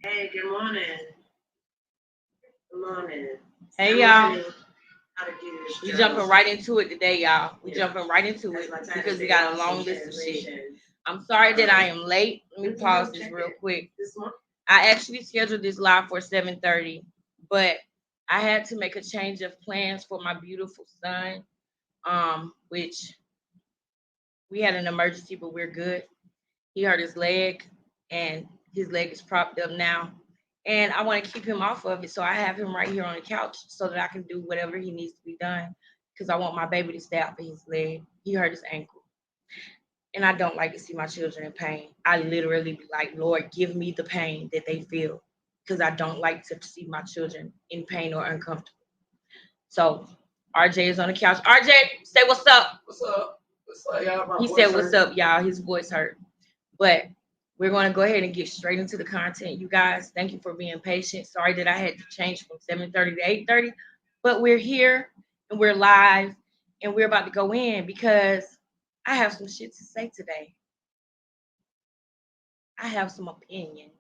Hey, good morning. Good morning. Hey I'm y'all, learning how to do this we journal jumping right thing. into it today, y'all. We Yeah, jumping right into as it my title because we say, got a lost in long list of shit. translation. I'm sorry that I Um, am late. Let me pause this check real it quick. this month. I actually scheduled this live for 7:30, but I had to make a change of plans for my beautiful son. Which we had an emergency, but we're good. He hurt his leg, and his leg is propped up now. And I want to keep him off of it, so I have him right here on the couch so that I can do whatever he needs to be done. Because I want my baby to stay off of his leg. He hurt his ankle, and I don't like to see my children in pain. I literally be like, Lord, give me the pain that they feel, because I don't like to see my children in pain or uncomfortable. So RJ is on the couch. RJ, say what's up. What's up? What's up, y'all? My He voice said, "What's hurt. up, y'all?" His voice hurt. But we're going to go ahead and get straight into the content, you guys. Thank you for being patient. Sorry that I had to change from 7:30 to 8:30, but we're here and we're live and we're about to go in because I have some shit to say today. I have some opinions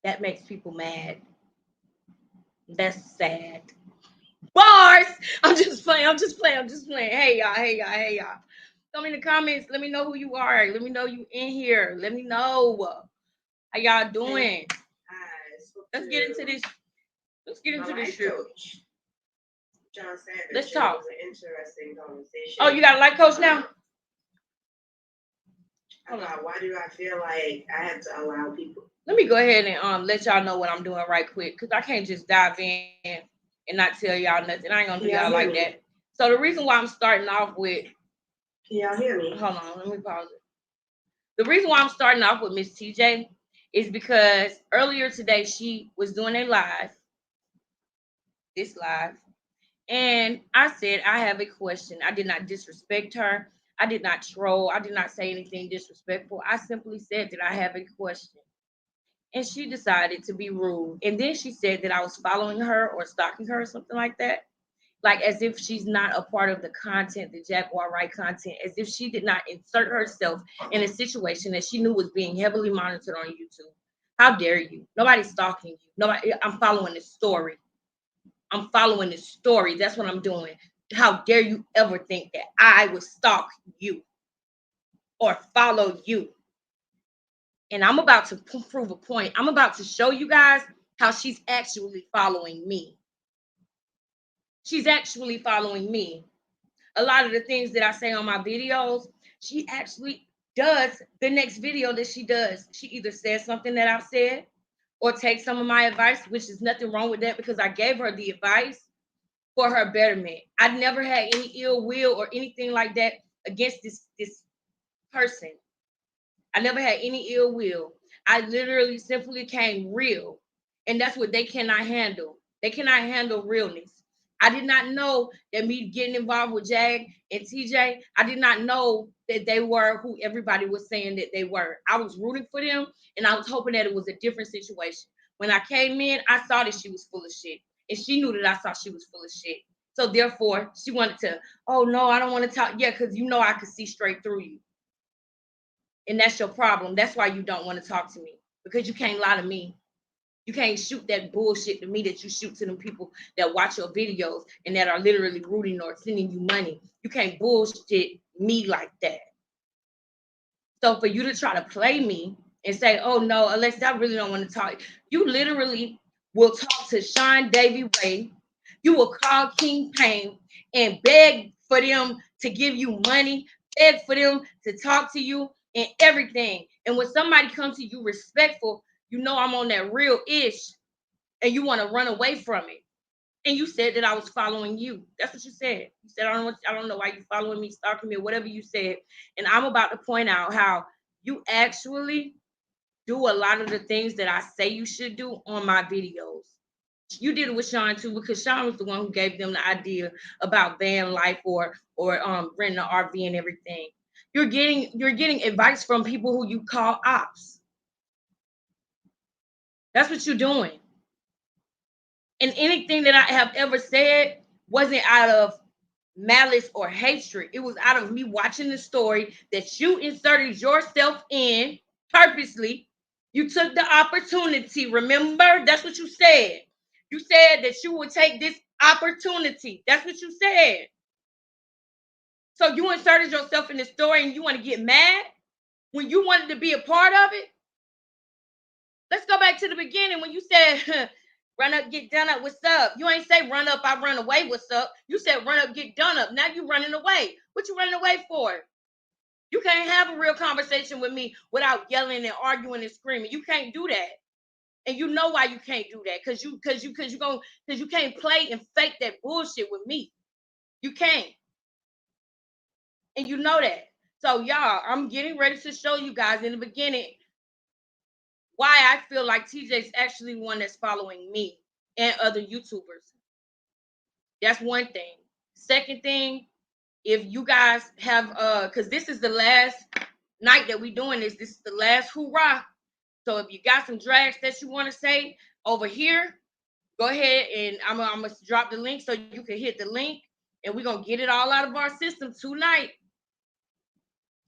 that makes people mad. That's sad. Bars. I'm just playing. I'm just playing. I'm just playing. Hey y'all. Hey y'all. Hey y'all. Tell me in the comments. Let me know who you are. Let me know you in here. Let me know how y'all doing. I spoke Let's get into to this. Let's get my into this life shit. coach, John Savage. Let's It talk. was an interesting conversation. Oh, you got a life coach now? About why do I feel like I have to allow people? Let me go ahead and let y'all know what I'm doing right quick, because I can't just dive in and not tell y'all nothing. I ain't gonna do y'all like that. So the reason why I'm starting off with Can y'all hear me? hold on, let me pause it. The reason why I'm starting off with Miss TJ is because earlier today she was doing a live, this live, and I said I have a question. I did not disrespect her. I did not troll. I did not say anything disrespectful. I simply said that I have a question. And she decided to be rude. And then she said that I was following her or stalking her or something like that. Like as if she's not a part of the content, the Jaguar Wright content, as if she did not insert herself in a situation that she knew was being heavily monitored on YouTube. How dare you? Nobody's stalking you. Nobody. I'm following this story. I'm following this story. That's what I'm doing. How dare you ever think that I would stalk you or follow you? And I'm about to prove a point. I'm about to show you guys how she's actually following me. She's actually following me. A lot of the things that I say on my videos, she actually does the next video that she does. She either says something that I've said or takes some of my advice, which is nothing wrong with that because I gave her the advice for her betterment. I never had any ill will or anything like that against this person. I never had any ill will. I literally simply came real. And that's what they cannot handle. They cannot handle realness. I did not know that me getting involved with Jag and TJ, I did not know that they were who everybody was saying that they were. I was rooting for them and I was hoping that it was a different situation. When I came in, I saw that she was full of shit. And she knew that I saw she was full of shit. So therefore, she wanted to, oh no, I don't want to talk. Yeah, because you know I could see straight through you. And that's your problem. That's why you don't want to talk to me, because you can't lie to me. You can't shoot that bullshit to me that you shoot to them people that watch your videos and that are literally rooting or sending you money. You can't bullshit me like that. So for you to try to play me and say, oh no, Alexa, I really don't want to talk. You literally will talk to Sean Davy Ray. You will call King Payne and beg for them to give you money, beg for them to talk to you and everything. And when somebody comes to you respectful, you know I'm on that real ish and you want to run away from it. And you said that I was following you. That's what you said. You said, I don't know why you following me, stalking me, or whatever you said. And I'm about to point out how you actually do a lot of the things that I say you should do on my videos. You did it with Sean too, because Sean was the one who gave them the idea about van life or renting an RV and everything. You're getting advice from people who you call ops. That's what you're doing. And anything that I have ever said wasn't out of malice or hatred. It was out of me watching the story that you inserted yourself in purposely. You took the opportunity. Remember, that's what you said. You said that you would take this opportunity. That's what you said. So you inserted yourself in the story and you want to get mad when you wanted to be a part of it? Let's go back to the beginning when you said, run up, get done up, what's up? You ain't say run up, I run away, what's up? You said run up, get done up. Now you running away. What you running away for? You can't have a real conversation with me without yelling and arguing and screaming. You can't do that. And you know why you can't do that. Because you can't play and fake that bullshit with me. You can't. And you know that. So y'all, I'm getting ready to show you guys in the beginning why I feel like TJ's actually one that's following me and other YouTubers. That's one thing. Second thing, if you guys have because this is the last night that we doing this is the last hoorah. So if you got some drags that you want to say over here, go ahead and I'm gonna drop the link so you can hit the link and we're gonna get it all out of our system tonight.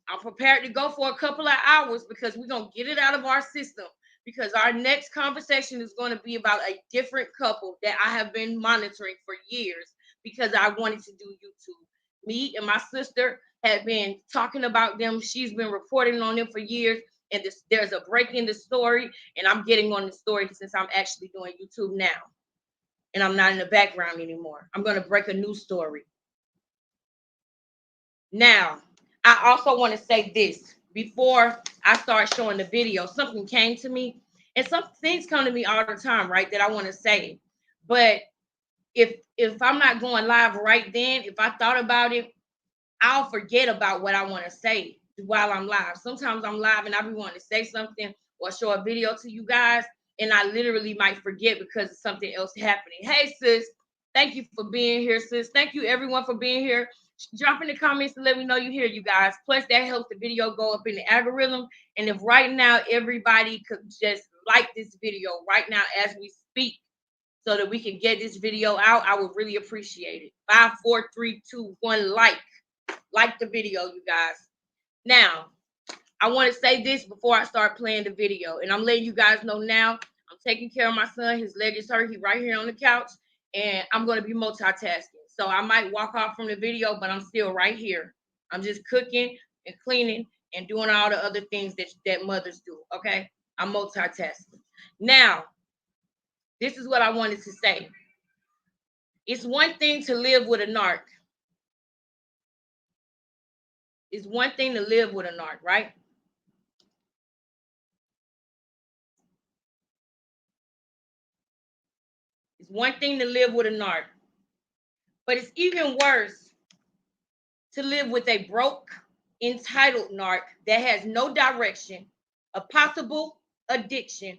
I'm prepared to go for a couple of hours because we're going to get it out of our system, because our next conversation is going to be about a different couple that I have been monitoring for years because I wanted to do YouTube. Me and my sister have been talking about them. She's been reporting on them for years, and there's a break in the story, and I'm getting on the story since I'm actually doing YouTube now, and I'm not in the background anymore. I'm going to break a new story. Now, I also want to say this before I start showing the video. Something came to me, and some things come to me all the time, right, that I want to say. But if I'm not going live right then, if I thought about it, I'll forget about what I want to say while I'm live. Sometimes I'm live and I be wanting to say something or show a video to you guys, and I literally might forget because of something else happening. Hey, sis, thank you for being here, sis. Thank you, everyone, for being here. Drop in the comments to let me know you hear, you guys. Plus, that helps the video go up in the algorithm. And if right now everybody could just like this video right now as we speak, so that we can get this video out, I would really appreciate it. 5, 4, 3, 2, 1, like the video, you guys. Now, I want to say this before I start playing the video, and I'm letting you guys know now. I'm taking care of my son. His leg is hurt. He's right here on the couch, and I'm going to be multitasking. So I might walk off from the video, but I'm still right here. I'm just cooking and cleaning and doing all the other things that mothers do, okay? I'm multitasking. Now, this is what I wanted to say. It's one thing to live with a narc. It's one thing to live with a narc, right? It's one thing to live with a narc. But it's even worse to live with a broke, entitled narc that has no direction, a possible addiction,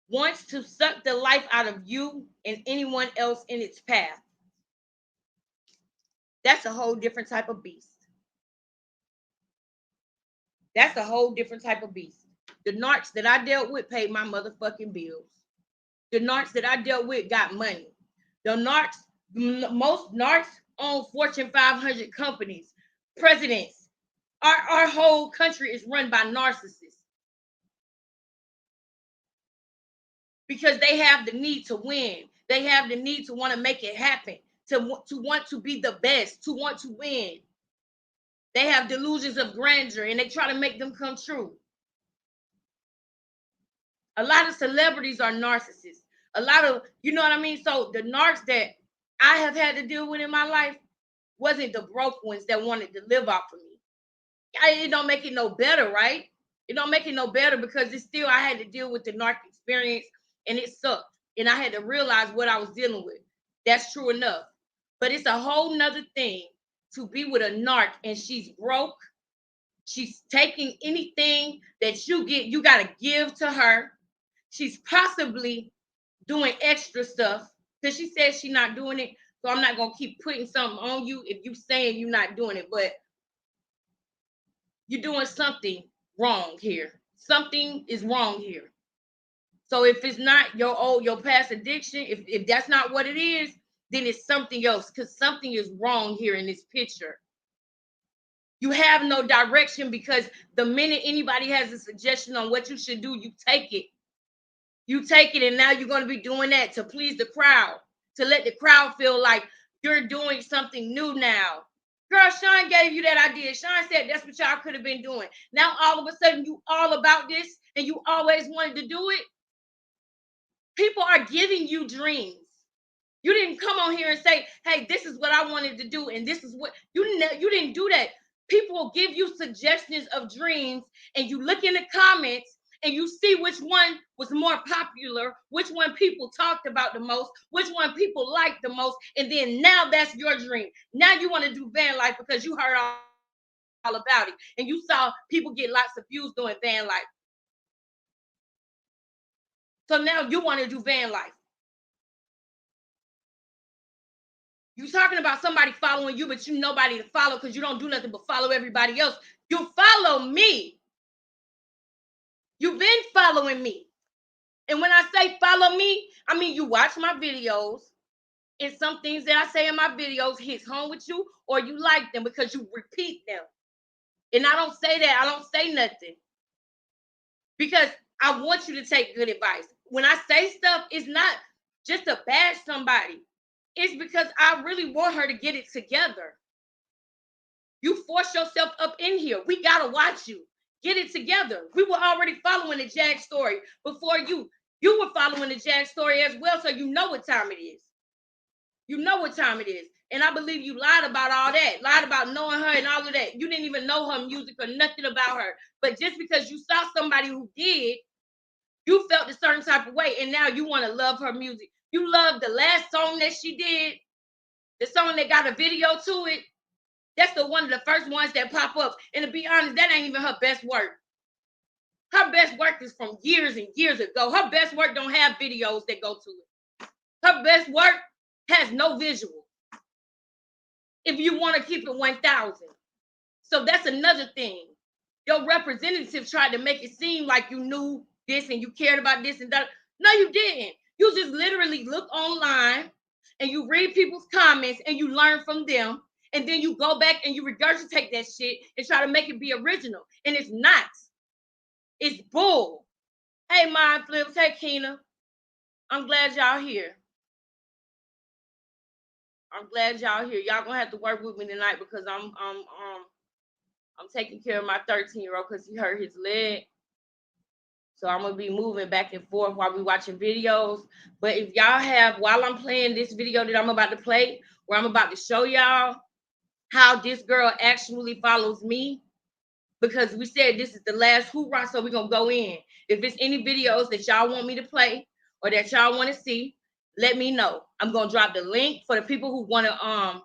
wants to suck the life out of you and anyone else in its path. That's a whole different type of beast. That's a whole different type of beast. The narcs that I dealt with paid my motherfucking bills. The narcs that I dealt with got money. The narcs, most narcs own Fortune 500 companies, presidents. Our whole country is run by narcissists because they have the need to win. They have the need to want to make it happen, to want to be the best, to want to win. They have delusions of grandeur and they try to make them come true. A lot of celebrities are narcissists. A lot of, you know what I mean? So the narcs that I have had to deal with in my life wasn't the broke ones that wanted to live off of me. It don't make it no better, right? It don't make it no better because it's still, I had to deal with the narc experience and it sucked. And I had to realize what I was dealing with. That's true enough. But it's a whole nother thing to be with a narc and she's broke. She's taking anything that you get, you got to give to her. She's possibly doing extra stuff because she says she's not doing it. So I'm not going to keep putting something on you if you're saying you're not doing it. But you're doing something wrong here. Something is wrong here. So if it's not your past addiction, if that's not what it is, then it's something else because something is wrong here in this picture. You have no direction because the minute anybody has a suggestion on what you should do, you take it. You take it, and now you're going to be doing that to please the crowd, to let the crowd feel like you're doing something new now. Girl, Sean gave you that idea. Sean said that's what y'all could have been doing. Now all of a sudden you all about this and you always wanted to do it. People are giving you dreams. You didn't come on here and say, hey, this is what I wanted to do, and this is what you didn't do that. People will give you suggestions of dreams, and you look in the comments and you see which one was more popular, which one people talked about the most, which one people liked the most, and then now that's your dream. Now you want to do van life because you heard all about it, and you saw people get lots of views doing van life. So now you want to do van life. You talking about somebody following you, but you nobody to follow because you don't do nothing but follow everybody else. You follow me. You've been following me. And when I say follow me, I mean you watch my videos, and some things that I say in my videos hits home with you, or you like them because you repeat them. And I don't say that. I don't say nothing because I want you to take good advice. When I say stuff, it's not just to bash somebody. It's because I really want her to get it together. You force yourself up in here. We gotta watch you. Get it together. We were already following the Jag story before you. You were following the Jag story as well, so you know what time it is. You know what time it is. And I believe you lied about all that. Lied about knowing her and all of that. You didn't even know her music or nothing about her. But just because you saw somebody who did, you felt a certain type of way, and now you want to love her music. You love the last song that she did, the song that got a video to it. That's the one of the first ones that pop up. And to be honest, that ain't even her best work. Her best work is from years and years ago. Her best work don't have videos that go to it. Her best work has no visual. If you want to keep it 1,000. So that's another thing. Your representative tried to make it seem like you knew this and you cared about this and that. No, you didn't. You just literally look online and you read people's comments and you learn from them. And then you go back and you regurgitate that shit and try to make it be original. And it's not. It's bull. Hey, Mind Flips. Hey, Keena. I'm glad y'all here. I'm glad y'all here. Y'all gonna have to work with me tonight because I'm taking care of my 13-year-old because he hurt his leg. So I'm gonna be moving back and forth while we watching videos. But if y'all have, while I'm playing this video that I'm about to play, where I'm about to show y'all how this girl actually follows me, because we said this is the last hoorah, so we're gonna go in. If it's any videos that y'all want me to play or that y'all want to see, let me know. I'm gonna drop the link for the people who want to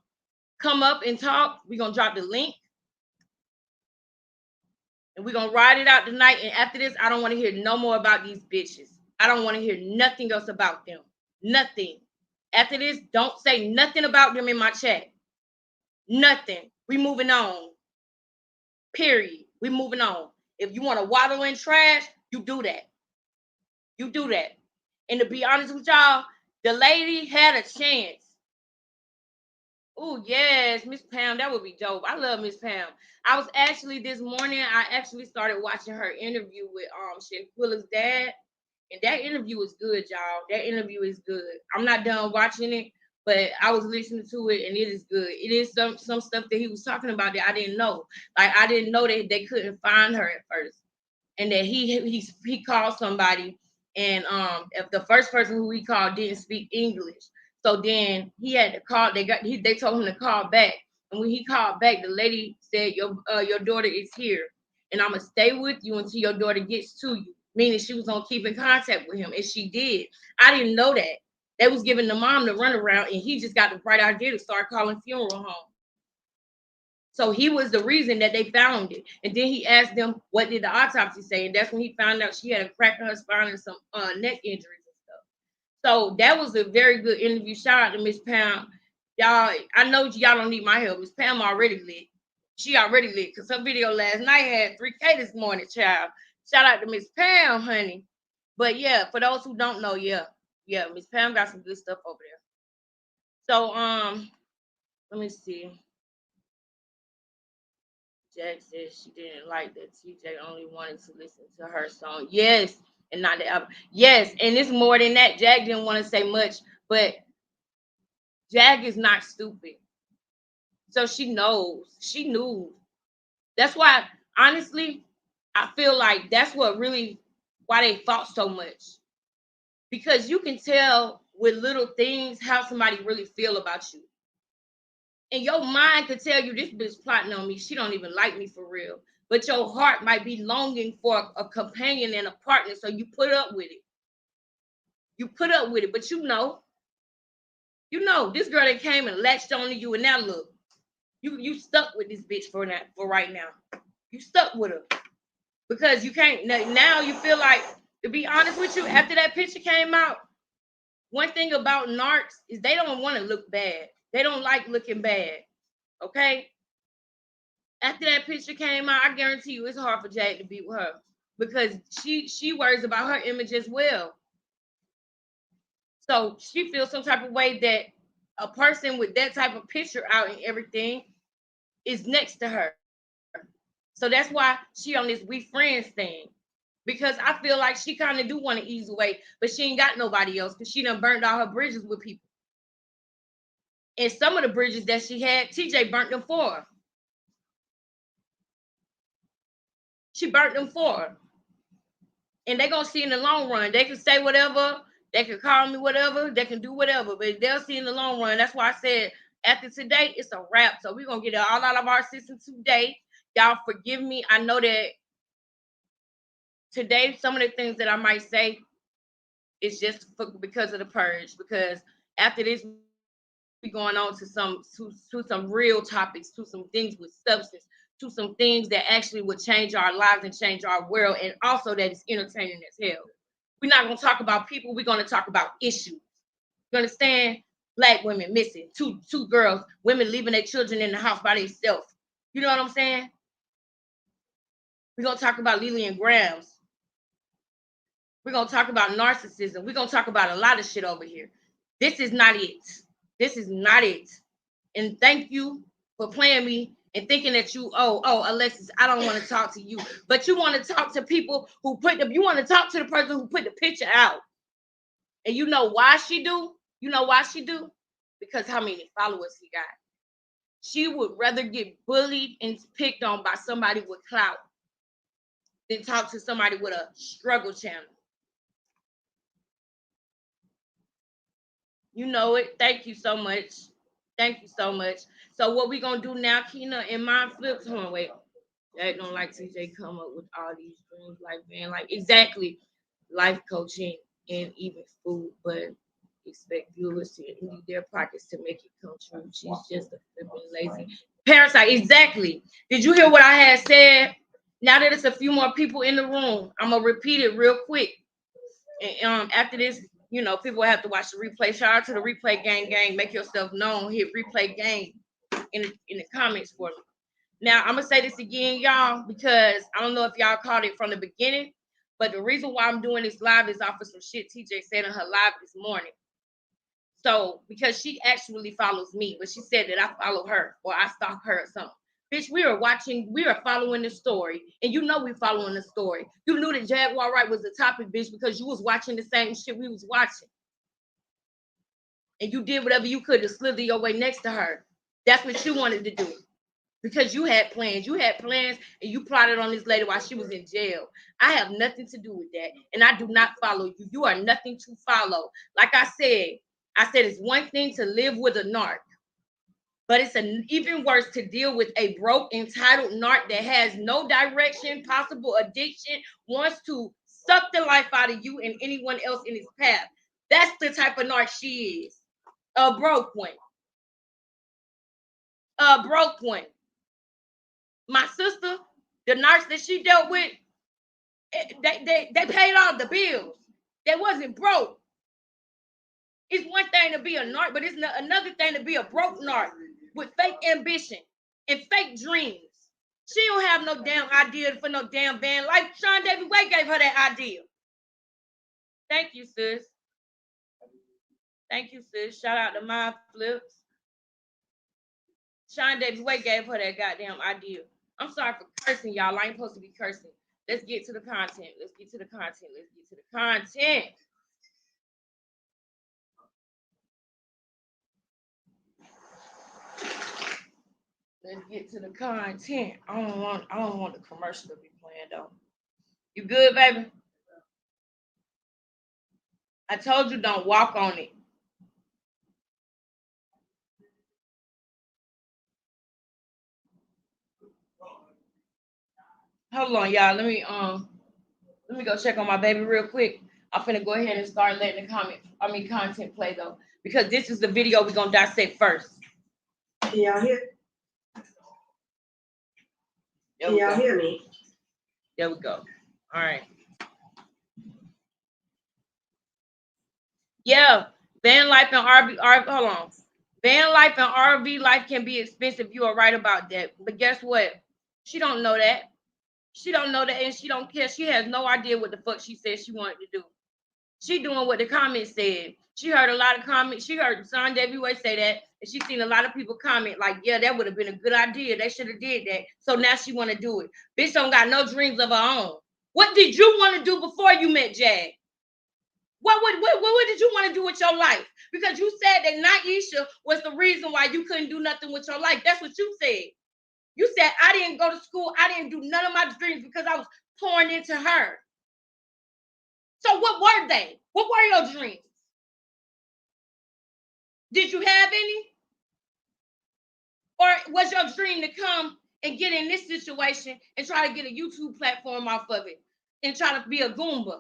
come up and talk. We're gonna drop the link. And we're gonna ride it out tonight. And after this, I don't want to hear no more about these bitches. I don't want to hear nothing else about them. Nothing. After this, don't say nothing about them in my chat. Nothing. We moving on. Period. We moving on. If you want to waddle in trash, you do that. You do that. And to be honest with y'all, the lady had a chance. Oh, yes, Miss Pam. That would be dope. I love Miss Pam. I was actually this morning, I actually started watching her interview with Willa's dad. And that interview was good, y'all. That interview is good. I'm not done watching it, but I was listening to it and it is good. It is some stuff that he was talking about that I didn't know. Like I didn't know that they couldn't find her at first. And that he called somebody, and if the first person who he called didn't speak English. So then he had to call. They told him to call back. And when he called back, the lady said, your daughter is here. And I'm going to stay with you until your daughter gets to you. Meaning she was going to keep in contact with him. And she did. I didn't know that. They was giving the mom the runaround. And he just got the bright idea to start calling funeral home. So he was the reason that they found it. And then he asked them, what did the autopsy say? And that's when he found out she had a crack in her spine and some neck injuries and stuff. So that was a very good interview. Shout out to Miss Pam. Y'all, I know y'all don't need my help. Miss Pam already lit. She already lit because her video last night had 3K this morning, child. Shout out to Miss Pam, honey. But yeah, for those who don't know, yeah, Miss Pam got some good stuff over there. So let me see. Jack says she didn't like that TJ only wanted to listen to her song. Yes, and not the album. Yes, and it's more than that. Jack didn't want to say much, but Jack is not stupid. So she knows. She knew. That's why, honestly, I feel like that's what really why they fought so much. Because you can tell with little things how somebody really feel about you. And your mind could tell you this bitch plotting on me. She don't even like me for real. But your heart might be longing for a companion and a partner. So you put up with it. You put up with it. But you know, this girl that came and latched onto you, and now look, you stuck with this bitch for right now. You stuck with her. Because you can't now you feel like, to be honest with you, after that picture came out, one thing about narcs is they don't want to look bad. They don't like looking bad. Okay? After that picture came out, I guarantee you it's hard for Jade to be with her. Because she worries about her image as well. So she feels some type of way that a person with that type of picture out and everything is next to her. So that's why she on this we friends thing. Because I feel like she kind of do want to ease away, but she ain't got nobody else because she done burned all her bridges with people. And some of the bridges that she had, TJ burnt them for her. She burnt them for her. And they gonna see in the long run. They can say whatever, they can call me whatever, they can do whatever, but they'll see in the long run. That's why I said after today, it's a wrap. So we're gonna get it all out of our system today. Y'all forgive me. I know that today some of the things that I might say is just because of the purge. Because after this, we going on to some real topics, to some things with substance, to some things that actually would change our lives and change our world, and also that is entertaining as hell. We're not gonna talk about people. We're gonna talk about issues. You understand? Black women missing, two girls, women leaving their children in the house by themselves. You know what I'm saying? We're gonna talk about Lillian Grahams. We're gonna talk about narcissism. We're gonna talk about a lot of shit over here. This is not it. This is not it. And thank you for playing me and thinking that Alexis, I don't want to talk to you. But you want to talk to people who you want to talk to the person who put the picture out. And you know why she do? You know why she do? Because how many followers he got. She would rather get bullied and picked on by somebody with clout than talk to somebody with a struggle channel. You know it. Thank you so much. Thank you so much. So what we gonna do now, Keena, and Mind Flips? Hold on, wait. They don't like TJ come up with all these dreams like man, like exactly life coaching and even food, but expect viewers to empty their pockets to make it come true. She's just a flipping lazy parasite. Exactly. Did you hear what I had said? Now that it's a few more people in the room, I'm gonna repeat it real quick. And after this, people have to watch the replay. Shout out to the replay gang. Make yourself known. Hit replay gang in the comments for me. Now I'm gonna say this again, y'all, because I don't know if y'all caught it from the beginning, but the reason why I'm doing this live is off of some shit TJ said in her live this morning. So because she actually follows me, but she said that I follow her or I stalk her or something. Bitch, we are following the story. And you know we following the story. You knew that Jaguar Wright was the topic, bitch, because you was watching the same shit we was watching. And you did whatever you could to slither your way next to her. That's what you wanted to do. Because you had plans. You had plans and you plotted on this lady while she was in jail. I have nothing to do with that. And I do not follow you. You are nothing to follow. Like I said it's one thing to live with a narc. But it's even worse to deal with a broke, entitled narc that has no direction, possible addiction, wants to suck the life out of you and anyone else in his path. That's the type of narc she is. A broke one. A broke one. My sister, the narcs that she dealt with, they paid all the bills. They wasn't broke. It's one thing to be a narc, but it's another thing to be a broke narc with fake ambition and fake dreams. She don't have no damn idea for no damn van life. Sean David Way gave her that idea. Thank you, sis. Thank you, sis. Shout out to Mind Flips. Sean David Way gave her that goddamn idea. I'm sorry for cursing, y'all. I ain't supposed to be cursing. Let's get to the content. Let's get to the content. Let's get to the content. Let's get to the content. I don't want the commercial to be playing though. You good, baby? I told you don't walk on it. Hold on, y'all. Let me go check on my baby real quick. I'm finna go ahead and start letting the content play though, because this is the video we're gonna dissect first. Can y'all hear? Can y'all hear me? There we go. All right. Yeah, van life and hold on. Van life and RV life can be expensive. You are right about that. But guess what? She don't know that. She don't know that, and she don't care. She has no idea what the fuck she said she wanted to do. She doing what the comments said. She heard a lot of comments. She heard Son Davy Way say that, and she seen a lot of people comment like, "Yeah, that would have been a good idea. They should have did that." So now she want to do it. Bitch don't got no dreams of her own. What did you want to do before you met Jag? What did you want to do with your life? Because you said that Naisha was the reason why you couldn't do nothing with your life. That's what you said. You said, I didn't go to school. I didn't do none of my dreams because I was pouring into her. So what were they? What were your dreams? Did you have any? Or was your dream to come and get in this situation and try to get a YouTube platform off of it and try to be a Goomba?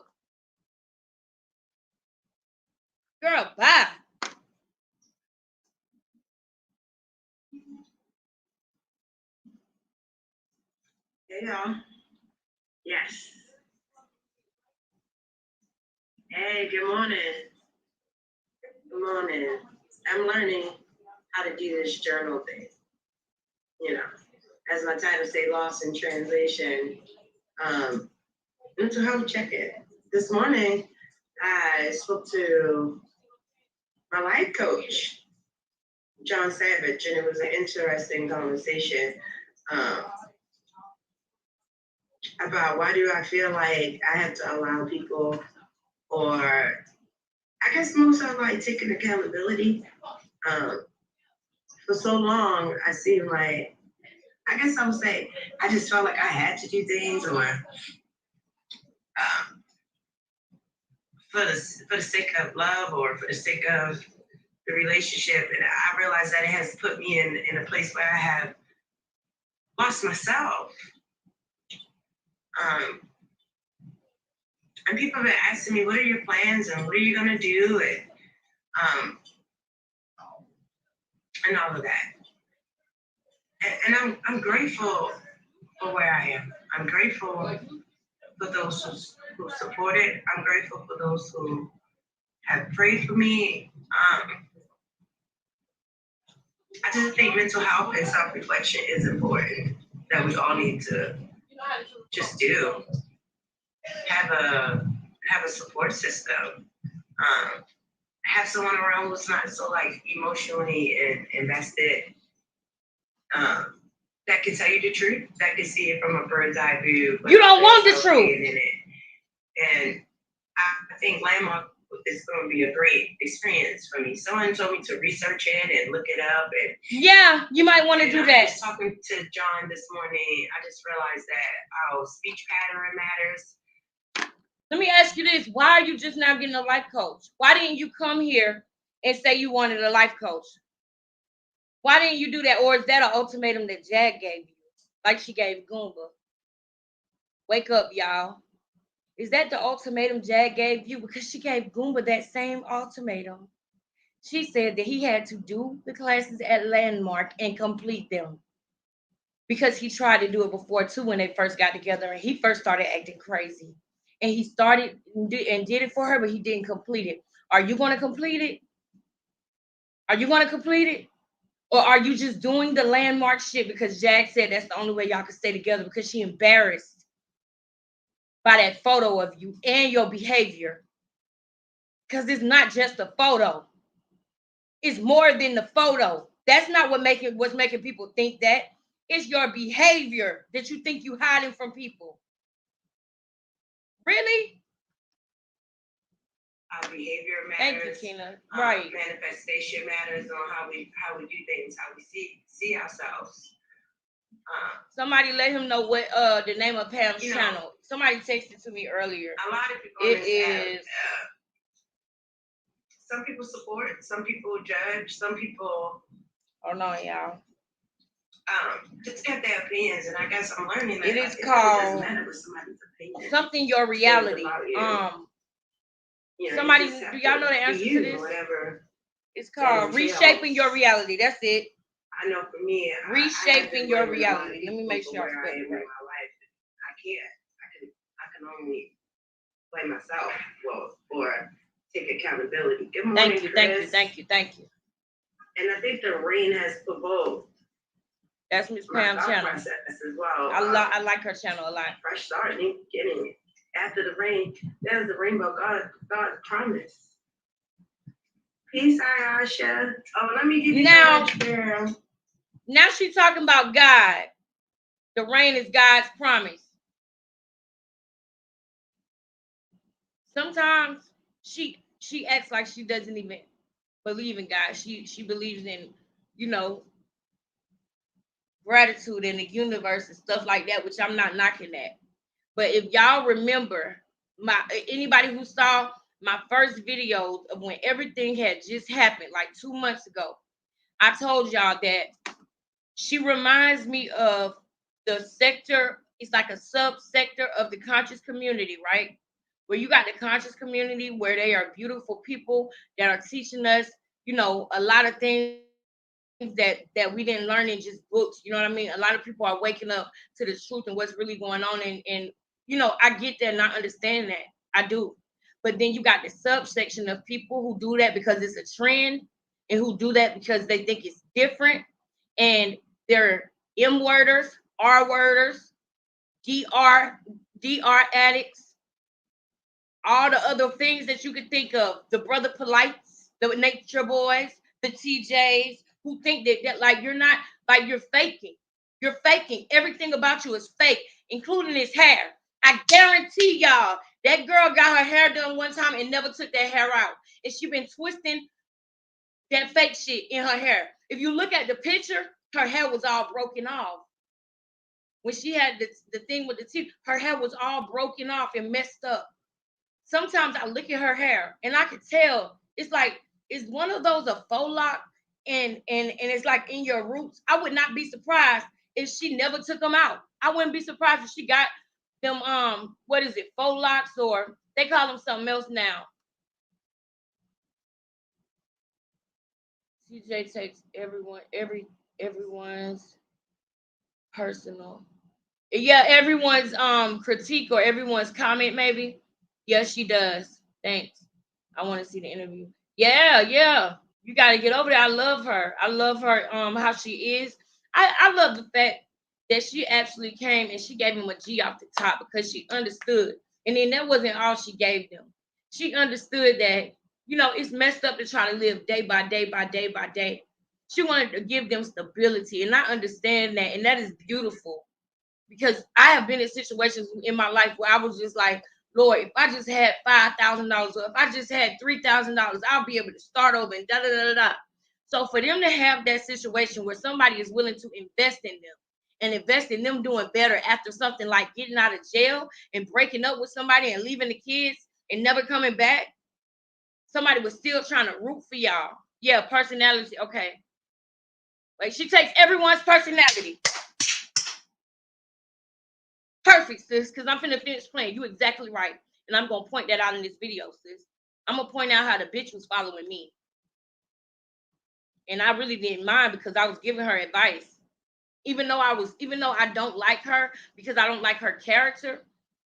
Girl, bye. Hey, y'all. Yes. Hey, good morning. Good morning. I'm learning how to do this journal thing. You know, as my title say, lost in translation. Mental health check-in. This morning, I spoke to my life coach, John Savage, and it was an interesting conversation about why do I feel like I have to allow people, or I guess most of like taking accountability. For so long, I seemed like, I guess I would say, I just felt like I had to do things, or for the sake of love, or for the sake of the relationship. And I realized that it has put me in a place where I have lost myself. And people have been asking me, what are your plans and what are you gonna do? And all of that. And I'm grateful for where I am. I'm grateful for those who supported. I'm grateful for those who have prayed for me. I just think mental health and self-reflection is important, that we all need to just do. Have a support system. Have someone around who's not so like emotionally invested. That can tell you the truth. That can see it from a bird's eye view. You don't want the truth. And I think Landmark is going to be a great experience for me. Someone told me to research it and look it up. And yeah, you might want to do that. I was talking to John this morning. I just realized that our speech pattern matters. Let me ask you this. Why are you just now getting a life coach? Why didn't you come here and say you wanted a life coach? Why didn't you do that? Or is that an ultimatum that Jag gave you? Like she gave Goomba? Wake up, y'all. Is that the ultimatum Jag gave you? Because she gave Goomba that same ultimatum. She said that he had to do the classes at Landmark and complete them. Because he tried to do it before too when they first got together and he first started acting crazy. And he started and did it for her, but he didn't complete it. Are you going to complete it? Are you going to complete it? Or are you just doing the Landmark shit because Jag said that's the only way y'all can stay together, because she embarrassed by that photo of you and your behavior? Because it's not just a photo. It's more than the photo. That's not what's making people think that. It's your behavior that you think you hiding from people. Really? Our behavior Thank you, matters. Tina. Right. Manifestation matters on how we do things, how we see ourselves. Somebody let him know what the name of Pam's channel. Somebody texted to me earlier. A lot of people. It is. Some people support, some people judge, some people. Oh no, y'all. Just have their opinions, and I guess I'm learning that it is called. It doesn't matter what somebody's opinion. Something your reality. Somebody, do y'all know the answer to this? Whatever. It's called reshaping your reality. That's it. I know for me, reshaping your reality. Let me make sure I spell it right. My life, I can only blame myself, or take accountability. Good morning, Chris. Thank you. And I think the rain has provoked. That's Miss Pam's channel as well. I like her channel a lot. Fresh start, getting it. After the rain, there's the rainbow. God promised. Peace, Ayasha. Oh, let me give you that, girl. Now she's talking about God. The rain is God's promise. Sometimes she acts like she doesn't even believe in God. She believes in, gratitude in the universe and stuff like that, which I'm not knocking that. But if y'all remember, anybody who saw my first videos of when everything had just happened, like 2 months ago, I told y'all that she reminds me of the sector. It's like a subsector of the conscious community, right? Where you got the conscious community where they are beautiful people that are teaching us, a lot of things that we didn't learn in just books. You know what I mean? A lot of people are waking up to the truth and what's really going on. And I get that and I understand that. I do. But then you got the subsection of people who do that because it's a trend and who do that because they think it's different. And they're M-worders, R-worders, DR addicts, all the other things that you could think of. The Brother Polites, the Nature Boys, the TJs, who think that like you're not, like you're faking. You're faking. Everything about you is fake, including his hair. I guarantee y'all that girl got her hair done one time and never took that hair out. And she been twisting that fake shit in her hair. If you look at the picture, her hair was all broken off. When she had the thing with the teeth, her hair was all broken off and messed up. Sometimes I look at her hair and I could tell it's like, it's one of those a faux lock and it's like in your roots. I would not be surprised if she never took them out. I wouldn't be surprised if she got them what is it, faux locks, or they call them something else now. CJ takes everyone's personal. Yeah, everyone's critique or everyone's comment, maybe. Yes, she does. Thanks. I want to see the interview. Yeah. You got to get over there. I love her. How she is. I love the fact that she actually came and she gave him a G off the top because she understood. And then that wasn't all she gave them. She understood that, it's messed up to try to live day by day by day by day. She wanted to give them stability. And I understand that. And that is beautiful. Because I have been in situations in my life where I was just like, Lord, if I just had $5,000 or if I just had $3,000, I'll be able to start over and da-da-da-da-da. So for them to have that situation where somebody is willing to invest in them and invest in them doing better after something like getting out of jail and breaking up with somebody and leaving the kids and never coming back, somebody was still trying to root for y'all. Yeah, personality. Okay. Like she takes everyone's personality. Perfect, sis, because I'm finna finish playing. You exactly right. And I'm going to point that out in this video, sis. I'm going to point out how the bitch was following me. And I really didn't mind because I was giving her advice. Even though I don't like her because I don't like her character.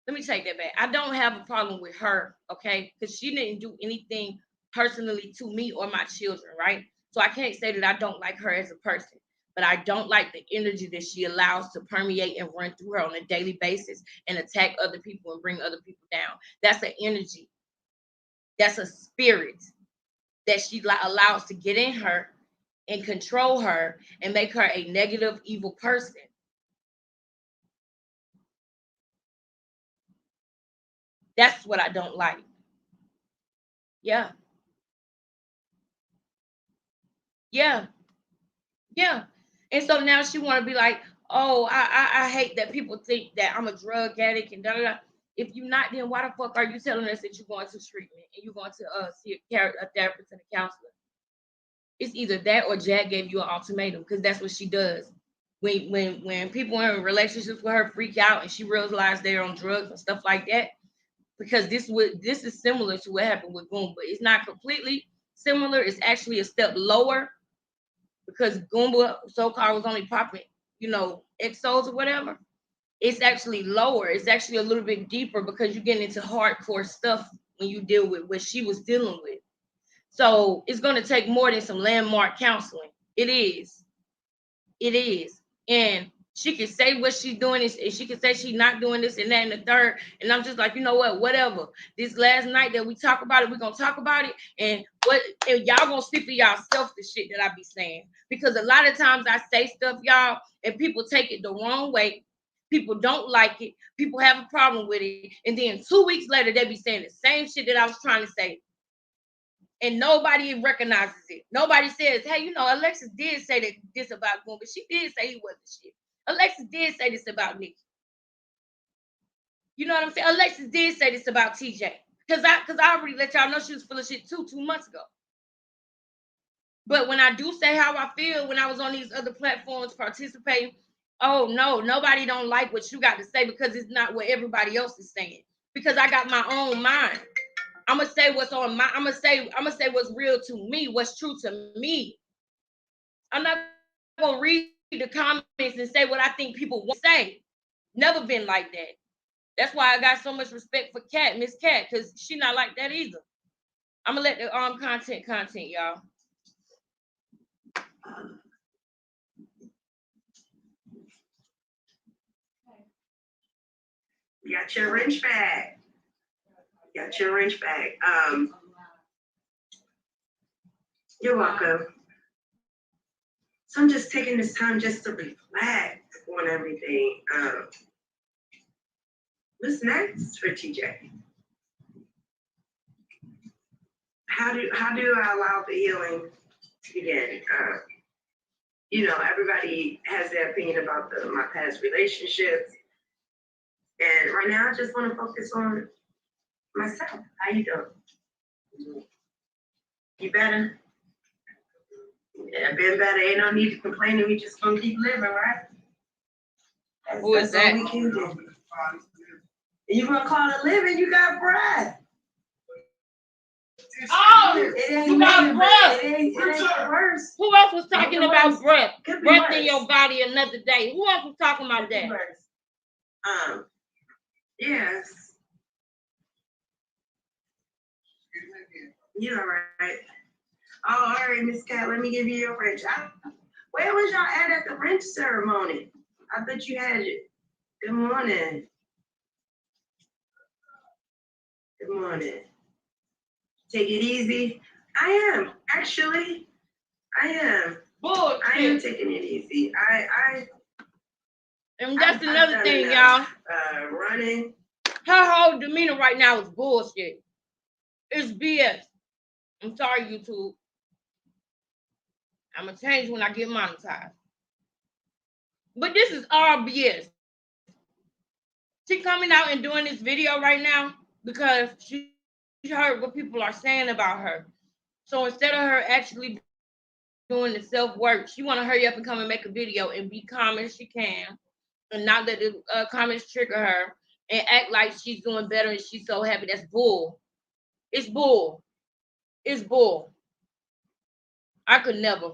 Let me take that back. I don't have a problem with her, okay? Because she didn't do anything personally to me or my children, right? So I can't say that I don't like her as a person. But I don't like the energy that she allows to permeate and run through her on a daily basis and attack other people and bring other people down. That's an energy. That's a spirit that she allows to get in her and control her and make her a negative, evil person. That's what I don't like. Yeah. Yeah. Yeah. And so now she want to be like, oh, I hate that people think that I'm a drug addict and da da da. If you're not, then why the fuck are you telling us that you're going to treatment and you're going to see a therapist and a counselor? It's either that or Jack gave you an ultimatum, because that's what she does. When people in relationships with her freak out and she realizes they're on drugs and stuff like that, because this is similar to what happened with Goomba. It's not completely similar. It's actually a step lower, because Goomba so-called was only popping, exos or whatever. It's actually lower. It's actually a little bit deeper, because you get into hardcore stuff when you deal with what she was dealing with. So it's going to take more than some landmark counseling. It is. It is. And she can say what she's doing, and she can say she's not doing this and that and the third. And I'm just like, you know what? Whatever. This last night that we talk about it, we're going to talk about it. And y'all going to see for yourself the shit that I be saying. Because a lot of times I say stuff, y'all, and people take it the wrong way. People don't like it. People have a problem with it. And then 2 weeks later, they be saying the same shit that I was trying to say. And nobody recognizes it. Nobody says, hey, Alexis did say this about Goomba. She did say he wasn't shit. Alexis did say this about Nikki. You know what I'm saying? Alexis did say this about TJ. Because I already let y'all know she was full of shit 2 months ago. But when I do say how I feel when I was on these other platforms participating, oh no, nobody don't like what you got to say, because it's not what everybody else is saying. Because I got my own mind. I'm gonna say what's on my. I'm gonna say what's real to me, what's true to me. I'm not gonna read the comments and say what I think people want to say. Never been like that. That's why I got so much respect for Miss Cat, because she not like that either. I'm gonna let the content, y'all. You got your wrench bag. You're welcome. So I'm just taking this time just to reflect on everything. What's next for TJ? How do I allow the healing to begin? Everybody has their opinion about my past relationships. And right now, I just want to focus on myself. How you doing? You better? Yeah, been better. Ain't no need to complain. We just gonna keep living, right? Who is that? All we can do. You gonna call it living? You got breath. Oh, it ain't you got breath. It ain't worse. Who else was talking about breath? Breath worse. in your body another day. Who else was talking about that? Yes. You all right? Oh, all right, Miss Cat. Let me give you your wrench. Where was y'all at the wrench ceremony? I thought you had it. Good morning. Good morning. Take it easy. I am actually. I am. Bullshit. I am taking it easy. And that's another thing, y'all. Running. Her whole demeanor right now is bullshit. It's BS. I'm sorry, YouTube. I'm gonna change when I get monetized. But this is all BS. She coming out and doing this video right now because she heard what people are saying about her. So instead of her actually doing the self-work, she want to hurry up and come and make a video and be calm as she can and not let the comments trigger her and act like she's doing better and she's so happy. That's bull. It's bull. It's bull. I could never.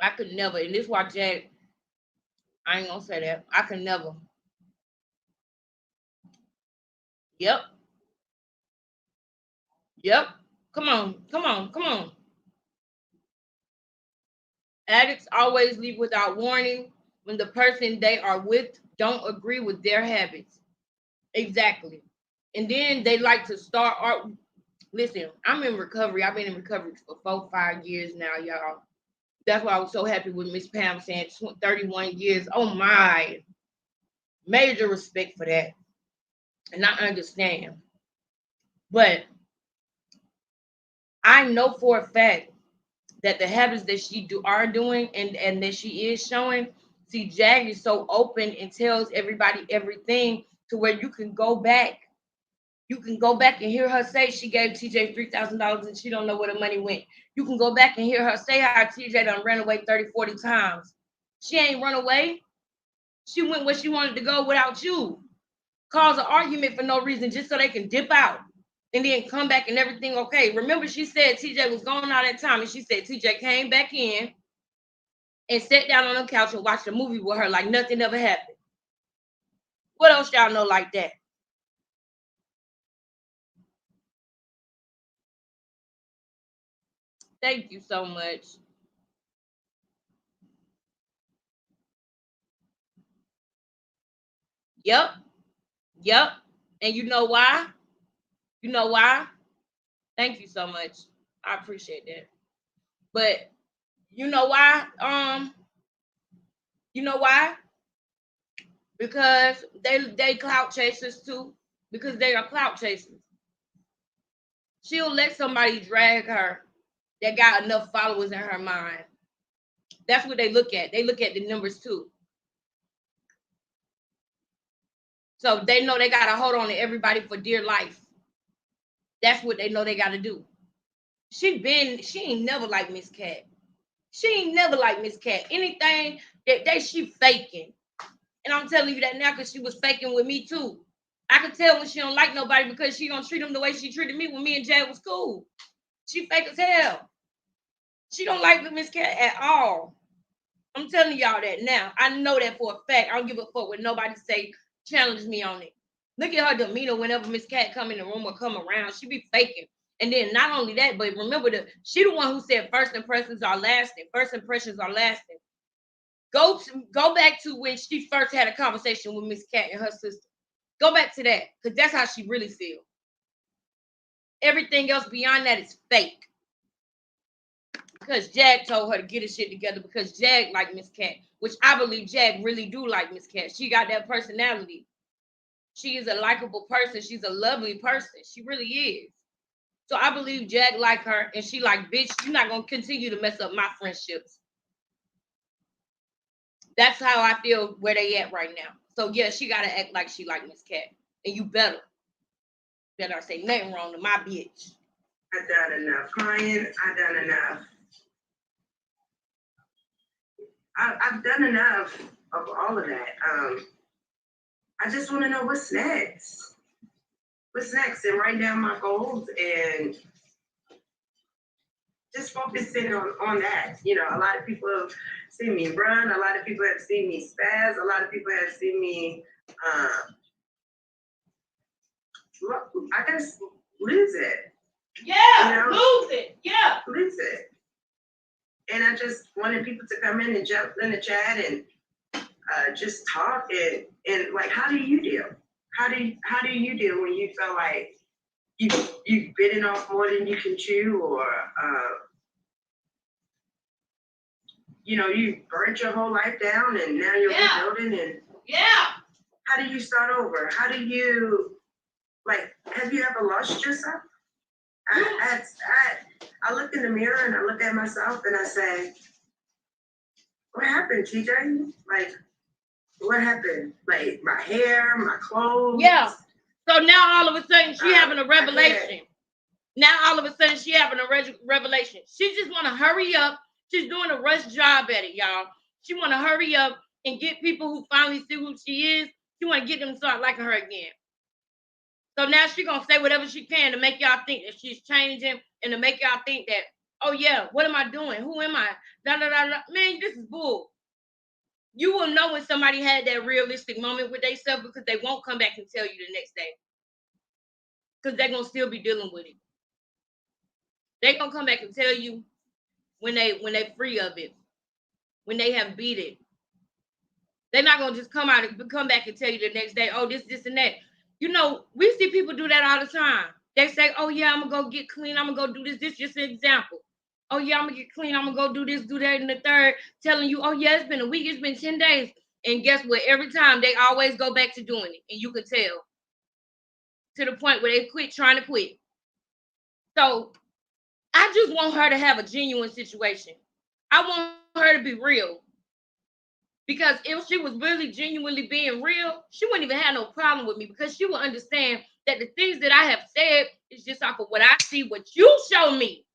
And this why Jack, I ain't gonna say that. I could never. Yep. Come on. Addicts always leave without warning when the person they are with don't agree with their habits. Exactly. And then they like to start art. Listen, I'm in recovery. I've been in recovery for 4-5 years now, y'all. That's why I was so happy with Miss Pam saying 31 years. Oh my. Major respect for that. and I understand. But I know for a fact that the habits that she are doing and that she is showing, see, Jag is so open and tells everybody everything to where you can go back. You can go back and hear her say she gave TJ $3,000 and she don't know where the money went. You can go back and hear her say how TJ done ran away 30, 40 times. She ain't run away. She went where she wanted to go without you. Cause an argument for no reason just so they can dip out and then come back and everything okay. Remember, she said TJ was gone all that time, and she said TJ came back in and sat down on the couch and watched a movie with her like nothing ever happened. What else y'all know like that? Thank you so much. Yep. Yep. And you know why? You know why? Thank you so much. I appreciate that. But you know why? You know why? Because they clout chasers too. Because they are clout chasers. She'll let somebody drag her that got enough followers in her mind. That's what they look at. They look at the numbers too. So they know they gotta hold on to everybody for dear life. That's what they know they gotta do. She ain't never like Miss Cat. She ain't never like Miss Cat. Anything that she faking. And I'm telling you that now because she was faking with me too. I could tell when she don't like nobody because she don't treat them the way she treated me when me and Jay was cool. She fake as hell. She don't like Miss Cat at all. I'm telling y'all that now. I know that for a fact. I don't give a fuck what nobody say. Challenge me on it. Look at her demeanor whenever Miss Cat come in the room or come around. She be faking. And then not only that, but remember she the one who said first impressions are lasting. First impressions are lasting. Go back to when she first had a conversation with Miss Cat and her sister. Go back to that, because that's how she really feels. Everything else beyond that is fake. Because Jag told her to get his shit together because Jag like Miss Cat, which I believe Jag really do like Miss Cat. She got that personality. She is a likable person. She's a lovely person. She really is. So I believe Jag like her, and she like, bitch, you're not gonna continue to mess up my friendships. That's how I feel where they at right now. So yeah, she gotta act like she like Miss Cat, and you better say nothing wrong to my bitch. I've done enough crying. I've done enough. I've done enough of all of that. I just want to know what's next. What's next, and write down my goals and just focusing on that. You know, a lot of people have seen me run. A lot of people have seen me spaz. A lot of people have seen me. I guess lose it. Yeah, you know? Lose it. Yeah, lose it. And I just wanted people to come in and jump in the chat and just talk and like, how do you deal? How do you deal when you feel like you've bitten off more than you can chew, or you know, you burnt your whole life down and now you're rebuilding, and how do you start over? How do you, like, have you ever lost yourself? I look in the mirror and I look at myself and I say, what happened, TJ? Like, what happened? Like, my hair, my clothes. Yeah. So now all of a sudden she having a revelation. Now all of a sudden she having a revelation. She just want to hurry up. She's doing a rush job at it, y'all. She want to hurry up and get people who finally see who she is. She want to get them to start liking her again. So now she gonna say whatever she can to make y'all think that she's changing and to make y'all think that, oh yeah, what am I doing? Who am I? Da, da, da, da. Man, this is bull. You will know when somebody had that realistic moment with themselves because they won't come back and tell you the next day. Because they're gonna still be dealing with it. They're gonna come back and tell you when they free of it, when they have beat it. They're not gonna just come back and tell you the next day, oh, this, and that. You know, we see people do that all the time. They say, oh yeah, I'm gonna go get clean, I'm gonna go do this. This just an example. Oh yeah, I'm gonna get clean, I'm gonna go do this, do that, and the third, telling you, oh yeah, it's been a week, it's been 10 days. And guess what? Every time they always go back to doing it. And you can tell. to the point where they quit trying to quit. So I just want her to have a genuine situation. I want her to be real. Because if she was really genuinely being real, she wouldn't even have no problem with me, because she would understand that the things that I have said is just off of what I see, what you show me.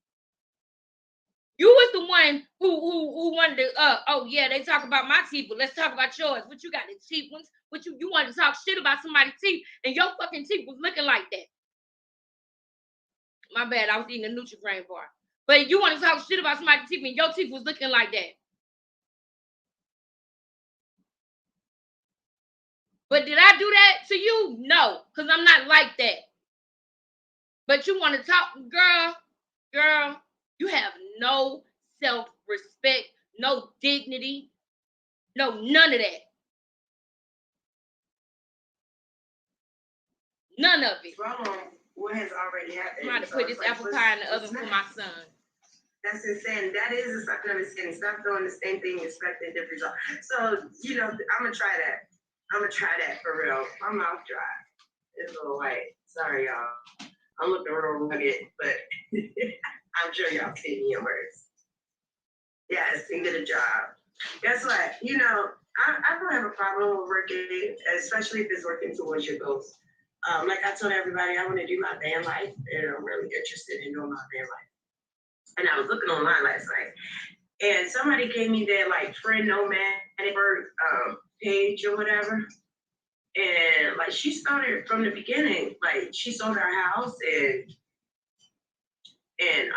You was the one who wanted to, oh yeah, they talk about my teeth, but let's talk about yours. What you got, the cheap ones? What you wanted to talk shit about somebody's teeth, and your fucking teeth was looking like that. My bad, I was eating a Nutri-Grain bar. But you want to talk shit about somebody's teeth, and your teeth was looking like that. But did I do that to you? No, because I'm not like that. But you want to talk, girl, you have no self-respect, no dignity, no none of that. None of it. What has already happened? I'm about to put this apple pie in the oven for my son. That's insane. That is a second understanding. Stop doing the same thing, expecting different results. So, I'm going to try that. I'm going to try that for real. My mouth dry. It's a little white. Sorry, y'all. I'm looking real rugged, but I'm sure y'all see me in words. Yes, and get a job. Guess what? I don't have a problem with working, especially if it's working towards your goals. Like I told everybody, I want to do my van life, and I'm really interested in doing my van life. And I was looking online last night, and somebody gave me their friend nomadic page or whatever. And she started from the beginning. She sold her house and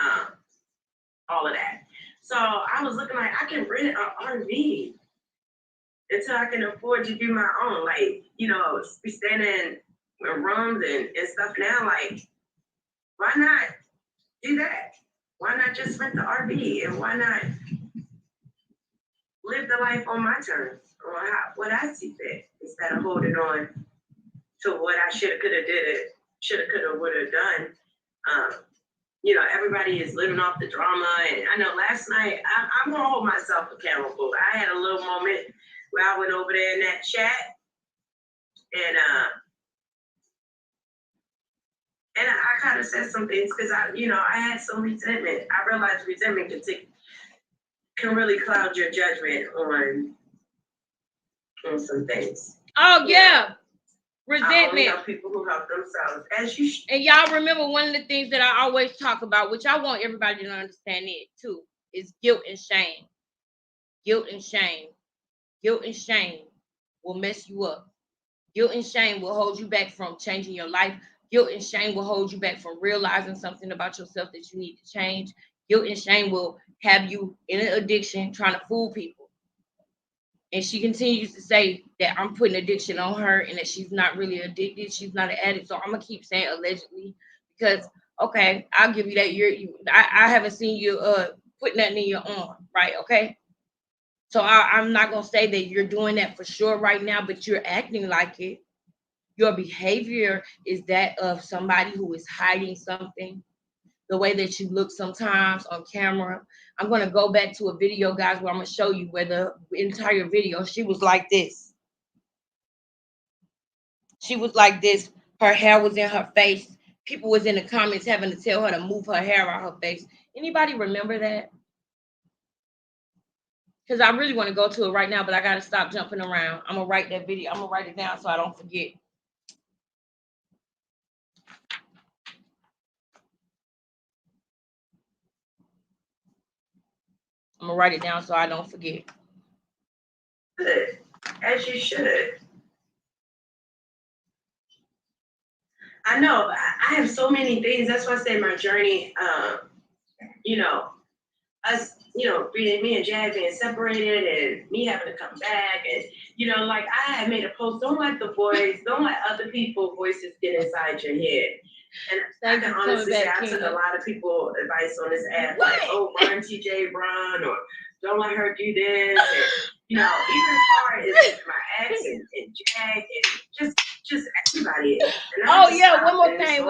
all of that. So I was looking I can rent an RV until I can afford to do my own. We standing in rooms and stuff now. Why not do that? Why not just rent the RV, and why not live the life on my terms, on what I see fit, instead of holding on to what I shoulda, coulda, did it, shoulda, coulda, woulda done. Everybody is living off the drama, and I know last night I'm gonna hold myself accountable. I had a little moment where I went over there in that chat, and I kind of said some things because I had some resentment. I realized resentment can really cloud your judgment on some things. Oh yeah, resentment. People who help themselves, as you should. And y'all remember one of the things that I always talk about, which I want everybody to understand it too, is guilt and shame. Guilt and shame. Guilt and shame will mess you up. Guilt and shame will hold you back from changing your life. Guilt and shame will hold you back from realizing something about yourself that you need to change. Guilt and shame will have you in an addiction trying to fool people. And she continues to say that I'm putting addiction on her and that she's not really addicted. She's not an addict. So I'm going to keep saying allegedly because, okay, I'll give you that. I haven't seen you put nothing in your arm, right? Okay. So I'm not going to say that you're doing that for sure right now, but you're acting like it. Your behavior is that of somebody who is hiding something. The way that you look sometimes on camera. I'm going to go back to a video, guys, where I'm going to show you where the entire video, she was like this. She was like this. Her hair was in her face. People was in the comments having to tell her to move her hair out her face. Anybody remember that? Because I really want to go to it right now, but I got to stop jumping around. I'm going to write that video. I'm going to write it down so I don't forget. I'm going to write it down so I don't forget. As you should. I know. I have so many things. That's why I say my journey, us, me and Jad being separated and me having to come back. And, I had made a post, don't let other people's voices get inside your head. And I can honestly say I took a lot of people advice on this app, run TJ, run, or don't let her do this. And, even as far as my ex and Jag and just everybody. One more thing.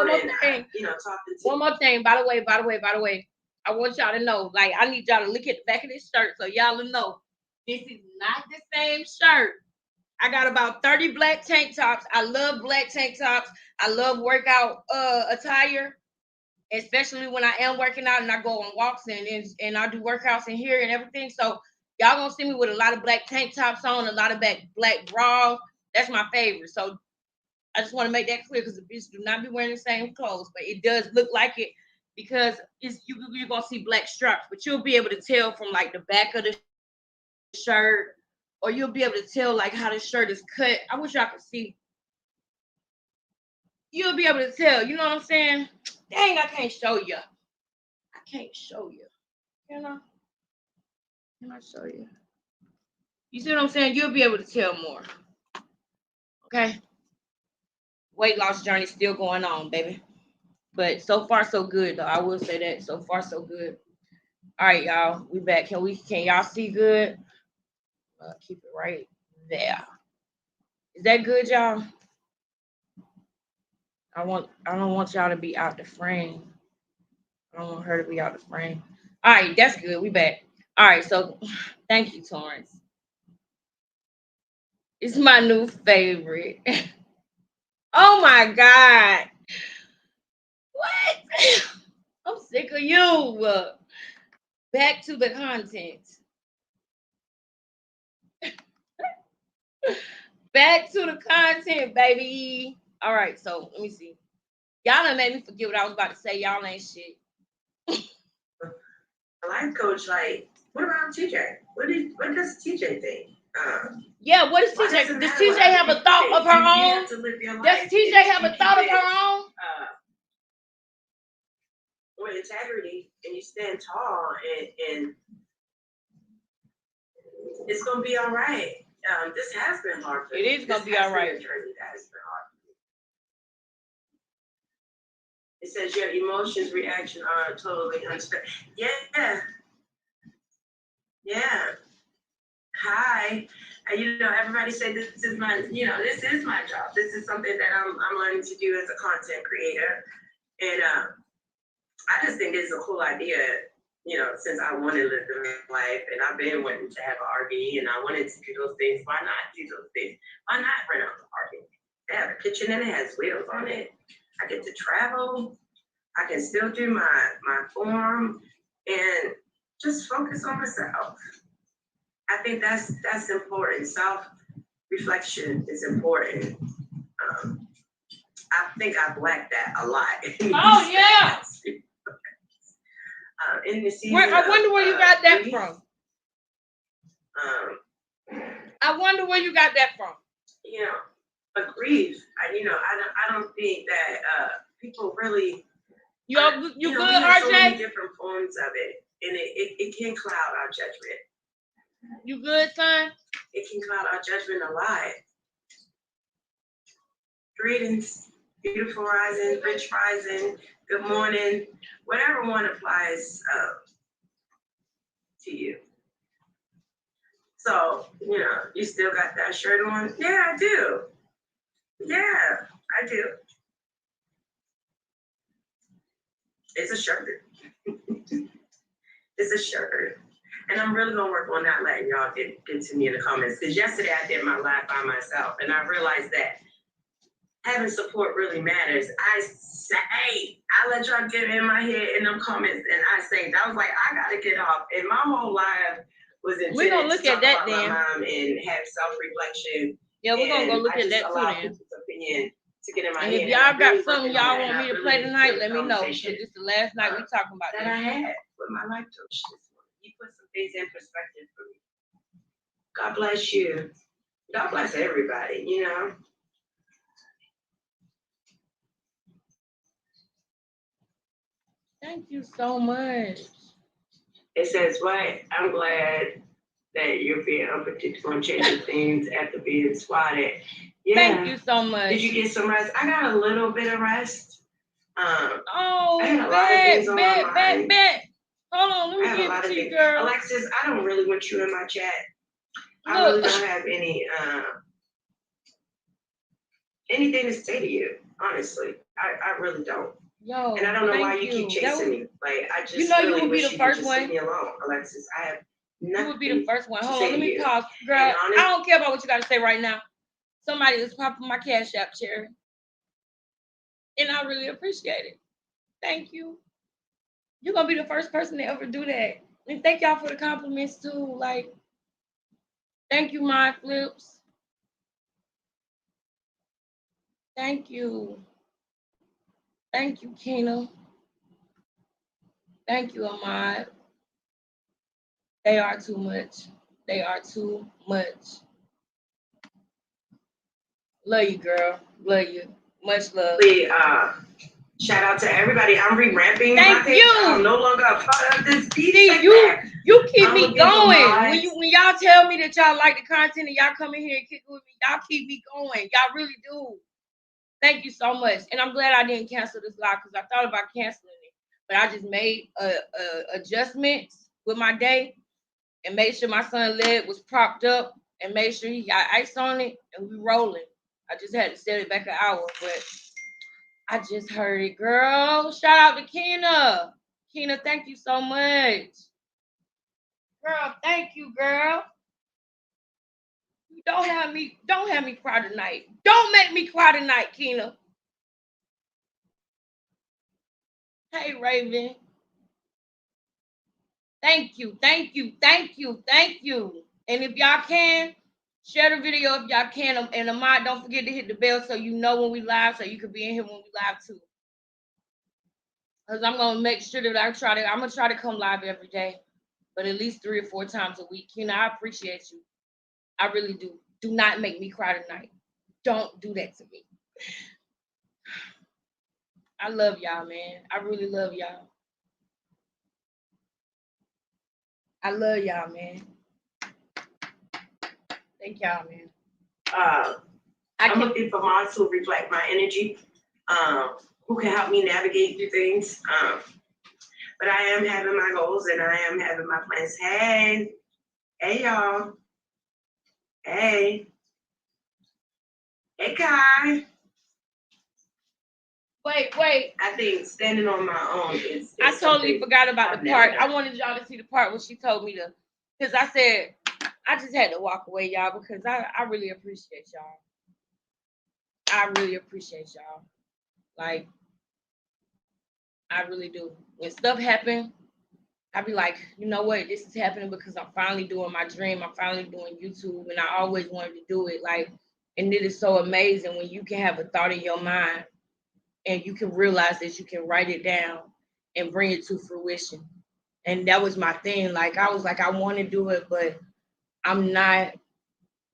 One more thing. By the way, I want y'all to know, I need y'all to look at the back of this shirt so y'all will know this is not the same shirt I got about 30 black tank tops. I love black tank tops. I love workout attire, especially when I am working out and I go on walks and I do workouts in here and everything. So y'all gonna see me with a lot of black tank tops on, a lot of black bras. That's my favorite. So I just want to make that clear because the bitch do not be wearing the same clothes, but it does look like it because you're gonna see black straps, but you'll be able to tell from like the back of the shirt, or you'll be able to tell like how the shirt is cut. I wish y'all could see. You'll be able to tell, you know what I'm saying? Dang, I can't show you. I can't show you. You know? Can I show you? You see what I'm saying? You'll be able to tell more. Okay? Weight loss journey still going on, baby. But so far, so good, though. I will say that. So far, so good. All right, y'all. We back. Can y'all see good? Keep it right there. Is that good, y'all? I don't want y'all to be out the frame. I don't want her to be out the frame. All right, that's good. We back. All right, so thank you, Torrance. It's my new favorite. Oh my God. What? I'm sick of you. Back to the content. Back to the content, baby. All right, so let me see. Y'all done made me forget what I was about to say. Y'all ain't shit. A life coach, like, what about TJ? What does TJ think? Yeah, what does TJ? Does TJ have a thought of her own? Does TJ have a thought of her own? With integrity, and you stand tall, and it's gonna be all right. This has been hard for me. It is gonna be all right. That has been hard for me. It says your emotions, reaction are totally unexpected. Yeah. Hi. Everybody say this is my job. This is something that I'm learning to do as a content creator. And I just think it's a cool idea, since I want to live the life and I've been wanting to have an RV and I wanted to do those things. Why not do those things? Why not rent out an RV? They have a kitchen and it has wheels on it. I get to travel. I can still do my form and just focus on myself. I think that's important. Self-reflection is important. I think I've lacked that a lot. Oh, yeah. In the season I wonder where you got that from. I wonder where you got that from. Grief. I don't think that people really. You good, we RJ? have so many different forms of it, and it can cloud our judgment. You good, son? It can cloud our judgment a lot. Greetings, beautiful rising, rich rising, good morning, whatever one applies to you. So, you still got that shirt on? Yeah, I do. Yeah, I do. It's a shirt. It's a shirt. And I'm really gonna work on not letting y'all get to me in the comments. Because yesterday I did my live by myself and I realized that having support really matters. I let y'all get in my head in them comments and I was like, I gotta get off. And my whole live was intended we're gonna look to at that about then. my mom and have self-reflection. Yeah, we're gonna go look at that too then. Opinion to get in my and head. If y'all got something y'all want me to play tonight, let me know. Because this is the last night we talking about that I had with my life coach this morning. You put some things in perspective for me. God bless you. God bless everybody, Thank you so much. It says, what? I'm glad that you're being unpredictable and changing things after being swatted. Yeah. Thank you so much. Did you get some rest? I got a little bit of rest. Oh, I had a lot of things on my mind. Hold on, let me give it to you, girl. Alexis, I don't really want you in my chat. Look. I really don't have anything to say to you, honestly. I really don't. Yo, and I don't know why you keep chasing me. Like, I just you would be the first one. Leave me alone, Alexis. I have nothing. You would be the first one. Hold on, let me pause, girl. I don't care about what you got to say right now. somebody is popping my Cash App, Cherry. And I really appreciate it. Thank you. You're going to be the first person to ever do that. And thank y'all for the compliments, too. Like, thank you, Mind Flips. Thank you. Thank you, Kina. Thank you, Ahmad. They are too much. They are too much. Love you, girl. Love you. Much love. Shout out to everybody. I'm re-ramping Thank my page. you. I'm no longer a part of this piece. See, you keep me going. When y'all tell me that y'all like the content and y'all come in here and kick it with me, y'all keep me going. Y'all really do. Thank you so much. And I'm glad I didn't cancel this live because I thought about canceling it. But I just made adjustments with my day and made sure my son's leg was propped up and made sure he got ice on it and we rolling. I just had to set it back an hour, but I just heard it, girl. Shout out to Kina. Kina, thank you so much. Girl, thank you, girl. Don't have me cry tonight. Don't make me cry tonight, Kina. Hey, Raven. Thank you. And if y'all can, share the video if y'all can. And Ahmad, don't forget to hit the bell so you know when we live, so you can be in here when we live too. Because I'm gonna make sure that I'm gonna try to come live every day, but at least 3 or 4 times a week. Kina, I appreciate you. I really do. Do not make me cry tonight. Don't do that to me. I love y'all, man. I really love y'all. I love y'all, man. Thank y'all, man. I'm looking for moms who reflect my energy, who can help me navigate through things. But I am having my goals and I am having my plans. Hey y'all. Hey Kai. Wait. I think standing on my own is I totally forgot about the part. I wanted y'all to see the part when she told me to, because I said I just had to walk away, y'all, because I really appreciate y'all. I really appreciate y'all. Like, I really do. When stuff happen, I be like, you know what? This is happening because I'm finally doing my dream. I'm finally doing YouTube, and I always wanted to do it. Like, and it is so amazing when you can have a thought in your mind and you can realize that you can write it down and bring it to fruition. And that was my thing. Like, I was like, I want to do it, but I'm not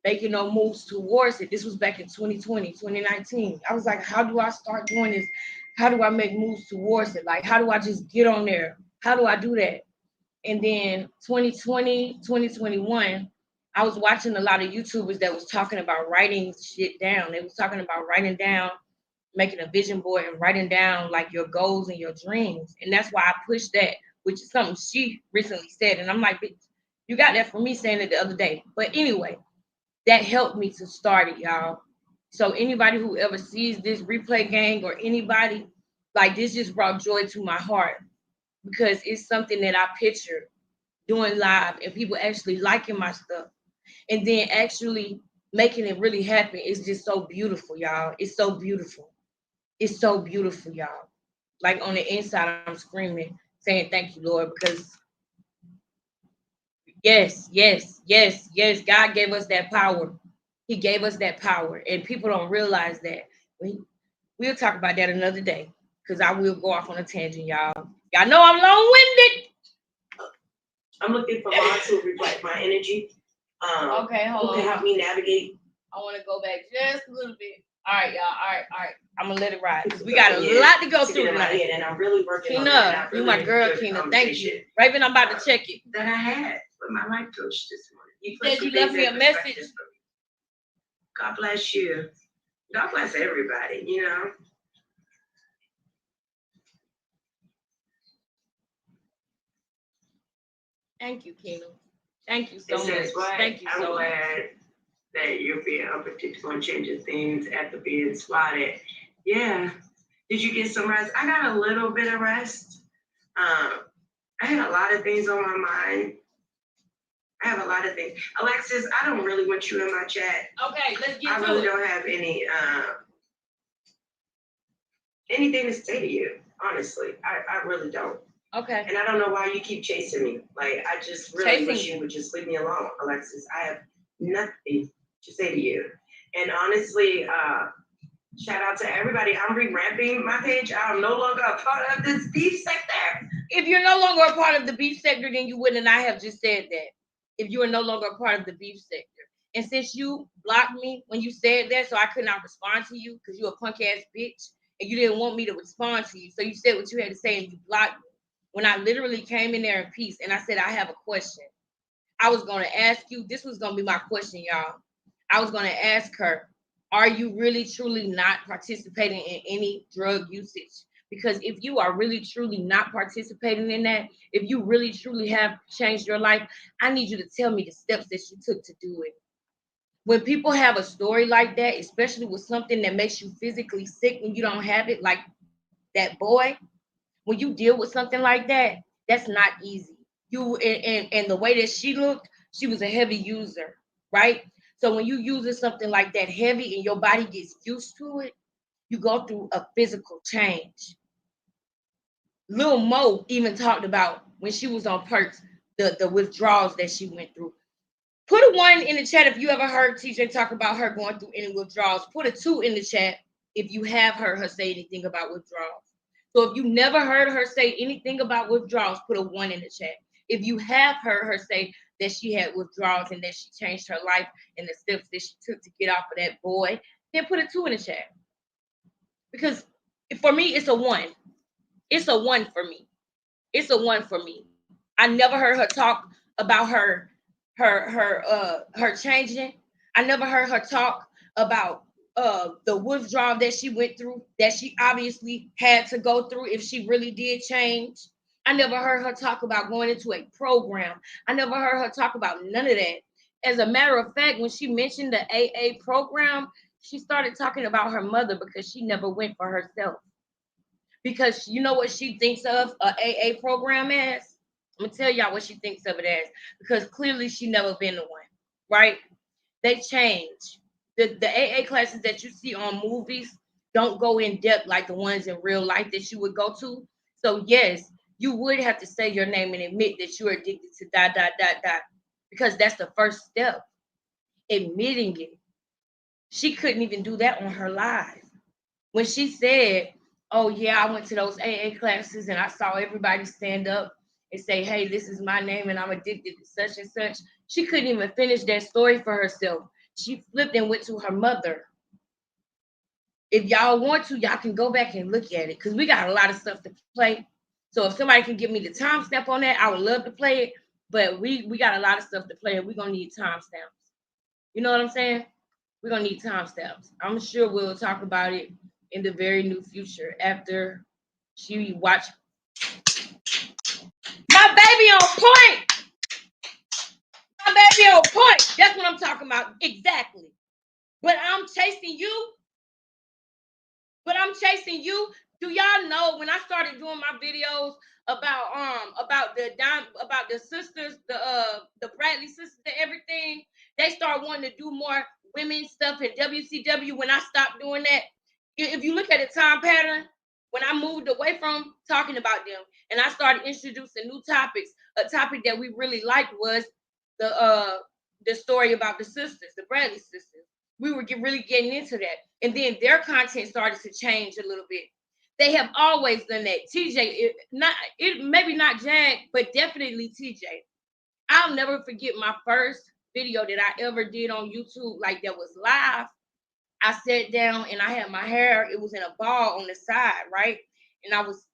making no moves towards it. This was back in 2020, 2019. I was like, how do I start doing this? How do I make moves towards it? Like, how do I just get on there? How do I do that? And then 2020, 2021, I was watching a lot of YouTubers that was talking about writing shit down. They was talking about writing down, making a vision board and writing down like your goals and your dreams. And that's why I pushed that, which is something she recently said. And I'm like, you got that from me saying it the other day. But anyway, that helped me to start it, y'all. So anybody who ever sees this replay gang or anybody, like, this just brought joy to my heart because it's something that I pictured doing live and people actually liking my stuff and then actually making it really happen. It's just so beautiful, y'all. It's so beautiful. It's so beautiful, y'all. Like, on the inside, I'm screaming, saying thank you, Lord, because yes, God gave us that power. He gave us that power, and people don't realize that. We'll talk about that another day, because I will go off on a tangent, y'all. Y'all know I'm long-winded. I'm looking for moms who reflect my energy. Okay, hold on. Who can help me navigate. I want to go back just a little bit. All right, y'all. All right. I'm gonna let it ride because we got a lot to go through tonight. And I'm really working on that. Kina, you my girl, Kina. Thank you. Raven, I'm about to check it. That I had with my life coach this morning. You said you left me a message. God bless you. God bless everybody, you know. Thank you, Kina. Thank you so much. Thank you so much. I'm glad that you're being open to doing changing things after being swatted. Yeah. Did you get some rest? I got a little bit of rest. I had a lot of things on my mind. I have a lot of things. Alexis, I don't really want you in my chat. Okay, let's get I to really it. don't have anything to say to you, honestly. I really don't. Okay. And I don't know why you keep chasing me. Like, I just really wish you would just leave me alone, Alexis. I have nothing to say to you. And honestly, shout out to everybody. I'm revamping my page. I'm no longer a part of this beef sector. If you're no longer a part of the beef sector, then you wouldn't. And I have just said that. If you are no longer a part of the beef sector. And since you blocked me when you said that, so I could not respond to you because you're a punk ass bitch and you didn't want me to respond to you. So you said what you had to say and you blocked me. When I literally came in there in peace and I said, I have a question. I was going to ask you, this was going to be my question, y'all. I was going to ask her, are you really truly not participating in any drug usage? Because if you are really truly not participating in that, if you really truly have changed your life, I need you to tell me the steps that you took to do it. When people have a story like that, especially with something that makes you physically sick when you don't have it, like that boy, when you deal with something like that, that's not easy. You and the way that she looked, she was a heavy user, right? So when you using something like that heavy and your body gets used to it, you go through a physical change. Lil Mo even talked about when she was on perks, the withdrawals that she went through. Put a 1 in the chat if you ever heard TJ talk about her going through any withdrawals. Put a 2 in the chat if you have heard her say anything about withdrawals. So if you never heard her say anything about withdrawals, put a 1 in the chat. If you have heard her say that she had withdrawals and that she changed her life and the steps that she took to get off of that boy, then put a 2 in the chat. Because for me, it's a 1. It's a 1 for me. It's a 1 for me. I never heard her talk about her changing. I never heard her talk about the withdrawal that she went through, that she obviously had to go through if she really did change. I never heard her talk about going into a program. I never heard her talk about none of that. As a matter of fact, when she mentioned the AA program, she started talking about her mother because she never went for herself. Because you know what she thinks of a AA program as? I'm gonna tell y'all what she thinks of it as, because clearly she never been the one, right? They change. The AA classes that you see on movies don't go in depth like the ones in real life that you would go to. So yes, you would have to say your name and admit that you're addicted to ... because that's the first step, admitting it. She couldn't even do that on her live. When she said, oh yeah, I went to those AA classes and I saw everybody stand up and say, hey, this is my name and I'm addicted to such and such. She couldn't even finish that story for herself. She flipped and went to her mother. If y'all want to, y'all can go back and look at it because we got a lot of stuff to play. So if somebody can give me the timestamp on that, I would love to play it. But we got a lot of stuff to play and we're going to need timestamps. You know what I'm saying? We're going to need timestamps. I'm sure we'll talk about it in the very new future after she watch my baby on point. My baby on point. That's what I'm talking about. Exactly. But I'm chasing you. Do y'all know when I started doing my videos about the sisters, the Bradley sisters and everything, they start wanting to do more women stuff in WCW when I stopped doing that. If you look at the time pattern, when I moved away from talking about them and I started introducing new topics, a topic that we really liked was the story about the sisters, the Bradley sisters. We were really getting into that. And then their content started to change a little bit. They have always done that. TJ, maybe not Jag, but definitely TJ. I'll never forget my first video that I ever did on YouTube, like that was live. I sat down and I had my hair, it was in a ball on the side, right? And I was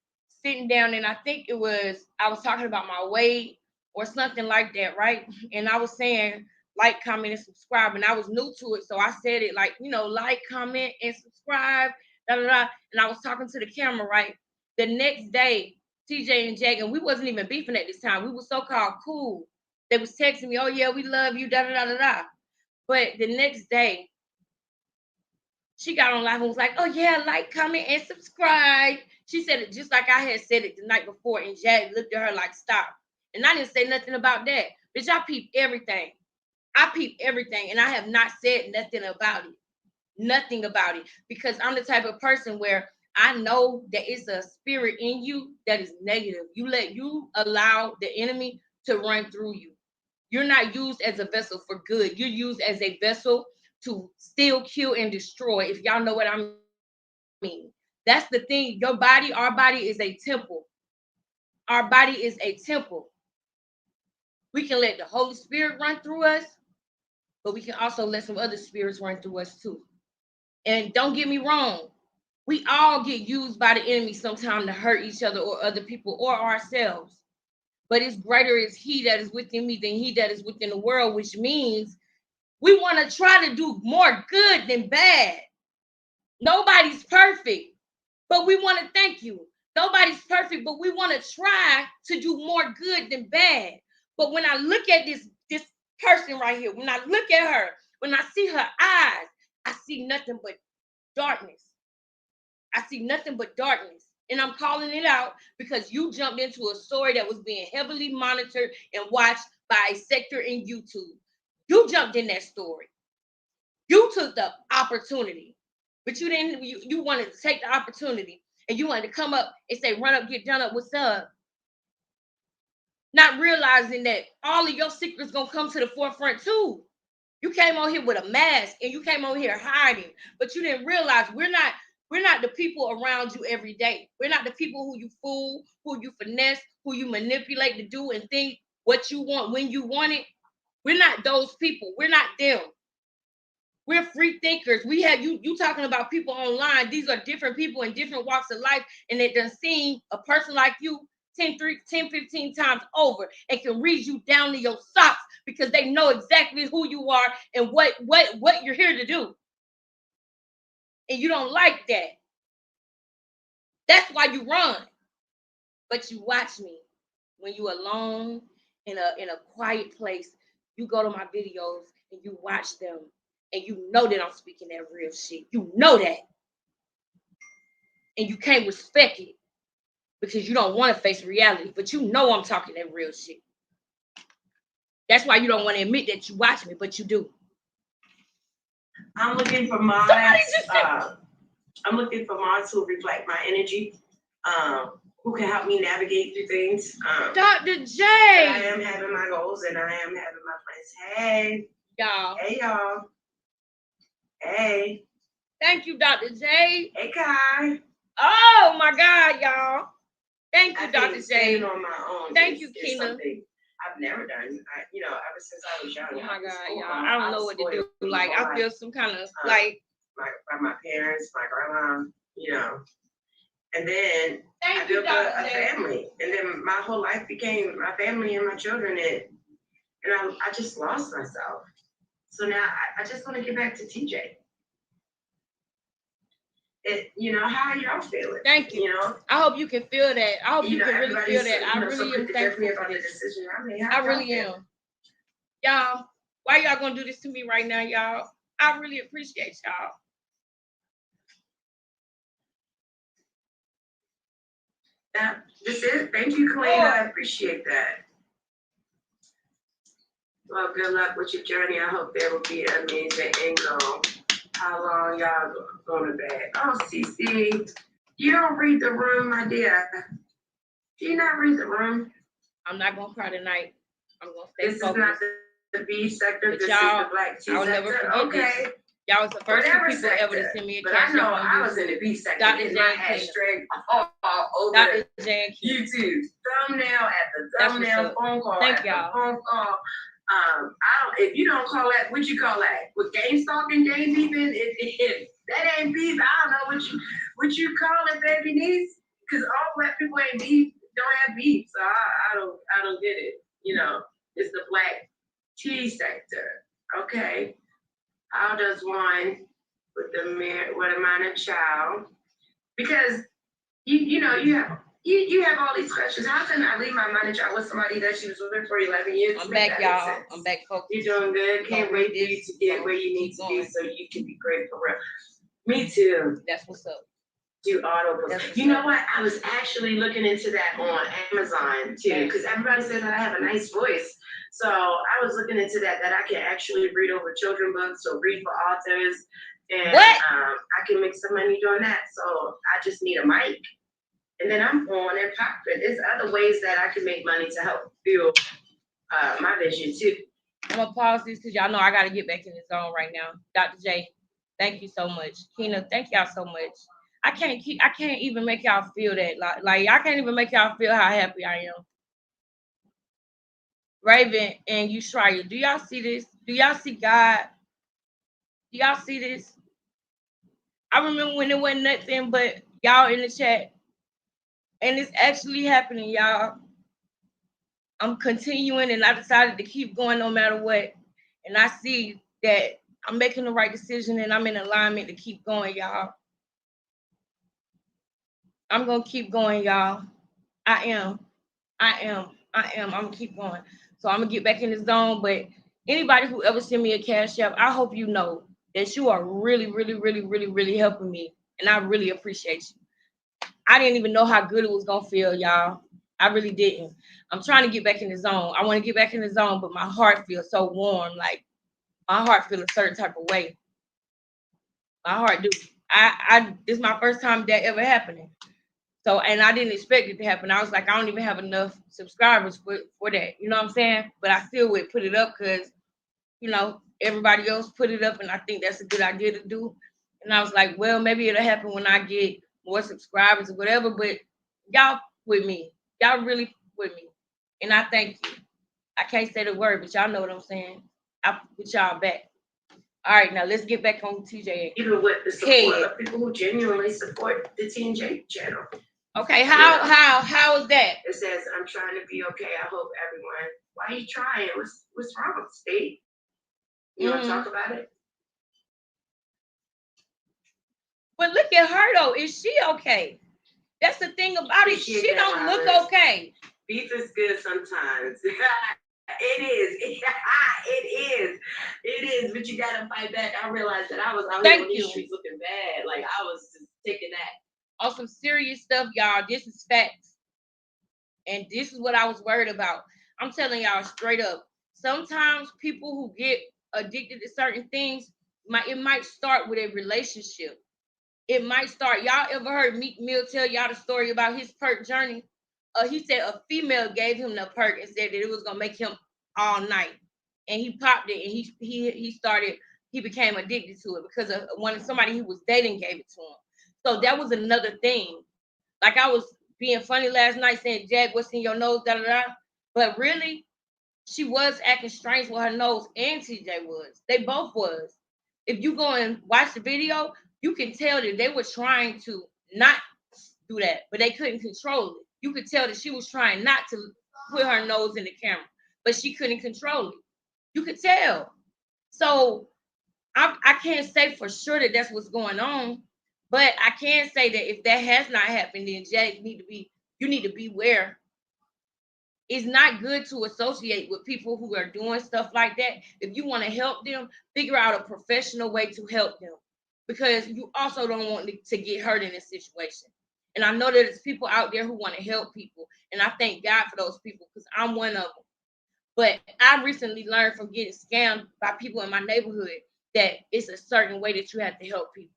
sitting down and I think I was talking about my weight or something like that, right? And I was saying, like, comment, and subscribe. And I was new to it. So I said it like, like, comment, and subscribe, da, da, da. And I was talking to the camera, right? The next day, TJ and Jag, and we wasn't even beefing at this time. We were so-called cool. They was texting me, oh, yeah, we love you, da, da, da, da, da. But the next day, she got on live and was like, oh, yeah, like, comment, and subscribe. She said it just like I had said it the night before. And Jag looked at her like, stop. And I didn't say nothing about that. Bitch, I peep everything. I peep everything, and I have not said nothing about it. Nothing about it. Because I'm the type of person where I know that it's a spirit in you that is negative. You allow the enemy to run through you. You're not used as a vessel for good. You're used as a vessel to steal, kill, and destroy. If y'all know what I mean. That's the thing. Your body, our body is a temple. Our body is a temple. We can let the Holy Spirit run through us, but we can also let some other spirits run through us too. And don't get me wrong, we all get used by the enemy sometime to hurt each other or other people or ourselves. But it's greater is he that is within me than he that is within the world, which means we want to try to do more good than bad. Nobody's perfect, but we want to thank you. Nobody's perfect, but we want to try to do more good than bad. But when I look at this person right here, when I look at her, when I see her eyes, I see nothing but darkness. I see nothing but darkness. And I'm calling it out because you jumped into a story that was being heavily monitored and watched by a sector in YouTube. You jumped in that story. You took the opportunity, but you didn't. You wanted to take the opportunity and you wanted to come up and say, run up, get done up, what's up? Not realizing that all of your secrets gonna come to the forefront too. You came on here with a mask and you came on here hiding, but you didn't realize we're not the people around you every day. We're not the people who you fool, who you finesse, who you manipulate to do and think what you want when you want it. We're not those people. We're not them. We're free thinkers. We have you talking about people online. These are different people in different walks of life, and they done seen a person like you 10, 15 times over and can read you down to your socks because they know exactly who you are and what you're here to do. And you don't like that. That's why you run. But you watch me when you alone in a quiet place. You go to my videos and you watch them, and you know that I'm speaking that real shit. You know that, and you can't respect it because you don't want to face reality. But you know I'm talking that real shit. That's why you don't want to admit that you watch me, but you do. I'm looking for mods. I'm looking for mods who reflect my energy, who can help me navigate through things. Dr. J. I am having my goals and I am having my plans. Hey, y'all. Hey, y'all. Hey. Thank you, Dr. J. Hey, Kai. Oh my God, y'all. Thank you, Dr. J. On my own. Thank you, Keena. I've never done. Ever since I was young. Oh my God, y'all. I don't know what to do. Like, I feel some kind of like my parents, my grandma, and then I built a family, and then my whole life became my family and my children, and I just lost myself. So now I just want to get back to TJ. How y'all feeling? Thank you. I hope you can feel that. I hope you can really feel that. I really am thankful for this. Decision I really am. Y'all, why y'all gonna do this to me right now, y'all? I really appreciate y'all. Yeah, this is. Thank you, Kalina. I appreciate that. Well, good luck with your journey. I hope there will be an amazing income. How long y'all going to bed? Oh, CC, you don't read the room, my dear. Do you not read the room? I'm not gonna cry tonight. I'm gonna stay focused. This is not the B sector. This is the black T I'll sector. Never forget okay. This. Y'all was the first two people sector. ever to send me a but cash. I know I was in the B sector. Dr. J. My hashtag all over Dr. J. YouTube. Thumbnail after thumbnail, phone call Thank y'all. Phone call. If you don't call that, what you call that? With game stalking, game beefing, that ain't beef. I don't know what you call it, baby niece. Because all black people ain't beef, don't have beef. So I don't get it. It's the black T sector. Okay. How does one with a minor child? Because you have all these questions. How can I leave my minor child with somebody that she was with for 11 years? I'm back, y'all. I'm back, folks. You're doing good. Can't wait for you to get where you need to be so you can be great for real. Me too. That's what's up. do audibles. You know what? I was actually looking into that on Amazon too, because everybody says that I have a nice voice. So I was looking into that I can actually read over children books or read for authors, and I can make some money doing that. So I just need a mic, and then I'm on and popping. There's other ways that I can make money to help fuel my vision too. I'm gonna pause this because y'all know I gotta get back in the zone right now. Dr. J, thank you so much. Keena, thank y'all so much. I can't even make y'all feel that. Like I can't even make y'all feel how happy I am. Raven and Yushraya, do y'all see this? Do y'all see God? Do y'all see this? I remember when it wasn't nothing but y'all in the chat. And it's actually happening, y'all. I'm continuing and I decided to keep going no matter what. And I see that I'm making the right decision and I'm in alignment to keep going, y'all. I'm going to keep going, y'all. I am. I'm going to keep going. So I'm going to get back in the zone. But anybody who ever send me a cash app, I hope you know that you are really, really, really, really, really helping me. And I really appreciate you. I didn't even know how good it was going to feel, y'all. I really didn't. I'm trying to get back in the zone. I want to get back in the zone, but my heart feels so warm. Like my heart feels a certain type of way. My heart do. This is my first time that ever happening. So, and I didn't expect it to happen. I was like, I don't even have enough subscribers for that. You know what I'm saying? But I still would put it up because, you know, everybody else put it up, and I think that's a good idea to do. And I was like, well, maybe it'll happen when I get more subscribers or whatever. But y'all with me. Y'all really with me. And I thank you. I can't say the word, but y'all know what I'm saying. I put y'all back. All right, now let's get back on TJ. Even with the support of people who genuinely support the TNJ channel. Okay, how is that? It says, I'm trying to be okay. I hope everyone. Why are you trying? What's wrong, Steve? You want to talk about it? But look at her though. Is she okay? That's the thing about it. She don't look okay. Beef is good sometimes. It is. It is. But you gotta fight back. I realized that I was out here on these streets looking bad. Like I was just taking that. On some serious stuff, y'all. This is facts. And this is what I was worried about. I'm telling y'all straight up. Sometimes people who get addicted to certain things, it might start with a relationship. It might start. Y'all ever heard Meek Mill tell y'all the story about his perk journey? He said a female gave him the perk and said that it was gonna make him all night, and he popped it, and he became addicted to it because of somebody he was dating gave it to him. So that was another thing. Like I was being funny last night saying, "Jag, what's in your nose?" Da da da. But really, she was acting strange with her nose, and TJ was. They both was. If you go and watch the video, you can tell that they were trying to not do that, but they couldn't control it. You could tell that she was trying not to put her nose in the camera, but she couldn't control it. You could tell. So I can't say for sure that that's what's going on, but I can say that if that has not happened, then you need to beware. It's not good to associate with people who are doing stuff like that. If you want to help them, figure out a professional way to help them, because you also don't want to get hurt in this situation. And I know that there's people out there who want to help people, and I thank God for those people because I'm one of them. But I recently learned from getting scammed by people in my neighborhood that it's a certain way that you have to help people.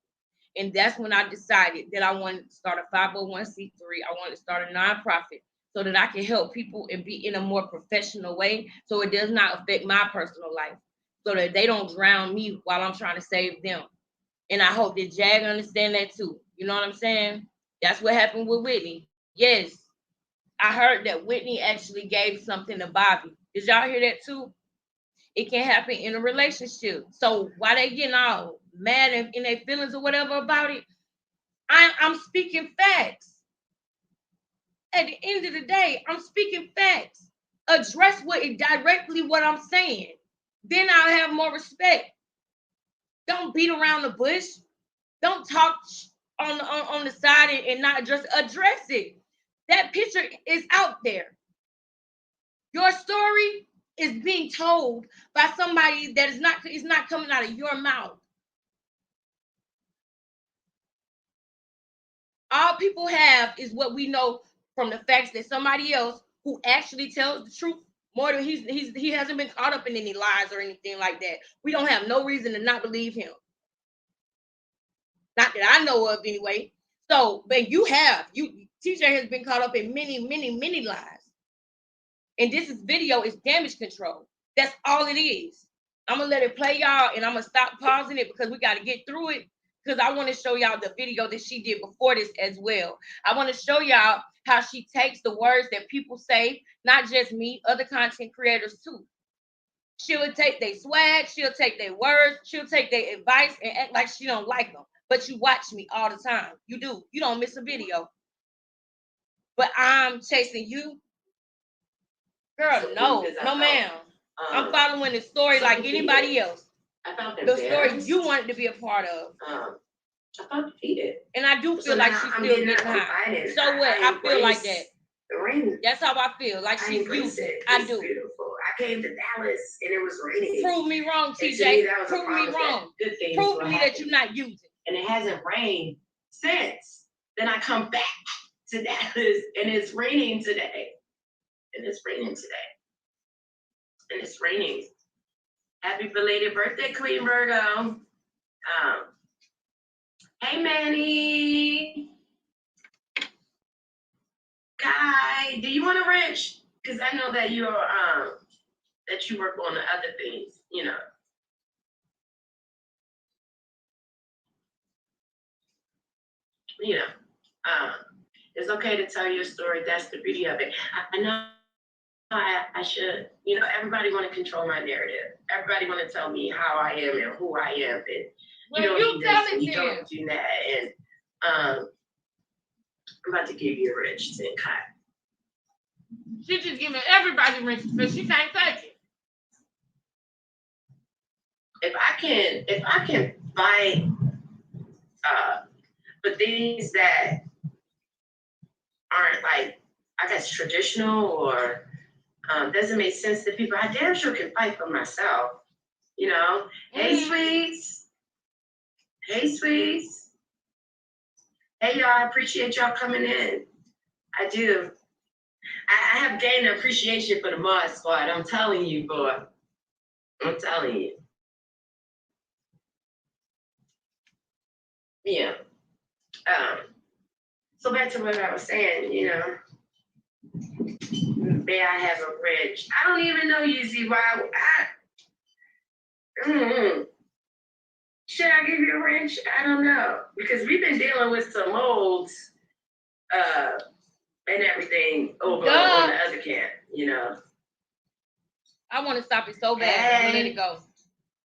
And that's when I decided that I wanted to start a 501c3. I wanted to start a nonprofit so that I can help people and be in a more professional way so it does not affect my personal life, so that they don't drown me while I'm trying to save them. And I hope that Jag understand that too. You know what I'm saying? That's what happened with Whitney. Yes, I heard that Whitney actually gave something to Bobby. Did y'all hear that too? It can happen in a relationship. So why they getting all mad and in their feelings or whatever about it, I'm speaking facts. At the end of the day, I'm speaking facts. Address what I'm saying. Then I'll have more respect. Don't beat around the bush. Don't talk on the side and not address it. That picture is out there. Your story is being told by somebody that is not coming out of your mouth. All people have is what we know from the facts that somebody else who actually tells the truth more than he hasn't been caught up in any lies or anything like that. We don't have no reason to not believe him. Not that I know of anyway. So, but TJ has been caught up in many lies. And this video is damage control. That's all it is. I'm gonna let it play, y'all, and I'm gonna stop pausing it because we got to get through it. Because I want to show y'all the video that she did before this as well. I want to show y'all how she takes the words that people say, not just me, other content creators too. She'll take their swag, she'll take their words, she'll take their advice and act like she don't like them. But you watch me all the time. You do. You don't miss a video. But I'm chasing you. Girl, no, ma'am. I'm following the story like anybody else. I felt the story you wanted to be a part of. I felt defeated. And I do feel like she's still getting high. So what? I feel like that. The rain. That's how I feel. Like she's used it. I do. Beautiful. I came to Dallas and it was raining. Prove me wrong, TJ. Prove me wrong. Prove to me that you're not using. And it hasn't rained since. Then I come back to Dallas and it's raining today. And it's raining. Happy belated birthday, Queen Virgo. Hey, Manny. Kai, do you want a wrench? Because I know that you're that you work on the other things, you know. It's okay to tell your story. That's the beauty of it. I know I should. You know, everybody want to control my narrative. Everybody want to tell me how I am and who I am, and you don't do that. And I'm about to give you a wrench, then Kai. She's just giving everybody wrenches, but she can't touch it. If I can fight for things that aren't like, I guess, traditional or doesn't make sense to people, I damn sure can fight for myself. You know? Hey, sweets. Hey, sweets. Hey, y'all. I appreciate y'all coming in. I do. I have gained an appreciation for the Mod Squad. I'm telling you, boy. I'm telling you. Yeah. So back to what I was saying, you know. May I have a wrench? I don't even know, Yuzi, why Should I give you a wrench? I don't know. Because we've been dealing with some molds and everything over on the other camp, you know. I want to stop it so bad. I'm gonna let it go.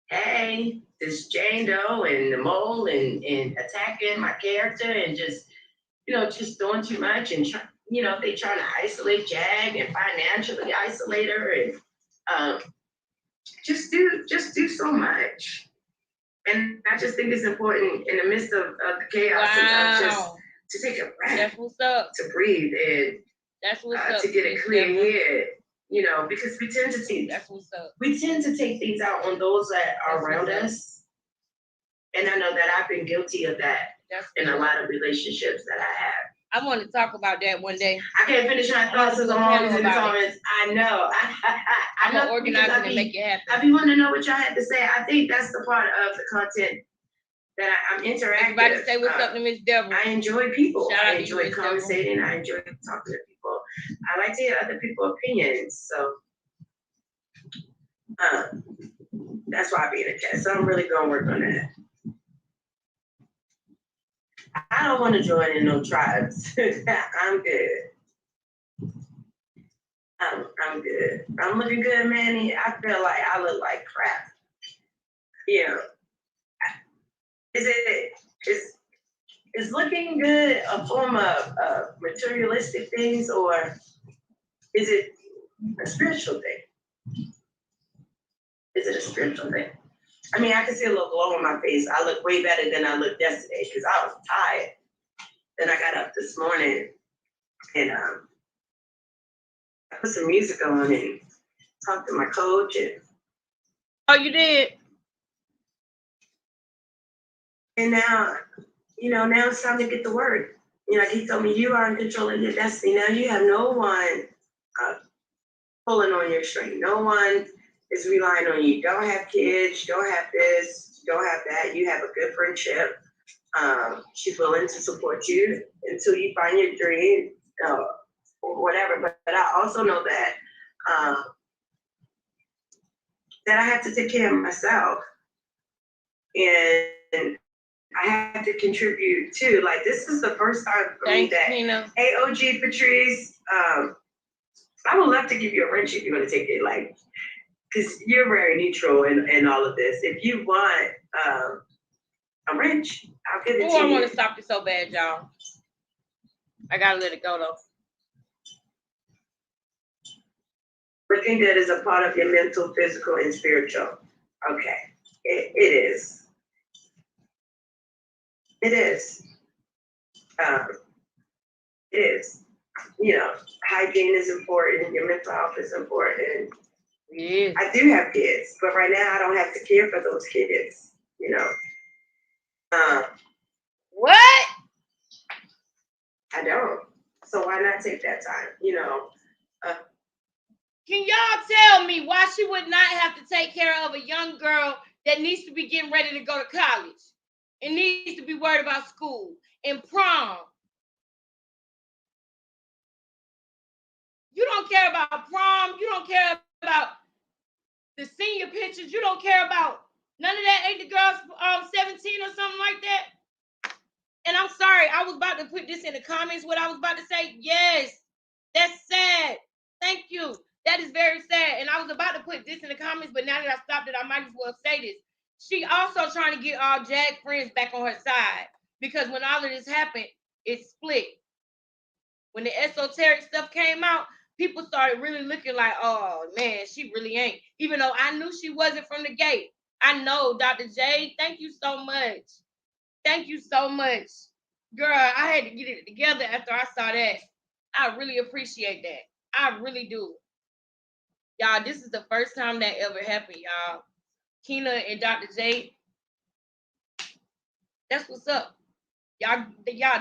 Hey, this Jane Doe and the mole and attacking my character and just, just doing too much and they trying to isolate Jag and financially isolate her and just do so much. And I just think it's important in the midst of the chaos sometimes just to take a breath. That's what's up. To breathe and that's what's up. To get a clear head, because we tend to take things out on those that are around us. And I know that I've been guilty of that in a lot of relationships that I have. I want to talk about that one day. I can't finish my thoughts because I'm always in the comments. I know. I'm going to organize it and make it happen. I be wanting to know what y'all had to say. I think that's the part of the content that I'm interactive. Everybody say what's up to Miss Deborah. I enjoy people. I enjoy Miss conversating. Deborah. I enjoy talking to people. I like to hear other people's opinions. So that's why I be in the chat. So I'm really going to work on that. I don't want to join in no tribes. I'm good. I'm good. I'm looking good, Manny. I feel like I look like crap. Is looking good a form of materialistic things, or is it a spiritual thing? Is it a spiritual thing? I mean, I can see a little glow on my face. I look way better than I looked yesterday because I was tired. Then I got up this morning and I put some music on and talked to my coach. Oh, you did? And now, now it's time to get to work. like he told me, you are in control of your destiny. Now you have no one pulling on your string. No one is relying on you. You don't have kids. You don't have this. You don't have that. You have a good friendship. She's willing to support you until you find your dream or whatever. But I also know that that I have to take care of myself, and I have to contribute too. Like this is the first time for me that AOG Patrice. I would love to give you a wrench if you want to take it, like, because you're very neutral in all of this. If you want a wrench, I'll give it to you. I want to stop it so bad, y'all. I gotta let it go though. Looking good is a part of your mental, physical, and spiritual. Okay, it is. It is. It is. You know, hygiene is important. Your mental health is important. Yeah. I do have kids, but right now I don't have to care for those kids. You know. What? I don't. So why not take that time? You know. Can y'all tell me why she would not have to take care of a young girl that needs to be getting ready to go to college and needs to be worried about school and prom? You don't care about prom. You don't care about the senior pictures. You don't care about none of that. Ain't the girls 17 or something like that? And I'm sorry, I was about to put this in the comments, what I was about to say. Yes, that's sad. Thank you. That is very sad. And I was about to put this in the comments, but now that I stopped it, I might as well say this. She also trying to get all Jag friends back on her side, because when all of this happened, it split. When the esoteric stuff came out, people started really looking like, oh man, she really ain't. Even though I knew she wasn't from the gate. I know, Dr. J, thank you so much. Thank you so much. Girl, I had to get it together after I saw that. I really appreciate that. I really do. Y'all, this is the first time that ever happened, y'all. Keena and Dr. J, that's what's up. Y'all,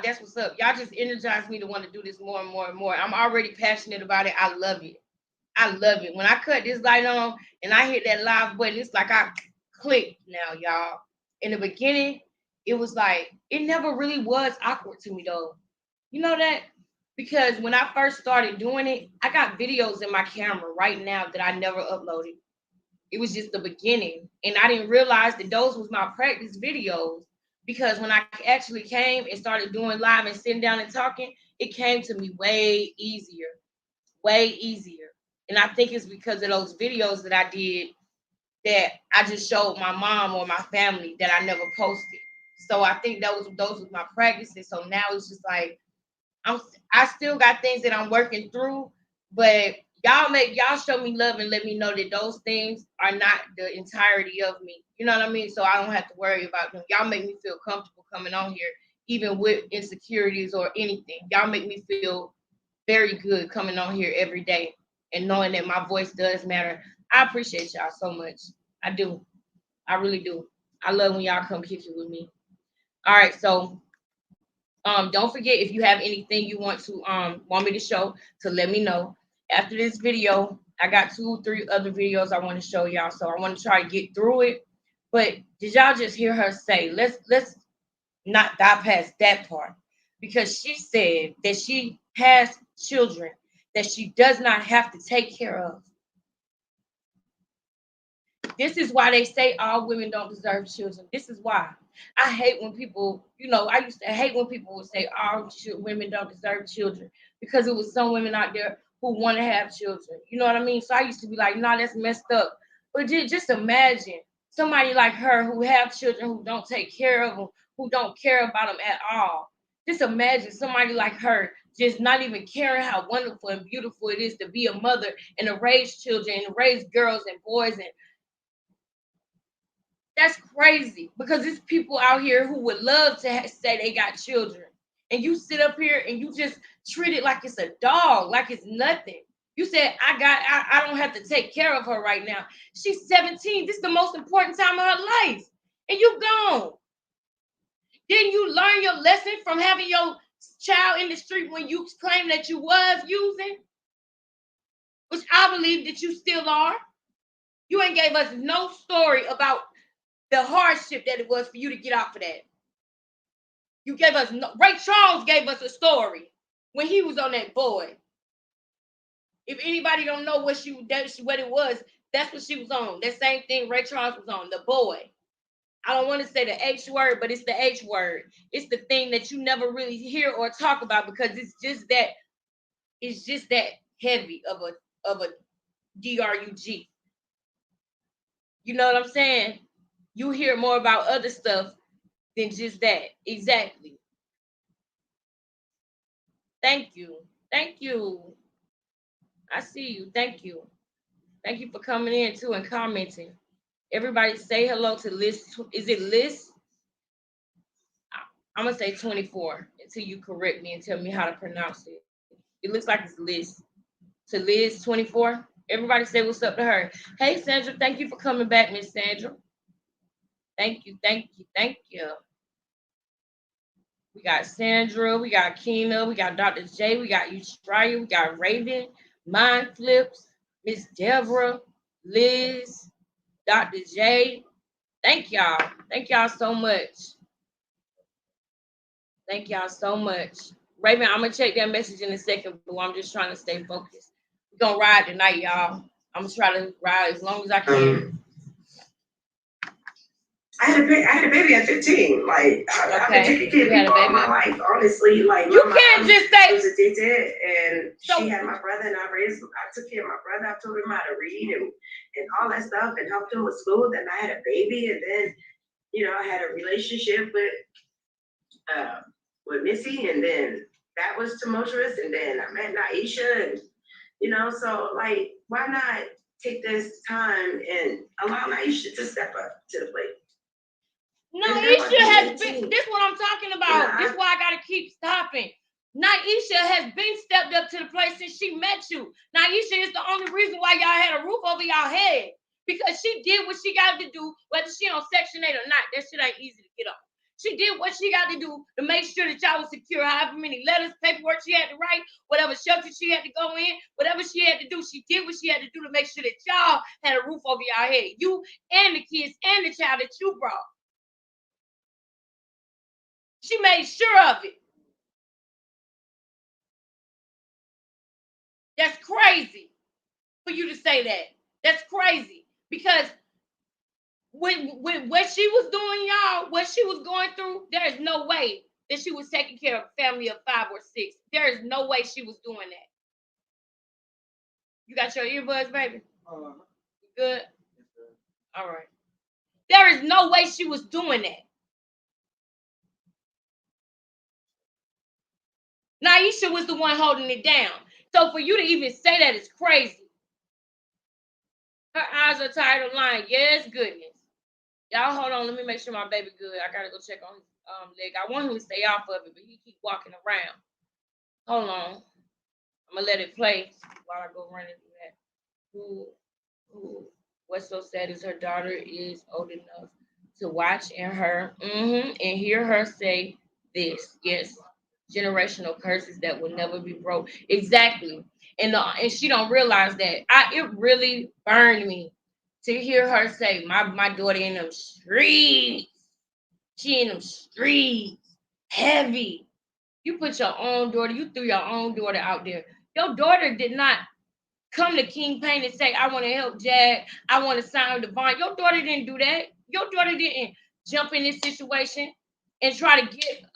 that's what's up. Y'all just energized me to want to do this more and more and more. I'm already passionate about it. I love it. I love it. When I cut this light on and I hit that live button, it's like I clicked now, y'all. In the beginning, it was like, it never really was awkward to me though. You know that? Because when I first started doing it, I got videos in my camera right now that I never uploaded. It was just the beginning. And I didn't realize that those was my practice videos. Because when I actually came and started doing live and sitting down and talking, it came to me way easier. Way easier. And I think it's because of those videos that I did that I just showed my mom or my family that I never posted. So I think those was my practices. So now it's just like I still got things that I'm working through, but y'all show me love and let me know that those things are not the entirety of me. You know what I mean? So I don't have to worry about them. Y'all make me feel comfortable coming on here, even with insecurities or anything. Y'all make me feel very good coming on here every day and knowing that my voice does matter. I appreciate y'all so much. I do. I really do. I love when y'all come kick it with me. All right, so don't forget, if you have anything you want me to show, to let me know. After this video, I got 2-3 other videos I want to show y'all, so I want to try to get through it. But did y'all just hear her say, let's not bypass that part, because she said that she has children that she does not have to take care of. This is why they say all women don't deserve children. This is why. I hate when people, I used to hate when people would say all women don't deserve children, because it was some women out there who want to have children. You know what I mean? So I used to be like, nah, that's messed up. But just imagine somebody like her who have children who don't take care of them, who don't care about them at all. Just imagine somebody like her just not even caring how wonderful and beautiful it is to be a mother and to raise children and raise girls and boys. And that's crazy, because there's people out here who would love to say they got children. And you sit up here and you just treat it like it's a dog, like it's nothing. You said, I don't have to take care of her right now. She's 17. This is the most important time of her life. And you gone. Didn't you learn your lesson from having your child in the street when you claim that you was using, which I believe that you still are. You ain't gave us no story about the hardship that it was for you to get off of that. You gave us no. Ray Charles gave us a story when he was on that boy. If anybody don't know what it was, that's what she was on. That same thing Ray Charles was on, the boy. I don't want to say the H word, but it's the H word. It's the thing that you never really hear or talk about because it's just that heavy of a DRUG. You know what I'm saying? You hear more about other stuff than just that. Exactly. Thank you. Thank you. I see you. Thank you. Thank you for coming in too and commenting. Everybody say hello to Liz. Is it Liz? I'm going to say 24 until you correct me and tell me how to pronounce it. It looks like it's Liz. To Liz 24. Everybody say what's up to her. Hey, Sandra. Thank you for coming back, Miss Sandra. Thank you. Thank you. Thank you. We got Sandra. We got Keena. We got Dr. J. We got Eustraya. We got Raven. Mind Flips. Miss Deborah. Liz. Dr. J. Thank y'all. Thank y'all so much. Thank y'all so much. Raven, I'm going to check that message in a second, but I'm just trying to stay focused. We're going to ride tonight, y'all. I'm going to try to ride as long as I can. I had a baby at 15. Like, I've been taking care of people all my life, honestly. Like, you can't just say. She was addicted, and she had my brother, and I took care of my brother. I told him how to read and all that stuff, and helped him with school. Then I had a baby, and then, I had a relationship with Missy, and then that was tumultuous, and then I met Naisha, and, so, like, why not take this time and allow Naisha to step up to the plate? Naisha has been, this is what I'm talking about. This is why I gotta keep stopping. Naisha has been stepped up to the place since she met you. Naisha is the only reason why y'all had a roof over y'all head. Because she did what she got to do, whether she on Section 8 or not. That shit ain't easy to get on. She did what she got to do to make sure that y'all was secure. However many letters, paperwork she had to write, whatever shelter she had to go in, whatever she had to do, she did what she had to do to make sure that y'all had a roof over y'all head. You and the kids and the child that you brought. She made sure of it. That's crazy for you to say that. That's crazy because with what she was doing, y'all, what she was going through, there is no way that she was taking care of a family of 5 or 6. There is no way she was doing that. You got your earbuds, baby? You good? All right. There is no way she was doing that. Naisha was the one holding it down. So for you to even say that is crazy. Her eyes are tired of lying. Yes, goodness. Y'all hold on. Let me make sure my baby good. I gotta go check on his leg. I want him to stay off of it, but he keep walking around. Hold on. I'm gonna let it play while I go run and do that. What's so sad is her daughter is old enough to watch and hear her say this. Yes. Generational curses that will never be broke. Exactly. And she don't realize that. It really burned me to hear her say, my daughter in them streets. She in them streets. Heavy. You put your own daughter, you threw your own daughter out there. Your daughter did not come to King Payne and say, I want to help Jag. I want to sign with Devon. Your daughter didn't do that. Your daughter didn't jump in this situation and try to get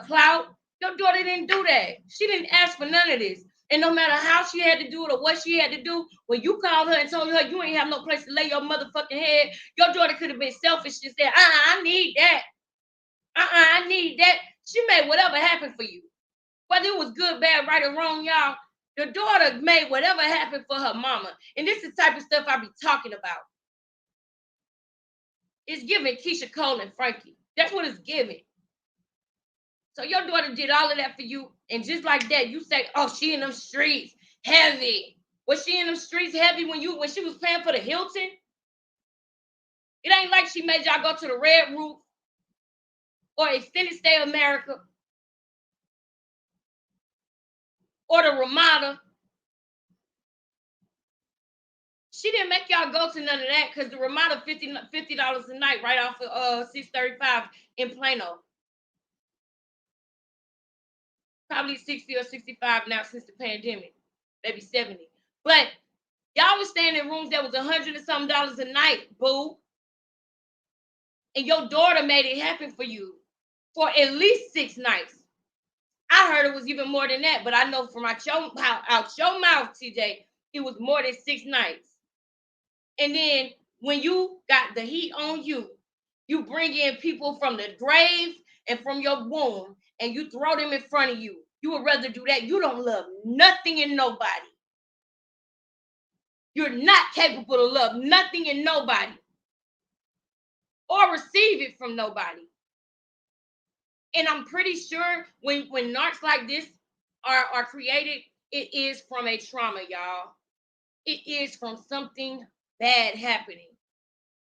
clout. Your daughter didn't do that. She didn't ask for none of this. And no matter how she had to do it or what she had to do, when you called her and told her you ain't have no place to lay your motherfucking head, your daughter could have been selfish and said, I need that. I need that. She made whatever happen for you. Whether it was good, bad, right, or wrong, y'all, the daughter made whatever happened for her mama. And this is the type of stuff I be talking about. It's giving Keisha Cole and Frankie. That's what it's giving. So your daughter did all of that for you. And just like that, you say, oh, she in them streets, heavy. Was she in them streets heavy when she was paying for the Hilton? It ain't like she made y'all go to the Red Roof or Extended Stay America or the Ramada. She didn't make y'all go to none of that because the Ramada $50 a night right off of 635 in Plano. Probably 60 or 65 now since the pandemic, maybe 70. But y'all was staying in rooms that was $100 and something a night, boo. And your daughter made it happen for you for at least 6 nights. I heard it was even more than that, but I know from out your mouth, TJ, it was more than 6 nights. And then when you got the heat on you, you bring in people from the grave and from your womb, and you throw them in front of you. You would rather do that. You don't love nothing and nobody. You're not capable to love nothing and nobody or receive it from nobody. And I'm pretty sure when narcs like this are created, it is from a trauma, y'all. It is from something bad happening.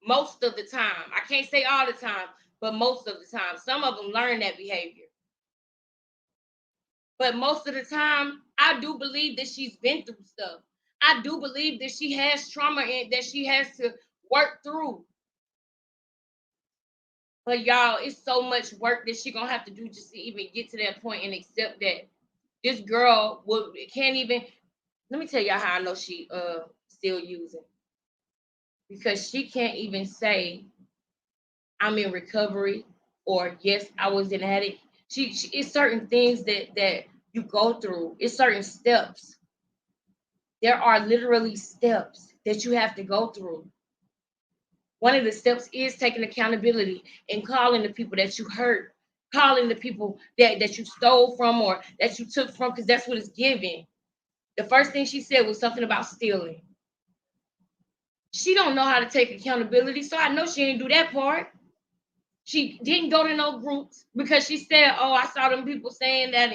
Most of the time. I can't say all the time, but most of the time. Some of them learn that behavior. But most of the time, I do believe that she's been through stuff. I do believe that she has trauma and that she has to work through. But y'all, it's so much work that she's gonna have to do just to even get to that point and accept that this girl can't even. Let me tell y'all how I know she still using. Because she can't even say I'm in recovery or yes, I was in addict. She it's certain things that you go through. It's certain steps. There are literally steps that you have to go through. One of the steps is taking accountability and calling the people that you hurt, calling the people that you stole from or that you took from, because that's what it's giving. The first thing she said was something about stealing. She don't know how to take accountability, so I know she ain't do that part. She didn't go to no groups because she said, oh, I saw them people saying that,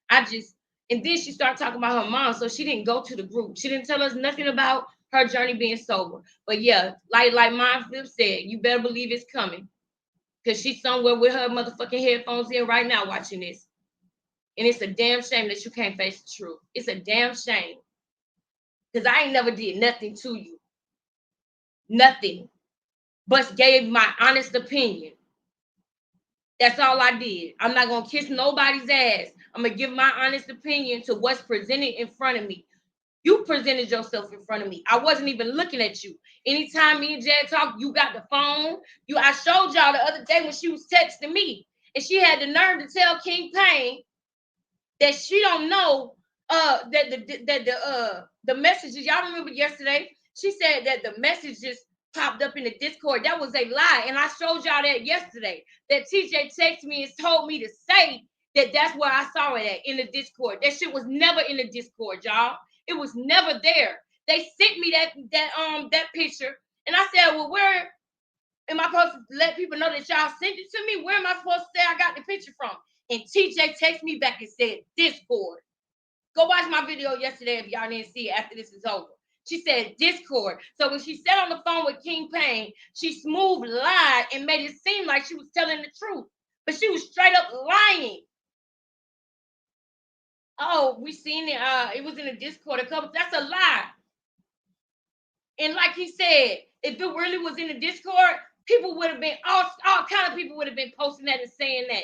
and then she started talking about her mom, so she didn't go to the group. She didn't tell us nothing about her journey being sober. But yeah, like Mind Flip said, you better believe it's coming because she's somewhere with her motherfucking headphones in right now watching this. And it's a damn shame that you can't face the truth. It's a damn shame because I ain't never did nothing to you. Nothing. But gave my honest opinion. That's all I did. I'm not going to kiss nobody's ass. I'm going to give my honest opinion to what's presented in front of me. You presented yourself in front of me. I wasn't even looking at you. Anytime me and Jad talk, you got the phone. I showed y'all the other day when she was texting me, and she had the nerve to tell King Payne that she don't know that the messages. Y'all remember yesterday? She said that the messages popped up in the Discord. That was a lie, and I showed y'all that yesterday. That TJ texted me and told me to say that that's where I saw it at, in the Discord. That shit was never in the Discord, y'all. It was never there. They sent me that picture, and I said, well, where am I supposed to let people know that y'all sent it to me? Where am I supposed to say I got the picture from? And TJ texted me back and said, Discord. Go watch my video yesterday if y'all didn't see it after this is over. She said Discord. So when she sat on the phone with King Payne, she smooth lied and made it seem like she was telling the truth. But she was straight up lying. Oh, we seen it. It was in the Discord a couple. That's a lie. And like he said, if it really was in the Discord, people would have been all kind of people would have been posting that and saying that.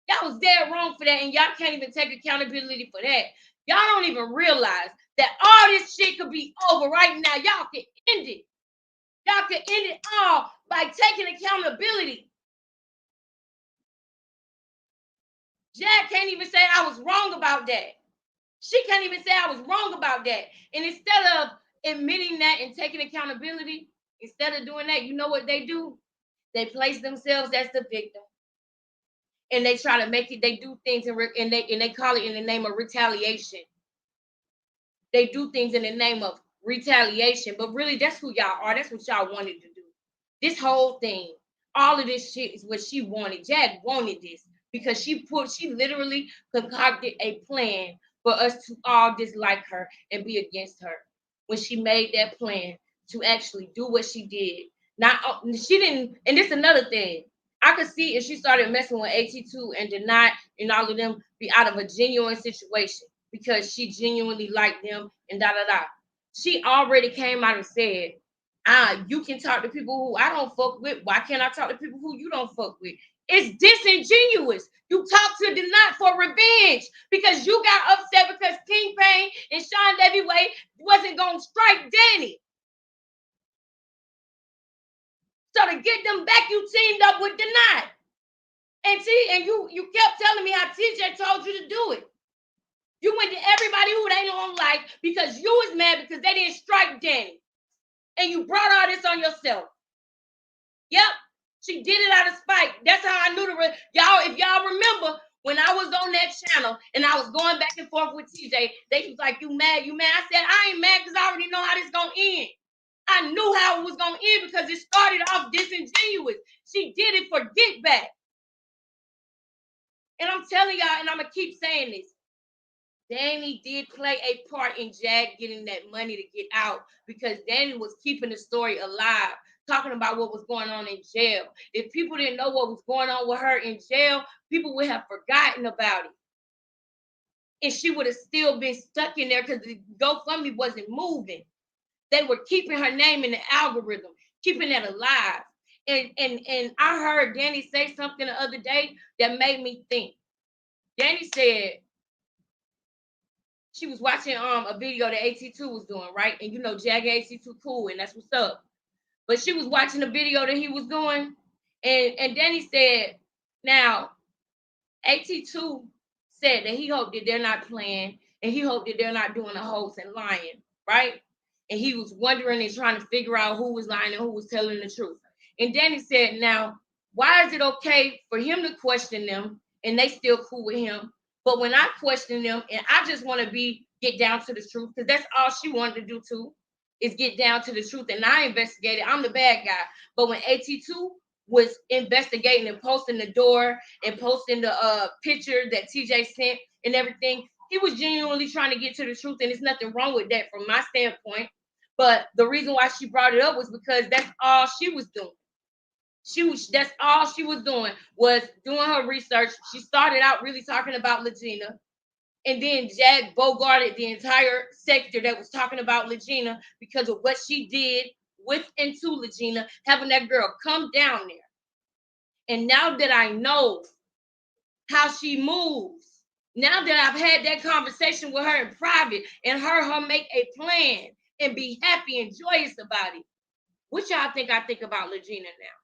Y'all was dead wrong for that, and y'all can't even take accountability for that. Y'all don't even realize that all this shit could be over right now. Y'all can end it. Y'all can end it all by taking accountability. Jack can't even say I was wrong about that. She can't even say I was wrong about that. And instead of admitting that and taking accountability, instead of doing that, you know what they do? They place themselves as the victim. And they try to make it, they do things and they call it in the name of retaliation. They do things in the name of retaliation, but really that's who y'all are. That's what y'all wanted to do. This whole thing, all of this shit is what she wanted. Jack wanted this because she literally concocted a plan for us to all dislike her and be against her. When she made that plan to actually do what she did. Now, she didn't, and this is another thing. I could see if she started messing with AT2 and did not, and all of them be out of a genuine situation. because she genuinely liked them and da da da. She already came out and said, you can talk to people who I don't fuck with. Why can't I talk to people who you don't fuck with? It's disingenuous. You talk to Denat for revenge because you got upset because King Payne and Sean Davy Way wasn't going to strike Danny. So to get them back, you teamed up with Denat. And you kept telling me how TJ told you to do it. You went to everybody who they don't like because you was mad because they didn't strike Danny. And you brought all this on yourself. Yep. She did it out of spite. That's how I knew y'all, if y'all remember, when I was on that channel and I was going back and forth with TJ, they was like, you mad? I said, I ain't mad because I already know how this gonna end. I knew how it was gonna end because it started off disingenuous. She did it for get back. And I'm telling y'all, and I'm gonna keep saying this. Danny did play a part in Jag getting that money to get out because Danny was keeping the story alive, talking about what was going on in jail. If people didn't know what was going on with her in jail, people would have forgotten about it. And she would have still been stuck in there because the GoFundMe wasn't moving. They were keeping her name in the algorithm, keeping that alive. And I heard Danny say something the other day that made me think. Danny said, she was watching a video that AT2 was doing, right? And you know, Jag and AT2 cool, and that's what's up. But she was watching the video that he was doing, and Danny said, now, AT2 said that he hoped that they're not playing, and he hoped that they're not doing a hoax and lying, right? And he was wondering and trying to figure out who was lying and who was telling the truth. And Danny said, now, why is it okay for him to question them, and they still cool with him? But when I question them and I just want to get down to the truth, because that's all she wanted to do too, is get down to the truth. And I investigated. I'm the bad guy. But when AT2 was investigating and posting the door and posting the picture that TJ sent and everything, he was genuinely trying to get to the truth. And there's nothing wrong with that from my standpoint. But the reason why she brought it up was because that's all she was doing. That's all she was doing was doing her research. She started out really talking about Legina, and then Jag bogarted the entire sector that was talking about Legina because of what she did with and to Legina, having that girl come down there. And now that I know how she moves, now that I've had that conversation with her in private and heard her make a plan and be happy and joyous about it, what y'all think I think about Legina now?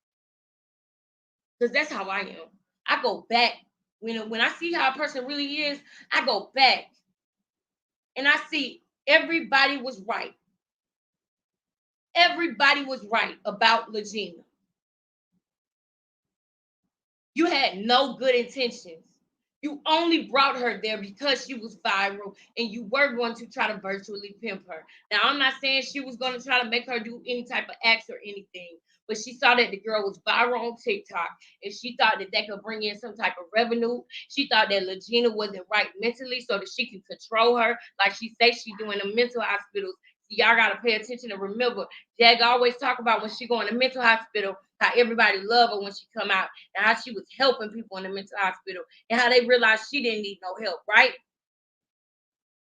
Because that's how I am. I go back. When I see how a person really is, I go back. And I see everybody was right. Everybody was right about Legina. You had no good intentions. You only brought her there because she was viral and you were going to try to virtually pimp her. Now, I'm not saying she was going to try to make her do any type of acts or anything, but she saw that the girl was viral on TikTok and she thought that they could bring in some type of revenue. She thought that Legina wasn't right mentally so that she can control her like she says she do in the mental hospitals. Y'all got to pay attention and remember, Jag always talk about when she go in the mental hospital, how everybody love her when she come out and how she was helping people in the mental hospital and how they realized she didn't need no help, right?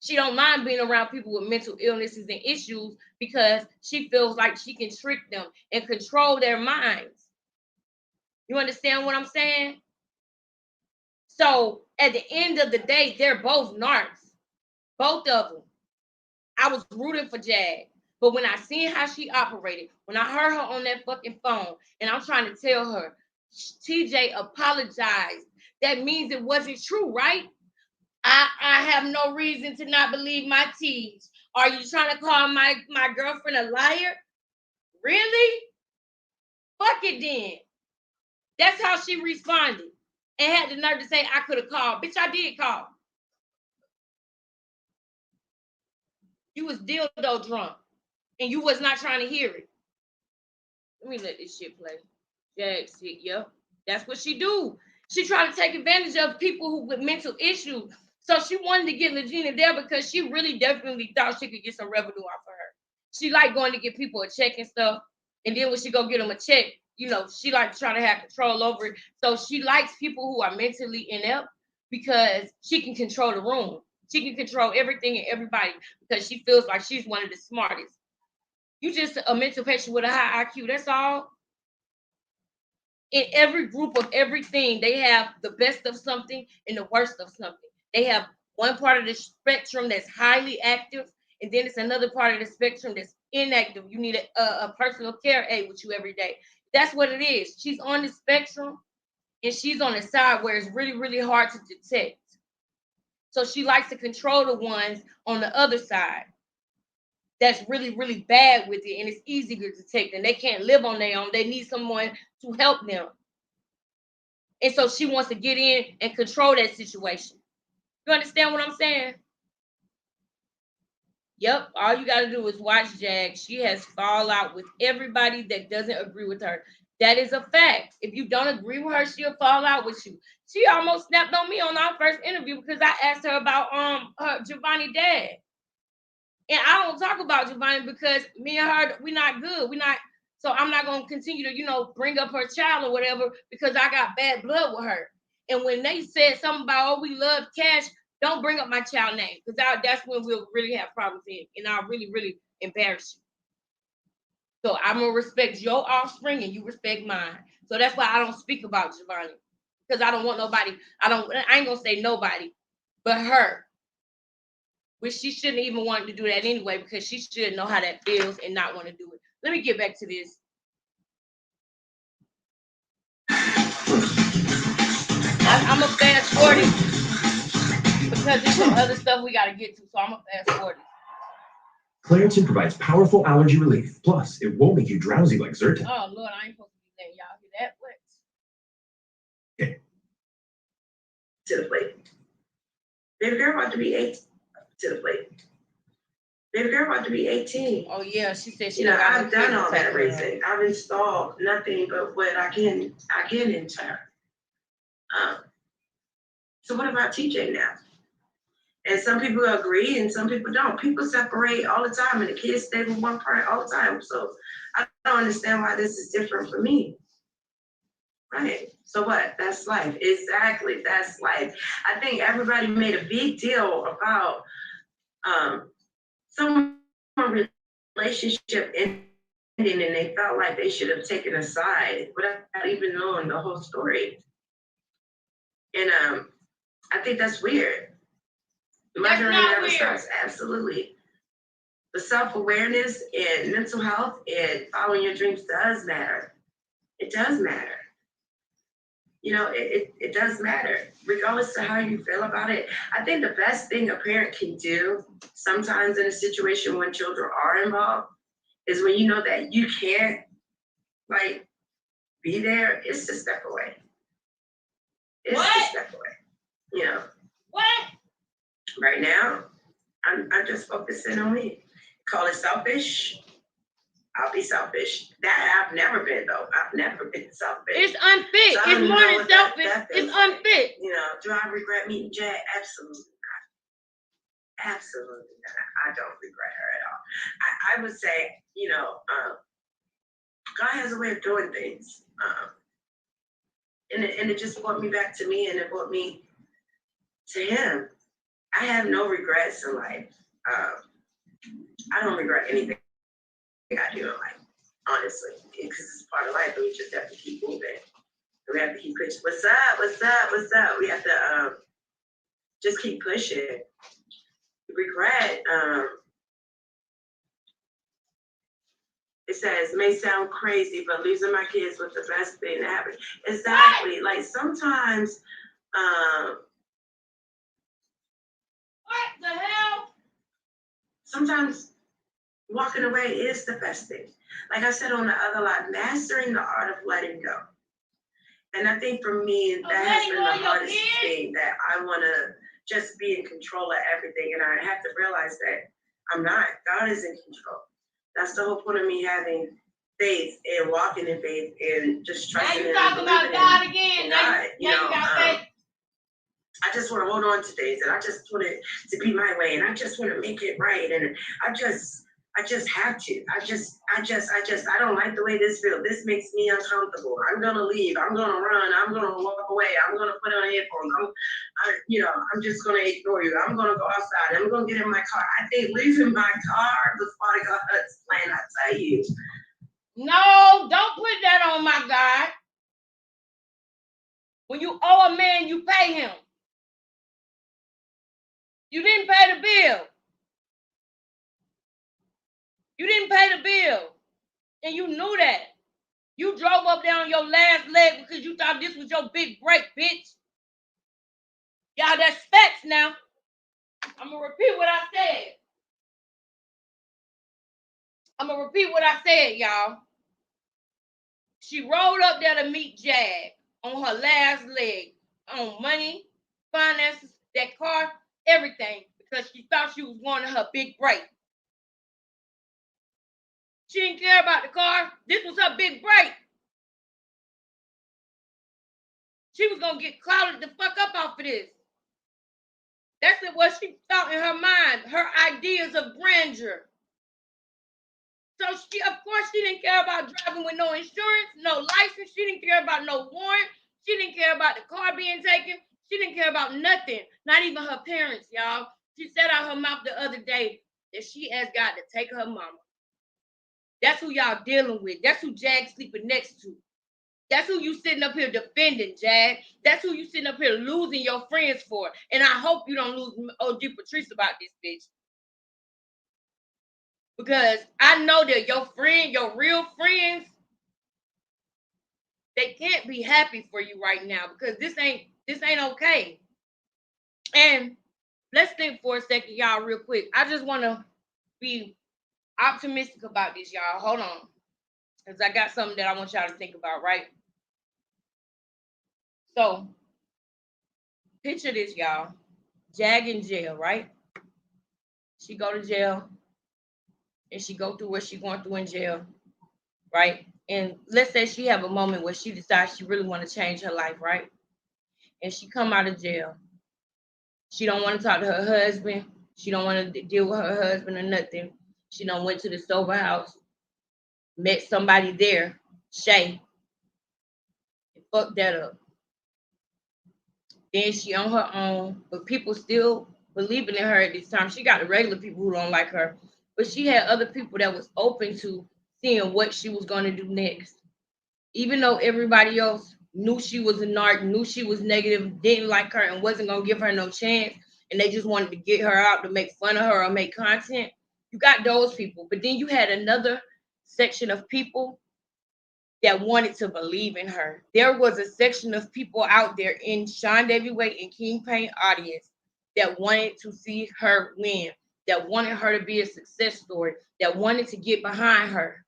She don't mind being around people with mental illnesses and issues because she feels like she can trick them and control their minds. You understand what I'm saying? So at the end of the day, they're both narcs, both of them. I was rooting for Jag. But when I seen how she operated, when I heard her on that fucking phone, and I'm trying to tell her, TJ apologized. That means it wasn't true, right? I have no reason to not believe my tease. Are you trying to call my girlfriend a liar? Really? Fuck it then. That's how she responded. And had the nerve to say, I could have called. Bitch, I did call. You was dildo drunk. And you was not trying to hear it. Let me let this shit play. Jag shit, yep. That's what she do. She tried to take advantage of people who with mental issues. So she wanted to get Legina there because she really definitely thought she could get some revenue off of her. She liked going to get people a check and stuff. And then when she go get them a check, you know, she likes trying to have control over it. So she likes people who are mentally inept because she can control the room. She can control everything and everybody because she feels like she's one of the smartest. You just a mental patient with a high IQ. That's all. In every group of everything, they have the best of something and the worst of something. They have one part of the spectrum that's highly active, and then it's another part of the spectrum that's inactive. You need a personal care aide with you every day. That's what it is. She's on the spectrum, and she's on the side where it's really, really hard to detect. So she likes to control the ones on the other side that's really, really bad with it, and it's easy to detect, and they can't live on their own. They need someone to help them. And so she wants to get in and control that situation. You understand what I'm saying? Yep. All you got to do is watch Jag. She has fallout with everybody that doesn't agree with her. That is a fact. If you don't agree with her, she'll fall out with you. She almost snapped on me on our first interview because I asked her about her Giovanni dad. And I don't talk about Giovanni because me and her, we're not good. We're not. So I'm not going to continue to, bring up her child or whatever because I got bad blood with her. And when they said something about, we love Cash, don't bring up my child name because that's when we'll really have problems and I'll really, really embarrass you. So I'm going to respect your offspring and you respect mine. So that's why I don't speak about Giovanni because I don't want nobody. I ain't going to say nobody but her. Which she shouldn't even want to do that anyway because she should know how that feels and not want to do it. Let me get back to this. I'm a fast forward because there's some other stuff we got to get to, so I'm a fast forward. Claritin provides powerful allergy relief. Plus, it won't make you drowsy like Zyrtec. Oh, Lord, I ain't supposed to be letting y'all hear that. What? Okay. To the plate. Baby girl about to be 8 to the plate. Baby girl about to be 18. Oh, yeah, she said she I've done all that everything. I've installed nothing but what I can into her. So what about TJ now? And some people agree and some people don't. People separate all the time and the kids stay with one parent all the time. So I don't understand why this is different for me. Right. So what? That's life. Exactly. That's life. I think everybody made a big deal about some relationship ending and they felt like they should have taken a side without even knowing the whole story. And I think that's weird. Mothering never stops. Absolutely. The self-awareness and mental health and following your dreams does matter. It does matter. It does matter, regardless of how you feel about it. I think the best thing a parent can do sometimes in a situation when children are involved is when you know that you can't, be there, is to step away. It's to step away. What? Right now, I'm just focusing on me. Call it selfish. I'll be selfish. That I've never been though. I've never been selfish. It's unfit. So it's more than selfish. It's unfit. Do I regret meeting Jack? Absolutely not. Absolutely not. I don't regret her at all. I would say, God has a way of doing things. And it just brought me back to me and it brought me to him. I have no regrets in life. I don't regret anything I do in life, honestly, because it's part of life and we just have to keep moving. We have to keep pushing. What's up? What's up? What's up? We have to just keep pushing. Regret, it says, may sound crazy, but losing my kids was the best thing that happened. Exactly. Like sometimes, what the hell? Sometimes walking away is the best thing. Like I said on the other line, mastering the art of letting go. And I think for me, that has been the hardest thing, that I want to just be in control of everything. And I have to realize that I'm not. God is in control. That's the whole point of me having faith and walking in faith and just trusting Him. Now you talking about God again. Now you got faith. I just want to hold on to things and I just want it to be my way and I just want to make it right. And I just I just have to. I don't like the way this feels. This makes me uncomfortable. I'm gonna leave. I'm gonna run. I'm gonna walk away. I'm gonna put on headphones. I'm just gonna ignore you. I'm gonna go outside. I'm gonna get in my car. I think leaving my car was part of God's plan. I tell you. No, don't put that on my God. When you owe a man, you pay him. You didn't pay the bill. You didn't pay the bill. And you knew that. You drove up there on your last leg because you thought this was your big break, bitch. Y'all, that's facts now. I'm going to repeat what I said. Y'all. She rolled up there to meet Jag on her last leg on money, finances, that car, everything, because she thought she was going to her big break. She didn't care about the car. This was her big break. She was going to get clouded the fuck up off of this. That's what she thought in her mind, her ideas of grandeur. So of course, she didn't care about driving with no insurance, no license. She didn't care about no warrant. She didn't care about the car being taken. She didn't care about nothing, not even her parents, y'all. She said out her mouth the other day that she has got to take her mama. That's who y'all dealing with. That's who Jag's sleeping next to. That's who you sitting up here defending, Jag. That's who you sitting up here losing your friends for. And I hope you don't lose OG Patrice about this bitch. Because I know that your real friends, they can't be happy for you right now because this ain't okay. And let's think for a second, y'all, real quick. I just want to be optimistic about this, y'all. Hold on. Because I got something that I want y'all to think about, right? So, picture this, y'all. Jag in jail, right? She go to jail. And she go through what she going through in jail, right? And let's say she have a moment where she decides she really want to change her life, right? And she come out of jail. She don't want to talk to her husband. She don't want to deal with her husband or nothing. She done went to the sober house, met somebody there, Shay, and fucked that up. Then she on her own, but people still believing in her at this time. She got the regular people who don't like her, but she had other people that was open to seeing what she was going to do next. Even though everybody else knew she was a narc, knew she was negative, didn't like her, and wasn't going to give her no chance, and they just wanted to get her out to make fun of her or make content, you got those people. But then you had another section of people that wanted to believe in her. There was a section of people out there in Sean Davy Wade and King Payne audience that wanted to see her win, that wanted her to be a success story, that wanted to get behind her.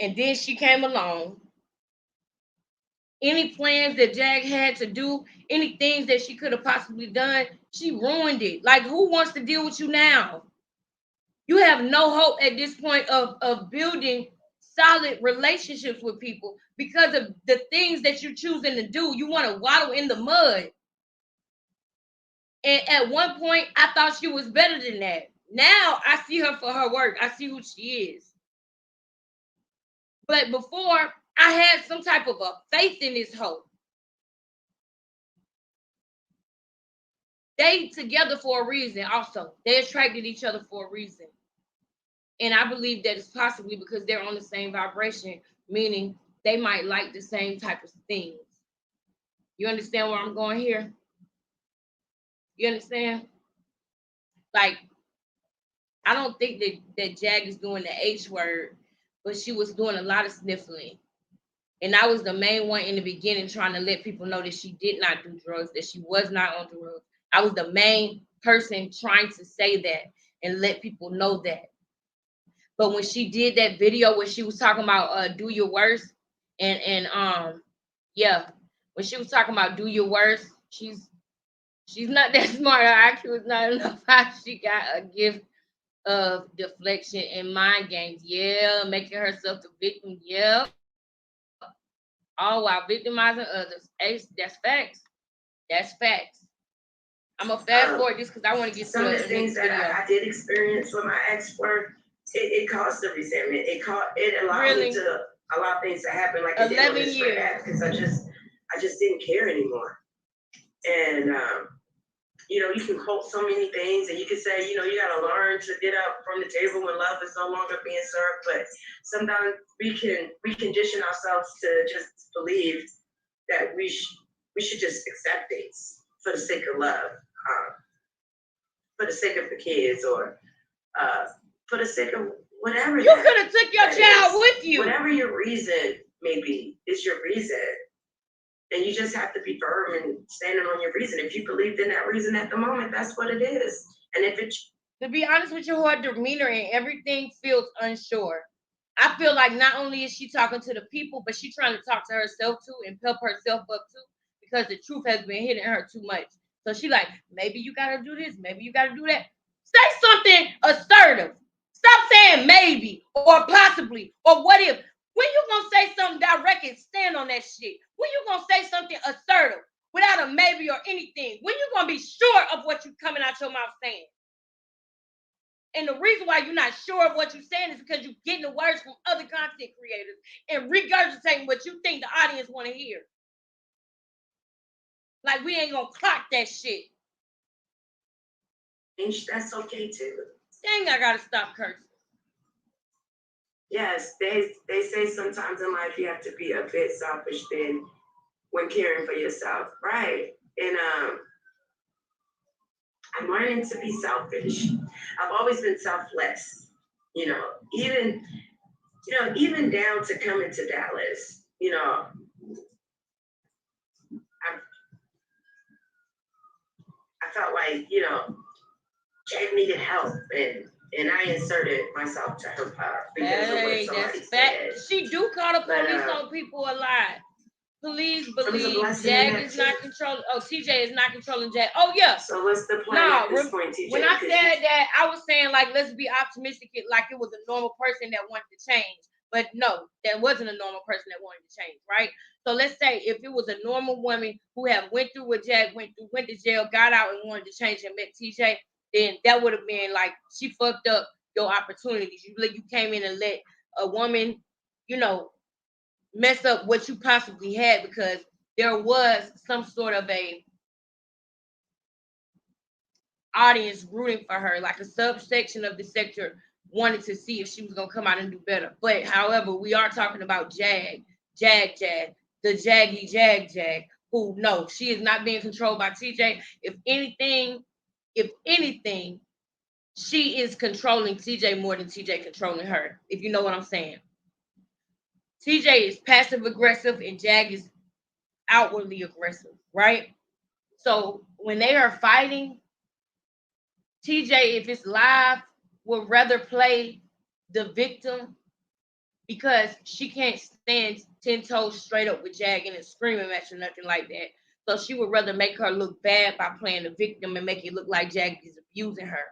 And then she came along. Any plans that Jag had to do, any things that she could have possibly done, she ruined it. Like, who wants to deal with you now? You have no hope at this point of building solid relationships with people because of the things that you're choosing to do. You want to waddle in the mud. And at one point, I thought she was better than that. Now I see her for her work. I see who she is. But before, I had some type of a faith in this hope. They together for a reason also. They attracted each other for a reason. And I believe that it's possibly because they're on the same vibration, meaning they might like the same type of things. You understand where I'm going here? You understand? Like, I don't think that Jag is doing the H word, but she was doing a lot of sniffling. And I was the main one in the beginning trying to let people know that she did not do drugs, that she was not on drugs. I was the main person trying to say that and let people know that. But when she did that video where she was talking about do your worst, and yeah, when she was talking about do your worst, she's not that smart. Her IQ is not enough. She got a gift of deflection and mind games. Yeah, making herself the victim. Yeah. All while victimizing others. That's facts. That's facts. I'm gonna fast forward this because I want to get some to of the things that I did experience with my ex were it caused the resentment. It allowed me to allow things to happen like it did on this red app because I just didn't care anymore. And you know, you can quote so many things and you can say, you know, you gotta learn to get up from the table when love is no longer being served. But sometimes we can recondition ourselves to just believe that we should just accept things for the sake of love, for the sake of the kids, or for the sake of whatever. You could have took your child with you. Whatever your reason may be, is your reason. And you just have to be firm and standing on your reason. If you believed in that reason at the moment, that's what it is. And if it's... To be honest with you, her demeanor and everything feels unsure. I feel like not only is she talking to the people, but she's trying to talk to herself too and pump herself up too, because the truth has been hitting her too much. So she like, maybe you got to do this. Maybe you got to do that. Say something assertive. Stop saying maybe or possibly or what if. When you gonna say something direct and stand on that shit? When you gonna say something assertive without a maybe or anything? When you gonna be sure of what you coming out your mouth saying? And the reason why you're not sure of what you're saying is because you're getting the words from other content creators and regurgitating what you think the audience want to hear. Like we ain't gonna clock that shit. That's okay too. Dang, I gotta stop cursing. Yes, they say sometimes in life you have to be a bit selfish then when caring for yourself, right? And I'm learning to be selfish. I've always been selfless, you know, even down to coming to Dallas, you know. I felt like, you know, Jade needed help and I inserted myself to her power because of what somebody said. She do call the police on people a lot. Police believe Jag is not controlling. Oh, TJ is not controlling Jag. Oh yeah. So what's the point at this point, TJ? When I said that, I was saying like let's be optimistic, like it was a normal person that wanted to change. But no, that wasn't a normal person that wanted to change, right? So let's say if it was a normal woman who had went through what Jag went to jail, got out and wanted to change and met TJ, then that would have been like she fucked up your opportunities. You came in and let a woman, you know, mess up what you possibly had because there was some sort of a audience rooting for her, like a subsection of the sector wanted to see if she was gonna come out and do better. But however, we are talking about Jag, the Jaggy Jag, who no, she is not being controlled by TJ. If anything, she is controlling TJ more than TJ controlling her, if you know what I'm saying. TJ is passive aggressive and Jag is outwardly aggressive, right? So when they are fighting, TJ, if it's live, would rather play the victim because she can't stand 10 toes straight up with Jag and a screaming match or nothing like that. So she would rather make her look bad by playing the victim and make it look like Jag is abusing her.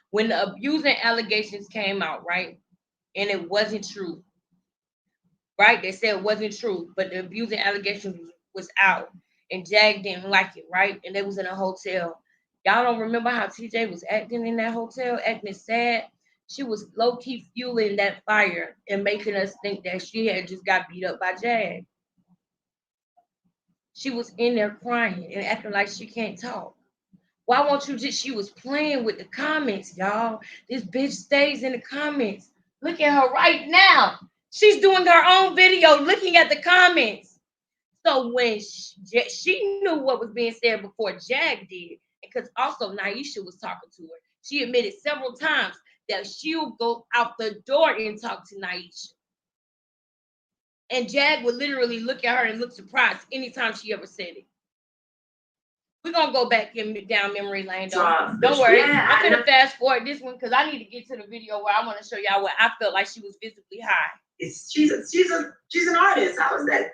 When the abusing allegations came out, right, and it wasn't true, right? They said it wasn't true, but the abusing allegations was out, and Jag didn't like it, right? And they was in a hotel. Y'all don't remember how TJ was acting in that hotel, acting sad? She was low-key fueling that fire and making us think that she had just got beat up by Jag. She was in there crying and acting like she can't talk. Why won't you just, she was playing with the comments, y'all. This bitch stays in the comments. Look at her right now. She's doing her own video looking at the comments. So when she knew what was being said before Jag did, because also Naisha was talking to her, she admitted several times that she'll go out the door and talk to Naisha. And Jag would literally look at her and look surprised anytime she ever said it. We're going to go back down memory lane, though. Don't worry. Yeah, I'm going to fast forward this one because I need to get to the video where I want to show y'all where I felt like she was visibly high. She's an artist. How was that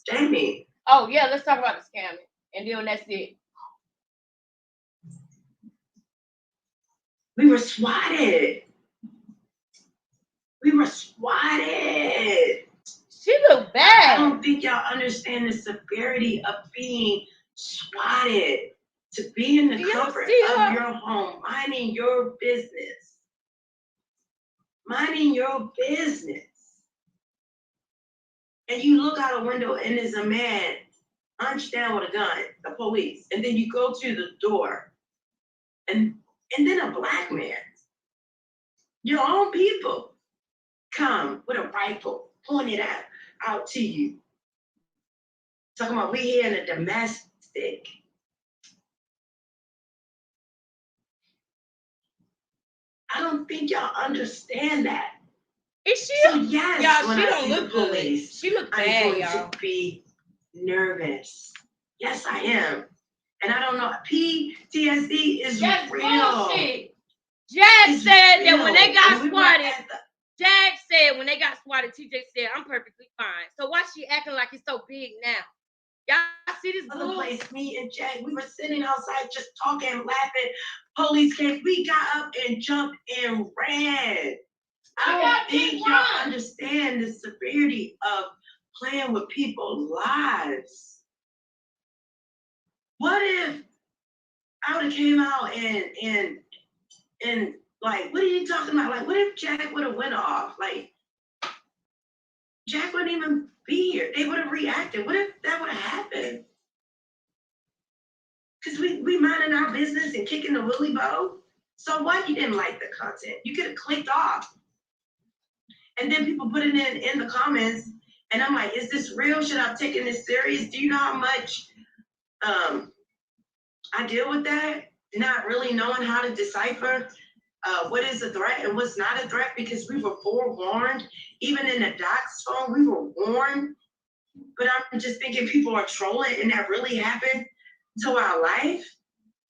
Jamie? Oh, yeah. Let's talk about the scamming. And then that's it. We were swatted. She looked bad. I don't think y'all understand the severity of being swatted. to be in the Do y'all comfort see of her? your home, minding your business. Minding your business. And you look out a window and there's a man hunched down with a gun, the police. And then you go to the door and then a black man, your own people, come with a rifle, pointed out to you. Talking about we here in a domestic. I don't think y'all understand that. Is she? So yes, Y'all, when she I don't see the look good. police, She look I'm bad, going y'all. to be nervous. Yes, I am. And I don't know. PTSD is That's real. bullshit. Jag It's said that when real. they got And we were swatted, at the- Jag said when they got swatted, TJ said, I'm perfectly fine. So why she acting like it's so big now? Y'all see this other bull? place, me and Jack, we were sitting outside just talking, laughing. Police came. We got up and jumped and ran. I don't think y'all understand the severity of playing with people's lives. What if I would have came out and like, what are you talking about? Like, what if Jack would have went off? Like, Jack wouldn't even be here. They would have reacted. What if that would have happened? Because we minding our business and kicking the willy bow. So what? You didn't like the content. You could have clicked off. And then people put it in the comments, and I'm like, is this real? Should I have taken this serious? Do you know how much I deal with that? Not really knowing how to decipher what is a threat and what's not a threat, because we were forewarned. Even in the doc's phone, we were warned. But I'm just thinking people are trolling, and that really happened to our life.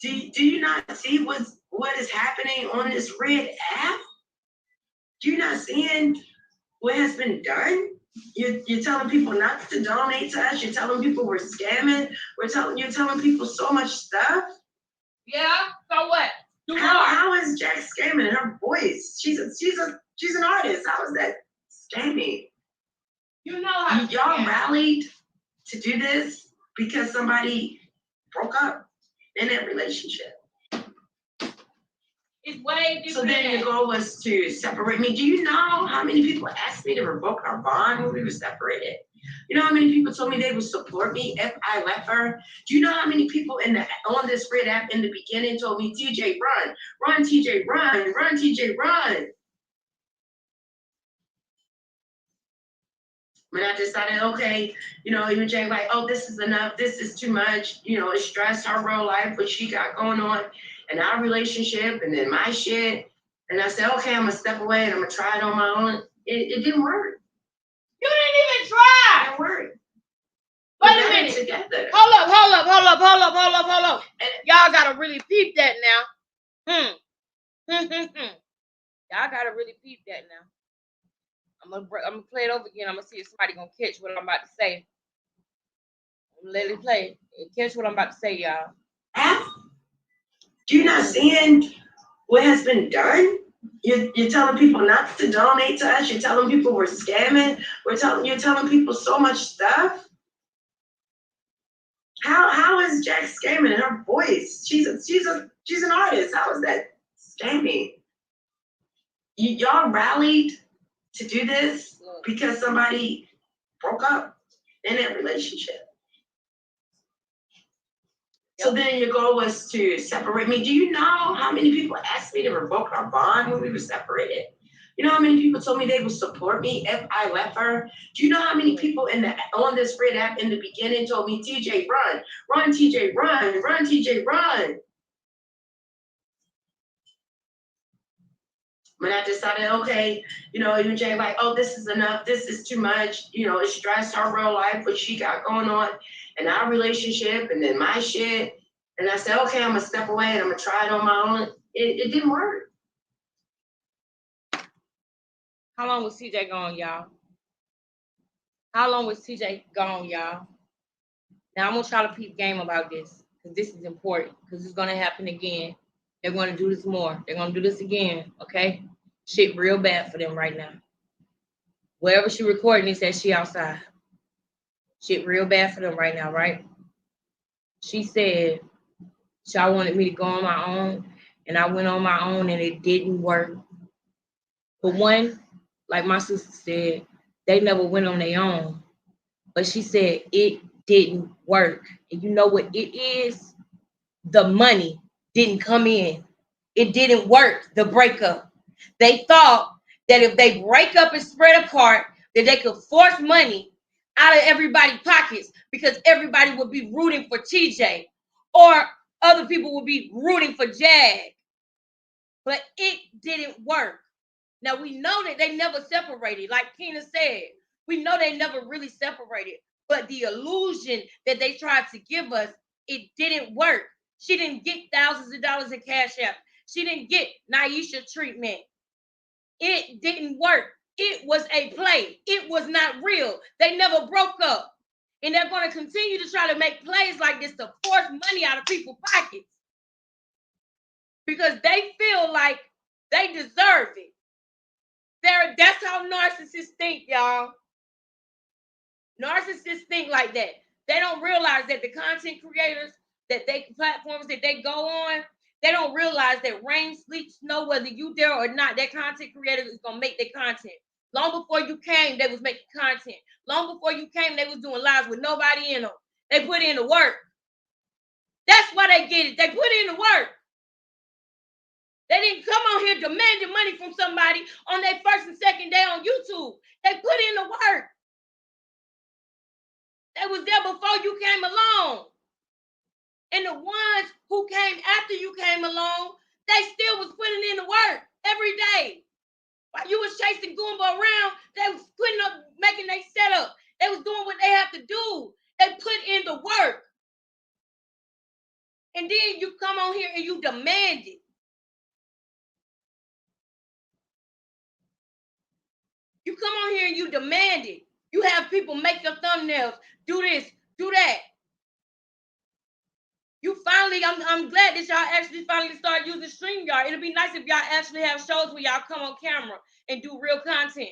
Do you not see what is happening on this red app? Do you not seeing what has been done? You're telling people not to donate to us. You're telling people we're scamming. You're telling people so much stuff. Yeah. So what? How is Jack scamming? Her voice. She's an artist. How is that scamming? You know how Y'all rallied to do this because somebody broke up in that relationship. it's way different. So then your goal was to separate me. Do you know how many people asked me to revoke our bond when we were separated? You know how many people told me they would support me if I left her? Do you know how many people on this red app in the beginning told me, TJ, run, TJ, run, TJ, run? When I decided, okay, even Jay, like, oh, this is enough, this is too much, it's stress, her real life, what she got going on, and our relationship, and then my shit. And I said, okay, I'm gonna step away and I'm gonna try it on my own. It didn't work. You didn't even try. It didn't work. Wait We a got it minute. together. Hold up. Y'all gotta really peep that now. Y'all gotta really peep that now. I'm gonna play it over again. I'm gonna see if somebody gonna catch what I'm about to say. Let it play. Catch what I'm about to say, y'all. Do you not seeing what has been done? You're telling people not to donate to us. You're telling people we're scamming. You're telling people so much stuff. How is Jack scamming? Her voice. She's an artist. How is that scamming? Y'all rallied to do this because somebody broke up in that relationship. So then your goal was to separate me. Do you know how many people asked me to revoke our bond when we were separated? You know how many people told me they would support me if I left her? Do you know how many people on this red app in the beginning told me, TJ, run, TJ, run, TJ, run? When I decided, okay, even Jay, like, oh, this is enough, this is too much, it's stress, her real life, what she got going on, and our relationship, and then my shit. And I said, okay, I'm gonna step away and I'm gonna try it on my own. It didn't work. How long was TJ gone, y'all? How long was TJ gone, y'all? Now I'm gonna try to peep game about this, because this is important, because it's gonna happen again. They're gonna do this more. They're gonna do this again, okay? Shit real bad for them right now. Wherever she recording, it says she outside. Shit real bad for them right now, right? She said Y'all wanted me to go on my own, and I went on my own, and it didn't work. But one, like my sister said, they never went on their own. But she said it didn't work. And you know what it is? The money didn't come in. It didn't work, the breakup. They thought that if they break up and spread apart, that they could force money out of everybody's pockets because everybody would be rooting for TJ or other people would be rooting for Jag. But it didn't work. Now, we know that they never separated. Like Keena said, we know they never really separated. But the illusion that they tried to give us, it didn't work. She didn't get thousands of dollars in cash app. She didn't get Naisha treatment. It didn't work. It was a play. It was not real. They never broke up. And they're going to continue to try to make plays like this to force money out of people's pockets. Because they feel like they deserve it. That's how narcissists think, y'all. Narcissists think like that. They don't realize that the content creators, platforms that they go on, they don't realize that rain, sleep, snow, whether you there or not, that content creator is going to make their content. Long before you came, they was making content. Long before you came, they was doing lives with nobody in them. They put in the work. That's why they get it. They put in the work. They didn't come on here demanding money from somebody on their first and second day on YouTube. They put in the work. They was there before you came along. And the ones who came after you came along, they still was putting in the work every day. While you was chasing Goomba around, they was putting up, making their setup. They was doing what they have to do. They put in the work. And then you come on here and you demand it. You come on here and you demand it. You have people make your thumbnails, do this, do that. You finally, I'm glad that y'all actually finally start using StreamYard. It'll be nice if y'all actually have shows where y'all come on camera and do real content.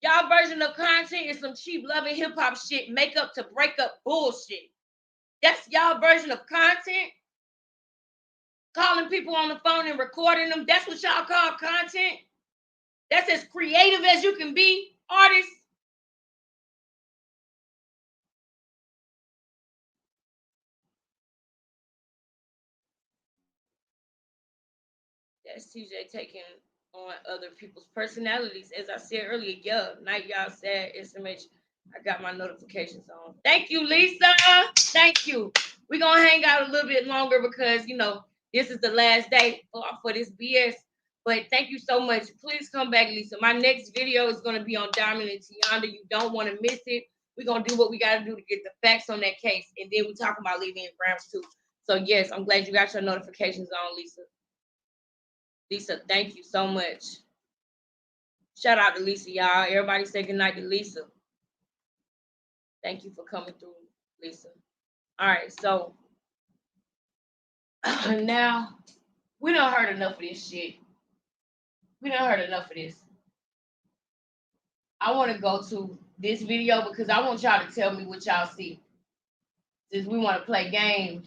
Y'all version of content is some cheap loving hip hop shit, makeup to break up bullshit. That's y'all version of content. Calling people on the phone and recording them. That's what y'all call content. That's as creative as you can be, artists. That's TJ taking on other people's personalities. As I said earlier, yeah, night y'all said SMH. I got my notifications on. Thank you, Lisa. Thank you. We're going to hang out a little bit longer because, you know, this is the last day for this BS. But thank you so much. Please come back, Lisa. My next video is going to be on Diamond and Tianda. You don't want to miss it. We're going to do what we got to do to get the facts on that case. And then we're talking about leaving in grams too. So, yes, I'm glad you got your notifications on, Lisa. Lisa, thank you so much. Shout out to Lisa, y'all. Everybody say goodnight to Lisa. Thank you for coming through, Lisa. All right, so now we done heard enough of this shit. We done heard enough of this. I want to go to this video because I want y'all to tell me what y'all see. Since we want to play games,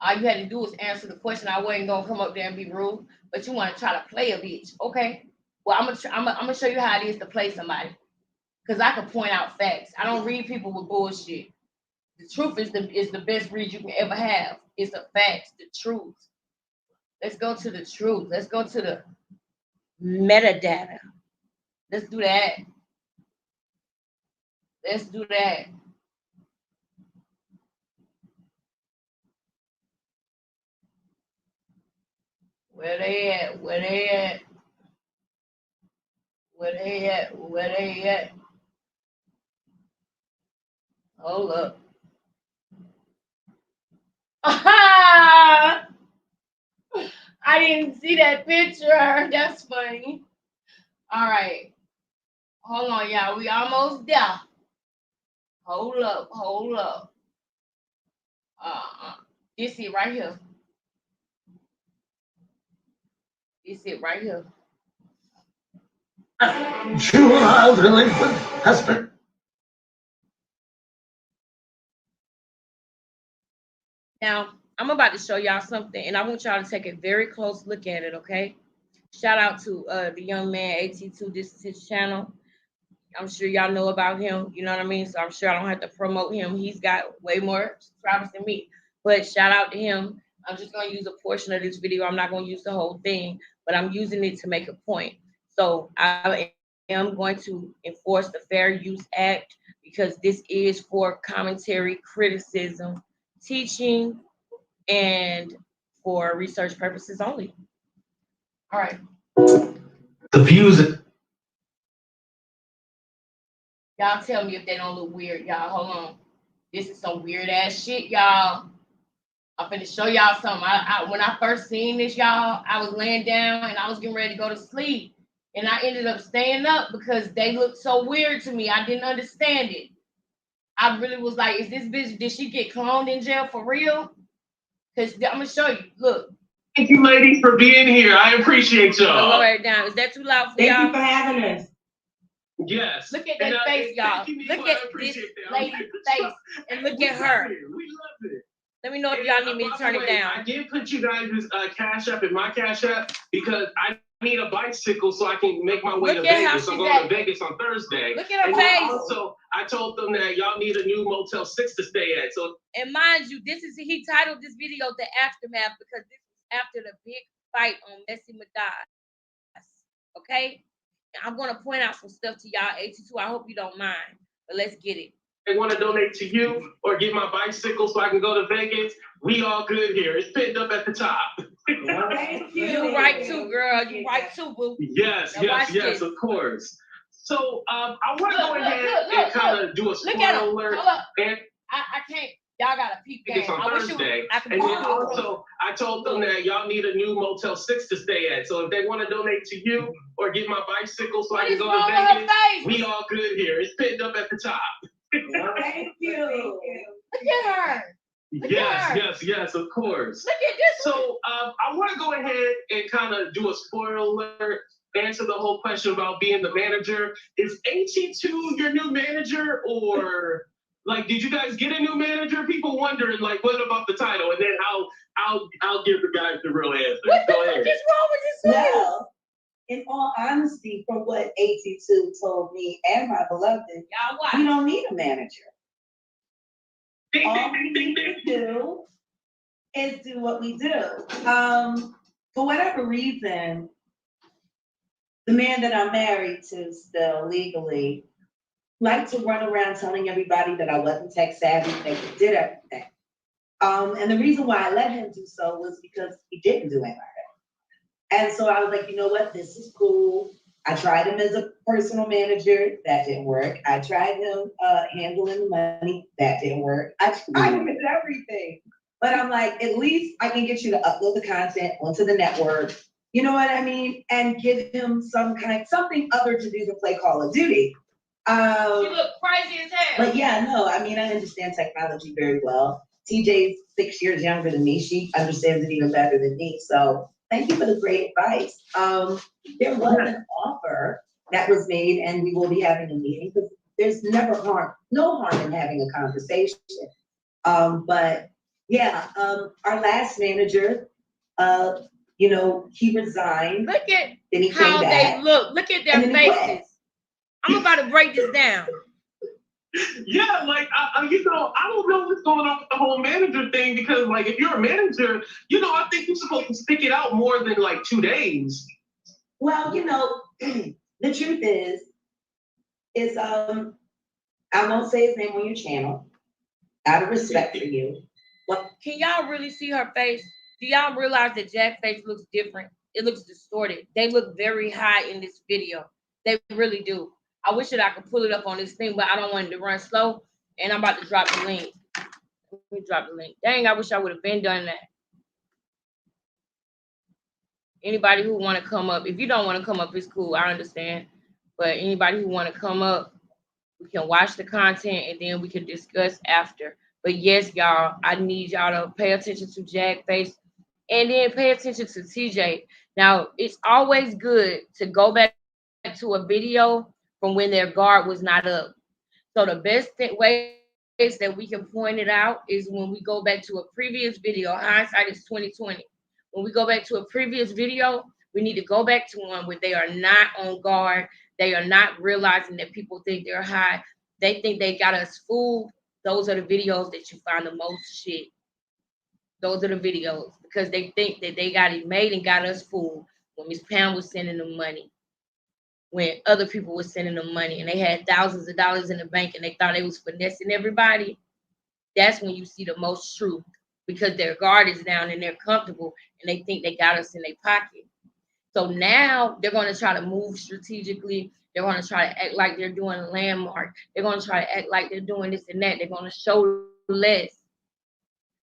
all you had to do was answer the question. I wasn't gonna come up there and be rude, but you want to try to play a bitch, okay? Well, I'm gonna show you how it is to play somebody, because I can point out facts. I don't read people with bullshit. The truth is the best read you can ever have. It's the facts, the truth. Let's go to the truth. Let's go to the metadata. Let's do that. Let's do that. Where they at? Where they at? Where they at? Where they at? Hold up. I didn't see that picture. That's funny. All right. Hold on, y'all. We almost there. Hold up. Hold up. This it right here. This it right here. Juvenile delinquent husband. Now, I'm about to show y'all something, and I want y'all to take a very close look at it, okay? Shout out to the young man, AT2. This is his channel. I'm sure y'all know about him. You know what I mean? So I'm sure I don't have to promote him. He's got way more subscribers than me. But shout out to him. I'm just going to use a portion of this video. I'm not going to use the whole thing, but I'm using it to make a point. So I am going to enforce the Fair Use Act because this is for commentary, criticism, teaching, and for research purposes only. All right. The views. Y'all tell me if they don't look weird, y'all. Hold on. This is some weird ass shit, y'all. I'm finna show y'all something. When I first seen this, y'all, I was laying down and I was getting ready to go to sleep. And I ended up staying up because they looked so weird to me. I didn't understand it. I really was like, is this bitch, did she get cloned in jail for real? Because I'm gonna show you. Look. Thank you, ladies, for being here. I appreciate y'all. Lower it down. Is that too loud for y'all? Thank you for having us. Yes. Look at that face, y'all. Look at this lady's face and look at her. We love it. Let me know if y'all need me to turn it down. I did put you guys' Cash App in my Cash App because I need a bicycle so I can make my way to Vegas. I'm going to Vegas on Thursday. Look at her face. Also, I told them that y'all need a new Motel 6 to stay at. So, and mind you, he titled this video The Aftermath because this was after the big fight on Messy Madaz. Okay? I'm going to point out some stuff to y'all, 82. I hope you don't mind, but let's get it. They want to donate to you or get my bicycle so I can go to Vegas. We all good here. It's pinned up at the top. Thank you. You right too, girl. You right too, boo. Yes, yes, of course. So I want to go ahead and kind of do a spoiler alert. Hold up. I can't. Y'all got a peep game. It's on Thursday. And then also, I told them that y'all need a new Motel 6 to stay at. So if they want to donate to you or get my bicycle so I can go to Vegas, we all good here. It's pinned up at the top. Thank you. Look at her. Yes, of course. Look at this. So I want to go ahead and kind of do a spoiler alert, answer the whole question about being the manager. Is AT2 your new manager, or like did you guys get a new manager? People wondering like what about the title, and then I'll give the guys the real answer. What the fuck is wrong with this? Well, in all honesty, from what AT2 told me and my beloved, y'all watch. we don't need a manager. Ding, All ding, we ding, need ding, to do is do what we do. For whatever reason, the man that I'm married to still legally liked to run around telling everybody that I wasn't tech savvy, that he did everything. And the reason why I let him do so was because he didn't do anything. And so I was like, you know what, this is cool. I tried him as a personal manager, that didn't work. I tried him handling the money, that didn't work. I tried him with everything. But I'm like, at least I can get you to upload the content onto the network. You know what I mean? And give him something other to do than play Call of Duty. You look crazy as hell. But yeah, no, I mean, I understand technology very well. TJ's 6 years younger than me. She understands it even better than me. So thank you for the great advice. There was an offer that was made, and we will be having a meeting because there's no harm in having a conversation. But yeah, our last manager, he resigned. Look at then he how came back, they look. Look at their faces. I'm about to break this down. Yeah, like I don't know what's going on with the whole manager thing because, like, if you're a manager, I think you're supposed to stick it out more than like 2 days. Well, the truth is I won't say his name on your channel, out of respect for you. Can y'all really see her face? Do y'all realize that Jack's face looks different? It looks distorted. They look very high in this video. They really do. I wish that I could pull it up on this thing, but I don't want it to run slow. And I'm about to drop the link. Let me drop the link. Dang, I wish I would have been done that. Anybody who want to come up, if you don't want to come up, it's cool. I understand. But anybody who want to come up, we can watch the content and then we can discuss after. But yes, y'all, I need y'all to pay attention to Jack face and then pay attention to TJ. Now, it's always good to go back to a video from when their guard was not up. So the best way that we can point it out is when we go back to a previous video. Hindsight is 2020. When we go back to a previous video, we need to go back to one where they are not on guard. They are not realizing that people think they're high. They think they got us fooled. Those are the videos that you find the most shit. Those are the videos because they think that they got it made and got us fooled. When Miss Pam was sending them money, when other people were sending them money and they had thousands of dollars in the bank and they thought they was finessing everybody, that's when you see the most truth because their guard is down and they're comfortable and they think they got us in their pocket. So now they're going to try to move strategically. They're going to try to act like they're doing a landmark. They're going to try to act like they're doing this and that. They're going to show less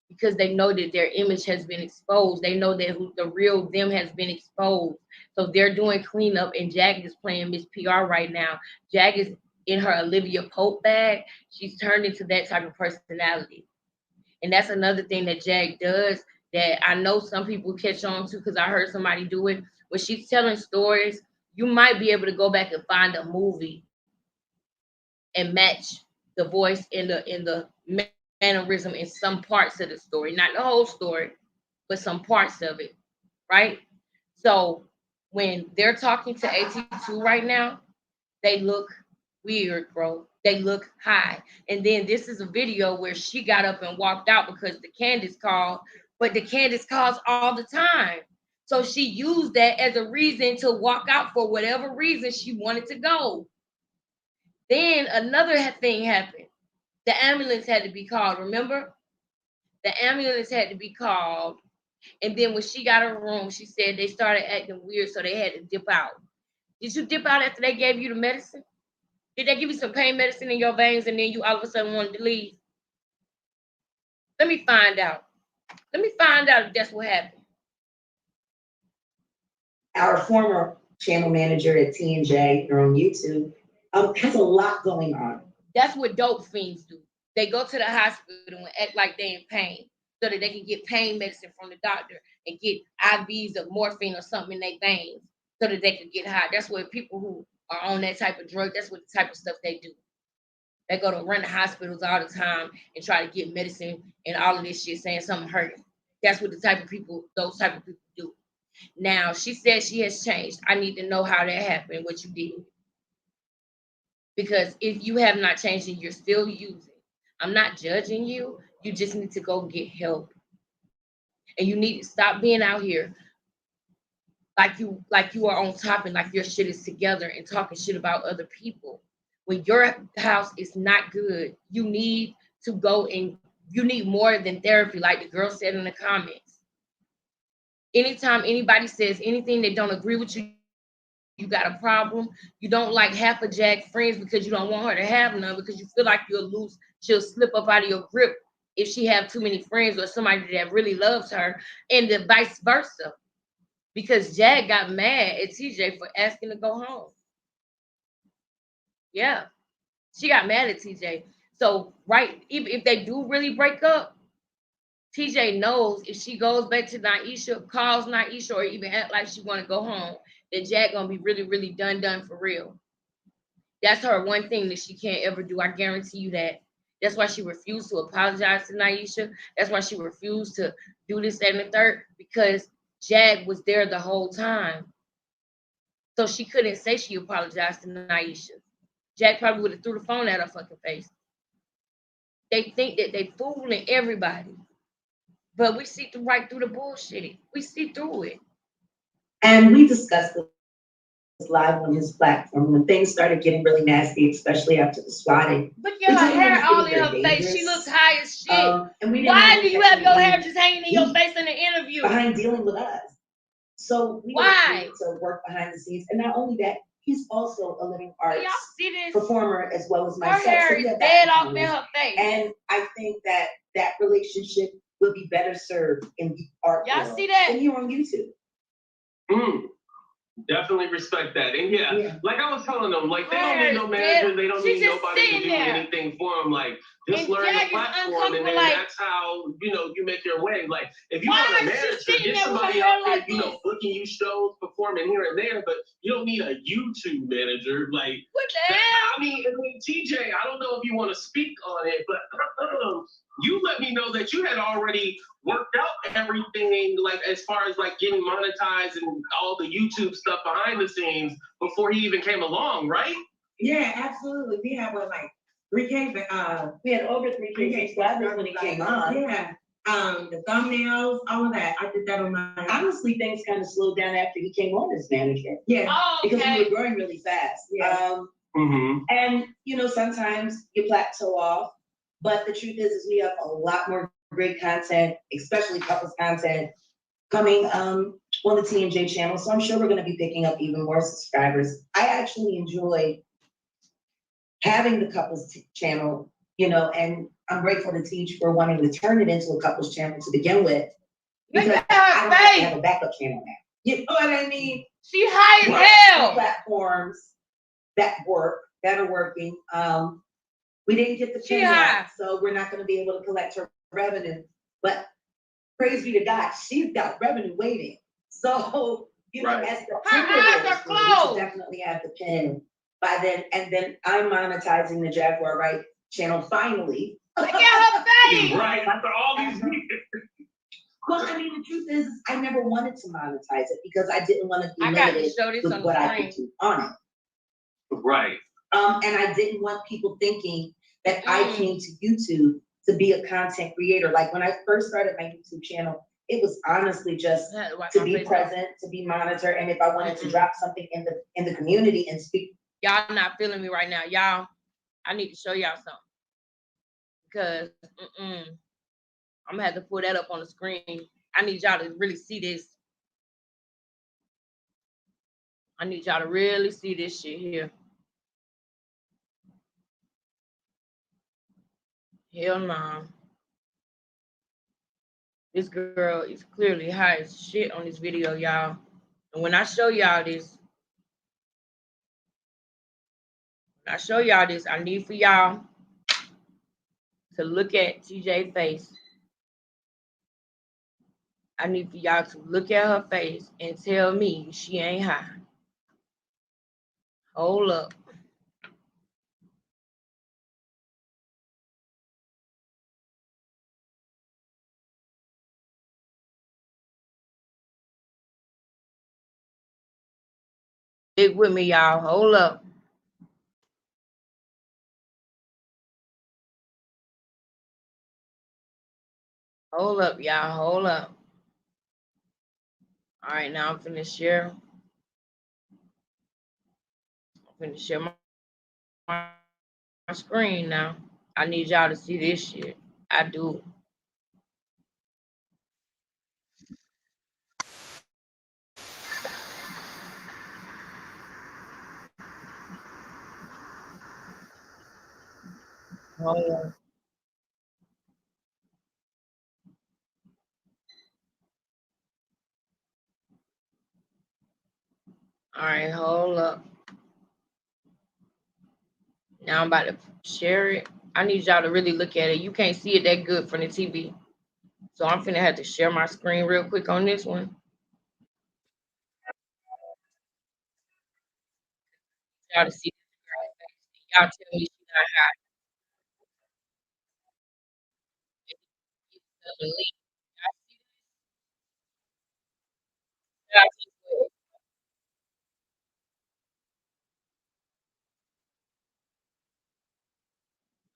because they know that their image has been exposed. They know that the real them has been exposed. So they're doing cleanup, and Jag is playing Miss PR right now. Jag is in her Olivia Pope bag. She's turned into that type of personality. And that's another thing that Jag does that I know some people catch on to because I heard somebody do it. When she's telling stories, you might be able to go back and find a movie and match the voice in the mannerism in some parts of the story, not the whole story, but some parts of it, right? So when they're talking to AT2 right now, they look weird, bro. They look high. And then this is a video where she got up and walked out because the Candace called, but the Candace calls all the time. So she used that as a reason to walk out for whatever reason she wanted to go. Then another thing happened. The ambulance had to be called, remember? The ambulance had to be called. And then when she got her room, she said they started acting weird, so they had to dip out. Did you dip out after they gave you the medicine? Did they give you some pain medicine in your veins and then you all of a sudden wanted to leave? Let me find out. Let me find out if that's what happened. Our former channel manager at T&J, or on YouTube, has a lot going on. That's what dope fiends do. They go to the hospital and act like they're in pain so that they can get pain medicine from the doctor and get IVs of morphine or something in their veins so that they can get high. That's what people who are on that type of drug, that's what the type of stuff they do. They go to run the hospitals all the time and try to get medicine and all of this shit saying something hurting. That's what the type of people, those type of people do. Now, she said she has changed. I need to know how that happened, what you did. Because if you have not changed and you're still using, I'm not judging you. You just need to go get help. And you need to stop being out here like you are on top and like your shit is together and talking shit about other people. When your house is not good, you need to go and you need more than therapy, like the girl said in the comments. Anytime anybody says anything they don't agree with you, you got a problem. You don't like half of Jack's friends because you don't want her to have none because you feel like you'll lose. She'll slip up out of your grip if she have too many friends or somebody that really loves her, and the vice versa. Because Jack got mad at TJ for asking to go home. Yeah, she got mad at TJ. So right, if they do really break up, TJ knows if she goes back to Naisha, calls Naisha, or even act like she want to go home, that Jack gonna be really, really done for real. That's her one thing that she can't ever do. I guarantee you that. That's why she refused to apologize to Naisha. That's why she refused to do this, that, and the third, because Jag was there the whole time. So she couldn't say she apologized to Naisha. Jag probably would have threw the phone at her fucking face. They think that they fooling everybody. But we see right through the bullshit. We see through it. And we discussed this live on his platform when things started getting really nasty, especially after the swatting. Look at her hair all in her face. She looks high as shit. And we Why do you have your hair just hanging in your face in the interview? Behind dealing with us. So we need to work behind the scenes. And not only that, he's also a living arts performer as well as myself. Her hair is dead off in her face. And I think that that relationship would be better served in the art world see that? than here on YouTube. Definitely respect that. And yeah, Yeah. like I was telling them, like they don't need no manager, they don't She's need just nobody to sitting do there. anything for them. Like just And learn the Jack is platform, and uncomfortable, then like, that's how you make your way. Like if you why want a is she manager, sitting get there with her somebody hair out there, like this? booking you shows, performing here and there. But you don't need a YouTube manager. Like What the hell? I mean, TJ, I don't know if you want to speak on it, but you let me know that you had already worked out everything, like as far as like getting monetized and all the YouTube stuff behind the scenes before he even came along, right? Yeah, absolutely. We had what, like 3K, we had over 3K subscribers when it came on. Yeah. The thumbnails, all of that. I did that on my. Honestly, things kind of slowed down after he came on as manager. Yeah. Oh, Because okay. we were growing really fast. Yeah. And sometimes you plateau off, but the truth is we have a lot more great content, especially couples content, coming on the T&J channel. So I'm sure we're going to be picking up even more subscribers. I actually enjoy having the couples channel, and I'm grateful to Teach for wanting to turn it into a couples channel to begin with. Look Because at her I don't have to face. have a backup channel now. You know what I mean? She high as The hell. platforms that are working. We didn't get the She pin yet, high. so we're not going to be able to collect her revenue. But praise be to God, she's got revenue waiting. So, Right. as the Her eyes are we closed. should definitely have the pin by then. And then I'm monetizing the Jaguar Right channel finally. Look at her face. Right. After all these years. Well, I mean, the truth is, I never wanted to monetize it because I didn't want to be I got to limited show this with on what the I could screen. do on it. Right. And I didn't want people thinking that I came to YouTube to be a content creator. Like when I first started my YouTube channel, it was honestly just to be present, to be monitored, and if I wanted to drop something in the community and speak. Y'all not feeling me right now. Y'all, I need to show y'all something. Because I'm gonna have to put that up on the screen. I need y'all to really see this. I need y'all to really see this shit here. Hell no. This girl is clearly high as shit on this video, y'all. And when I show y'all this, I need for y'all to look at TJ's face. I need for y'all to look at her face and tell me she ain't high. Hold up. Stick with me, y'all. Hold up. Hold up, y'all. Hold up. All right, now I'm finna share. I'm finna share my screen now. I need y'all to see this shit. I do. Hold up. All right, hold up. Now I'm about to share it. I need y'all to really look at it. You can't see it that good from the TV. So I'm finna have to share my screen real quick on this one. Y'all to see this girl face. Y'all tell me she's not hot.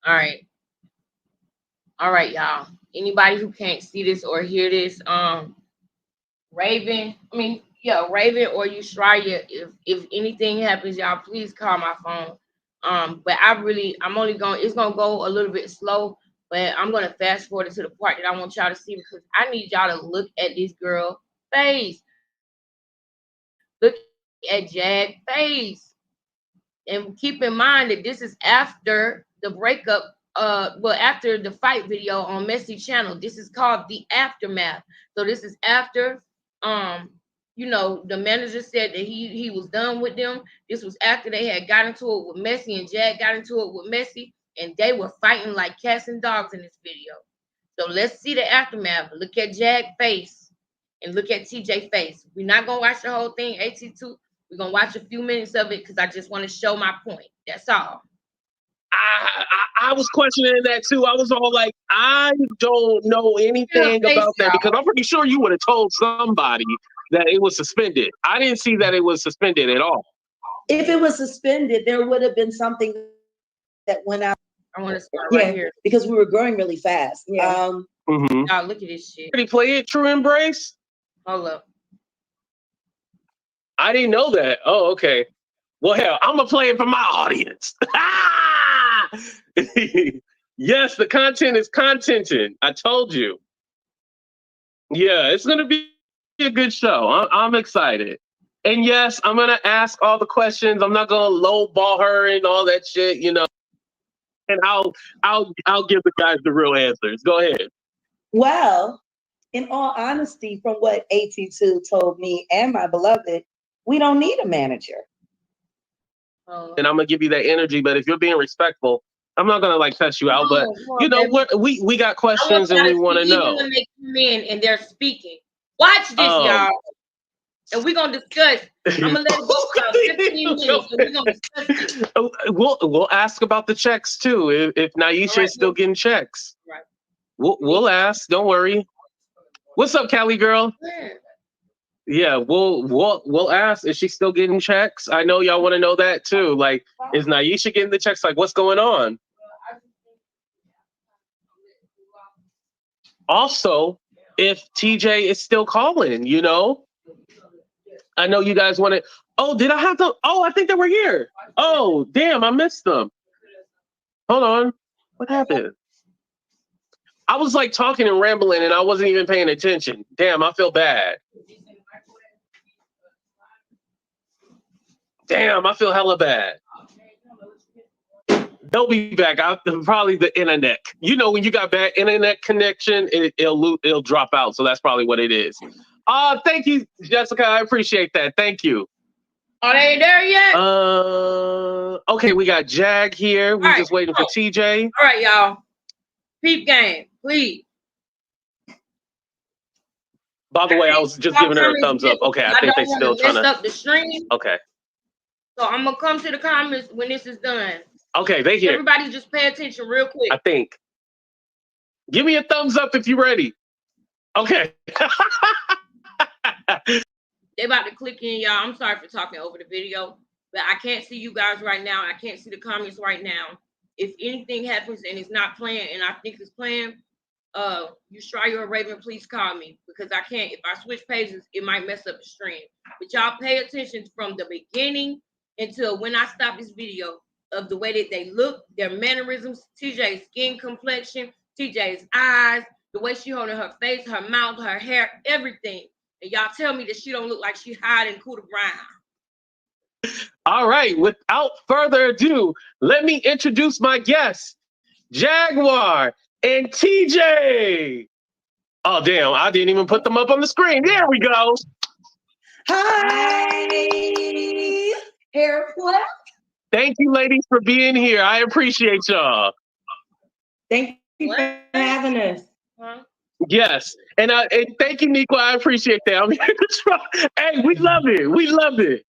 All right. All right, y'all. Anybody who can't see this or hear this, Raven, or you Shreya, if anything happens, y'all please call my phone. But it's gonna go a little bit slow, but I'm gonna fast forward to the part that I want y'all to see because I need y'all to look at this girl face. Look at Jag face. And keep in mind that this is after the breakup, after the fight video on Messy channel. This is called the aftermath. So this is after you know, the manager said that he was done with them. This was after they had got into it with Messi, and Jag got into it with Messi, and they were fighting like cats and dogs in this video. So let's see the aftermath. Look at Jag face and look at TJ face. We're not gonna watch the whole thing, AT2. We're gonna watch a few minutes of it because I just want to show my point. That's all. I was questioning that too. I was all like, I don't know anything about that because I'm pretty sure you would have told somebody that it was suspended. I didn't see that it was suspended at all. If it was suspended, there would have been something that went out. I want to start right here because we were growing really fast. Y'all look at this shit. Did he play it, True Embrace? Hold up. I didn't know that. Oh, okay. Well, hell, I'm gonna play it for my audience. Yes, the content is contenting. I told you. Yeah, it's gonna be a good show. I'm excited. And yes, I'm gonna ask all the questions. I'm not gonna lowball her and all that shit, you know. And I'll give the guys the real answers. Go ahead. Well, in all honesty, from what AT2 told me and my beloved, we don't need a manager. And I'm gonna give you that energy, but if you're being respectful, I'm not gonna like cuss you out. But you know what? We got questions and we want to know. Even when they come in and they're speaking, watch this, y'all, and we're gonna discuss. I'm gonna let it go for 15 minutes, and we're gonna discuss it. We'll ask about the checks too. If Naisha is still getting checks, right? We'll ask. Don't worry. What's up, Cali girl? Yeah, we'll ask. Is she still getting checks? I know y'all want to know that too. Like, is Naisha getting the checks? Like, what's going on? Also, if TJ is still calling, you know, I know you guys want to. Oh, did I have to? Oh, I think they were here. Oh, damn, I missed them. Hold on, what happened? I was like talking and rambling, and I wasn't even paying attention. Damn, I feel bad. Damn, I feel hella bad. They'll be back. Probably the internet. You know, when you got bad internet connection, it'll drop out. So that's probably what it is. Thank you, Jessica. I appreciate that. Thank you. Are they there yet? Okay, we got Jag here. We're just waiting for TJ. All right, y'all. Peep game, please. By the way, I was just giving her a thumbs up. Okay, I think they still trying to mess up the stream. Okay. So I'm gonna come to the comments when this is done. Okay, they here. Everybody just pay attention real quick. I think. Give me a thumbs up if you're ready. Okay. They about to click in, y'all. I'm sorry for talking over the video, but I can't see you guys right now. I can't see the comments right now. If anything happens and it's not playing and I think it's playing, you try your Raven, please call me because I can't. If I switch pages, it might mess up the stream. But y'all pay attention from the beginning until when I stop this video of the way that they look, their mannerisms, TJ's skin complexion, TJ's eyes, the way she holding her face, her mouth, her hair, everything. And y'all tell me that she don't look like she hiding Cooter Brown. All right, without further ado, let me introduce my guests, Jaguar and TJ. Oh, damn, I didn't even put them up on the screen. There we go. Hi. Airplane. Thank you, ladies, for being here. I appreciate y'all. Thank you for having us. Huh? Yes, and thank you, Nico. I appreciate that. I'm here to try. Hey, we love it. We love it.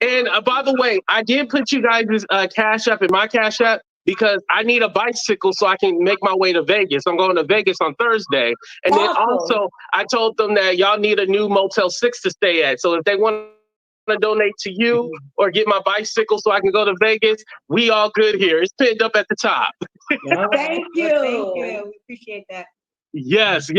And by the way, I did put you guys' Cash App in my Cash App because I need a bicycle so I can make my way to Vegas. I'm going to Vegas on Thursday. And then also, I told them that y'all need a new Motel 6 to stay at. So if they want to donate to you or get my bicycle so I can go to Vegas, we all good here. It's pinned up at the top. Thank you. Thank you. We appreciate that. Yes,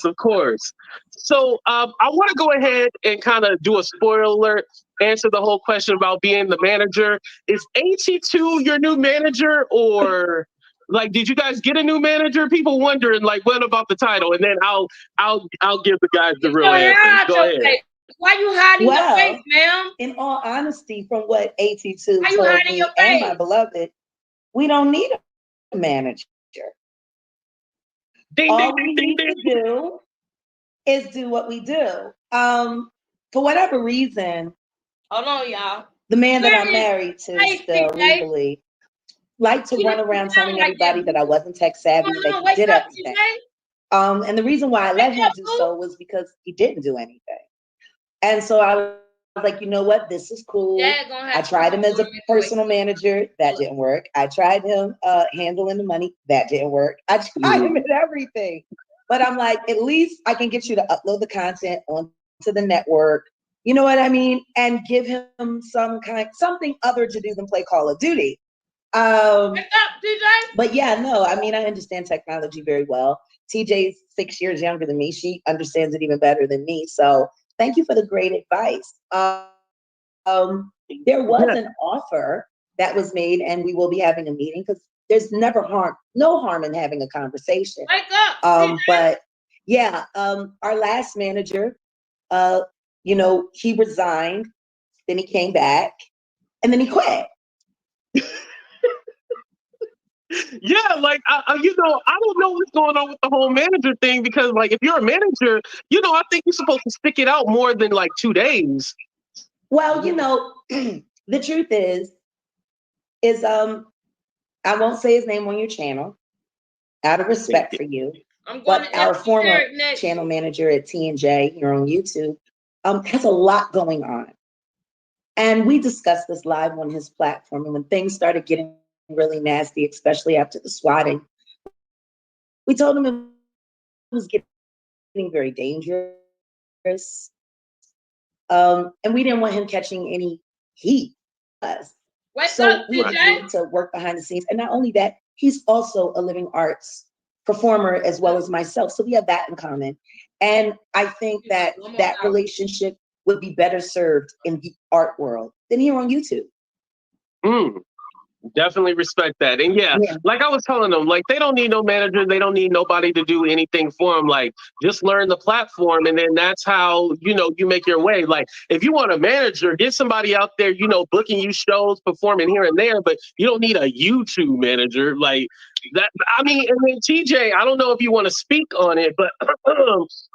of course. So I want to go ahead and kind of do a spoiler alert, answer the whole question about being the manager. Is AT2 your new manager, or like did you guys get a new manager? People wondering like what about the title, and then I'll give the guys the real answer. Go ahead. Why you hiding your face, ma'am? In all honesty, from what AT2 told me and my beloved, we don't need a manager. Ding, all ding, we ding, need ding, to do is do what we do. for whatever reason, Hold on, y'all. the man that I'm Where is married to Hey, still TJ? legally liked to She run doesn't around sound telling like everybody that. that I wasn't tech savvy and that he Wake did up, everything. TJ. And the reason why I let him do so was because he didn't do anything. And so I was like, you know what? This is cool. Dad gonna have I tried him as a personal manager. That didn't work. I tried him handling the money. That didn't work. I tried him at everything. But I'm like, at least I can get you to upload the content onto the network. You know what I mean? And give him something other to do than play Call of Duty. Wake up, TJ. But yeah, no, I mean, I understand technology very well. TJ's 6 years younger than me. She understands it even better than me. So thank you for the great advice. There was an offer that was made, and we will be having a meeting because there's no harm in having a conversation. Wake up. But yeah, our last manager, he resigned, then he came back, and then he quit. Yeah, like I don't know what's going on with the whole manager thing because, like, if you're a manager, I think you're supposed to stick it out more than like 2 days. Well, the truth is I won't say his name on your channel out of respect for you. But our former channel manager at T&J here on YouTube has a lot going on. And we discussed this live on his platform. And when things started getting really nasty, especially after the swatting, we told him it was getting very dangerous. And we didn't want him catching any heat. So we agreed to work behind the scenes. And not only that, he's also a living arts performer as well as myself. So we have that in common. And I think that relationship would be better served in the art world than here on YouTube. Definitely respect that. And yeah, like I was telling them, like, they don't need no manager. They don't need nobody to do anything for them. Like, just learn the platform. And then that's how, you make your way. Like, if you want a manager, get somebody out there, booking you shows, performing here and there, but you don't need a YouTube manager. Like that. I mean, and then TJ, I don't know if you want to speak on it, but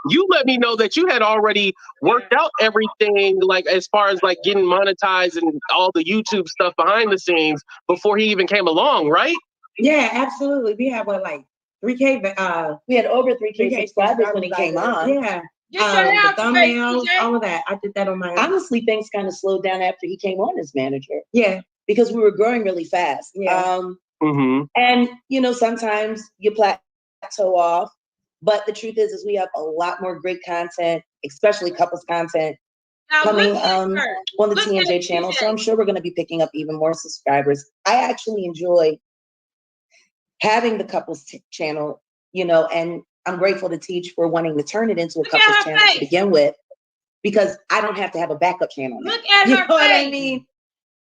you let me know that you had already worked out everything, like as far as like getting monetized and all the YouTube stuff behind the scenes before he even came along, right? Yeah, absolutely. We have like 3K. We had over 3K subscribers when he came on. Yeah. The thumbnails, all of that. I did that on my own. Honestly, things kind of slowed down after he came on as manager. Yeah. Because we were growing really fast. Yeah. And, sometimes you plateau off. But the truth is we have a lot more great content, especially couples content, coming on the T&J channel. So I'm sure we're going to be picking up even more subscribers. I actually enjoy having the couples channel, and I'm grateful to Teach for wanting to turn it into a couples channel to begin with, because I don't have to have a backup channel. Look at you her know what I face. mean?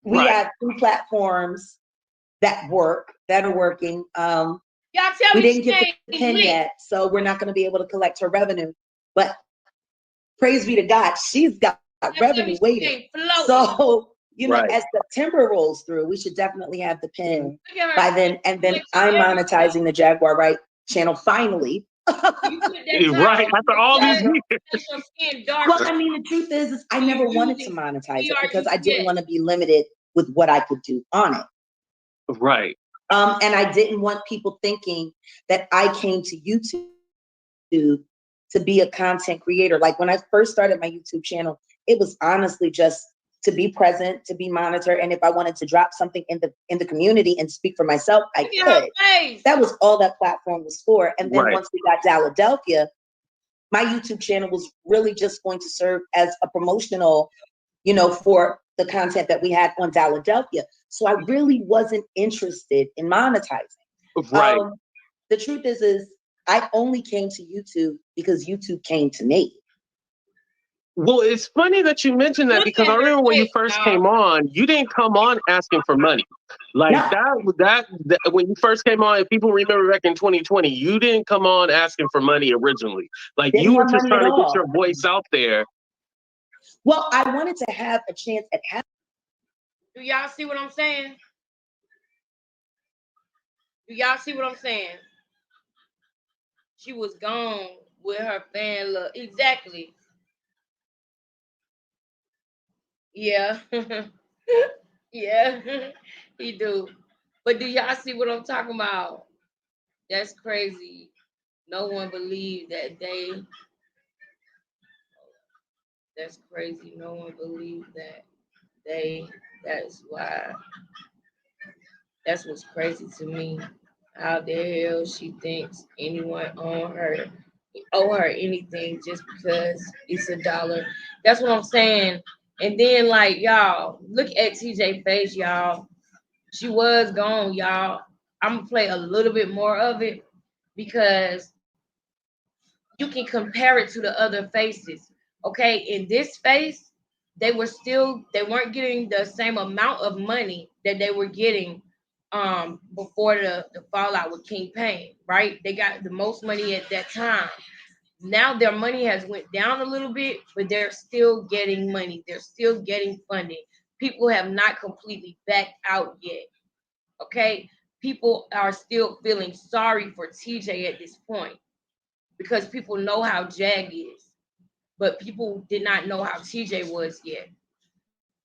We have 2 platforms that are working. Y'all tell we me didn't get the pin yet, so we're not going to be able to collect her revenue. But praise be to God, she's got revenue waiting. So, as September rolls through, we should definitely have the pin by then. And then I'm monetizing the Jaguar Right channel finally. Right, after all these years. Well, I mean, the truth is I never wanted to monetize it because I didn't want to be limited with what I could do on it. Right. And I didn't want people thinking that I came to YouTube to be a content creator. Like when I first started my YouTube channel, it was honestly just to be present, to be monitored. And if I wanted to drop something in the community and speak for myself, I could. That was all that platform was for. And then once we got Philadelphia, my YouTube channel was really just going to serve as a promotional, for the content that we had on Philadelphia. So I really wasn't interested in monetizing. Right. The truth is I only came to YouTube because YouTube came to me. Well, it's funny that you mentioned that because I remember when you first came on, you didn't come on asking for money. Like that when you first came on, if people remember back in 2020, you didn't come on asking for money originally. Like you were just trying to get your voice out there. Well, I wanted to have a chance at having. Do y'all see what I'm saying? Do y'all see what I'm saying? She was gone with her fan love. Exactly. Yeah. Yeah. He do. But do y'all see what I'm talking about? That's crazy. No one believed that that's crazy. No one believed that that's why that's what's crazy to me. How the hell she thinks anyone owe her anything just because it's $1. That's what I'm saying. And then like y'all, look at TJ face, y'all. She was gone, y'all. I'm gonna play a little bit more of it because you can compare it to the other faces. Okay, in this face, they weren't getting the same amount of money that they were getting before the fallout with King Pain, right? They got the most money at that time. Now their money has went down a little bit, but they're still getting money. They're still getting funding. People have not completely backed out yet. Okay, people are still feeling sorry for TJ at this point because people know how Jag is, but people did not know how TJ was yet.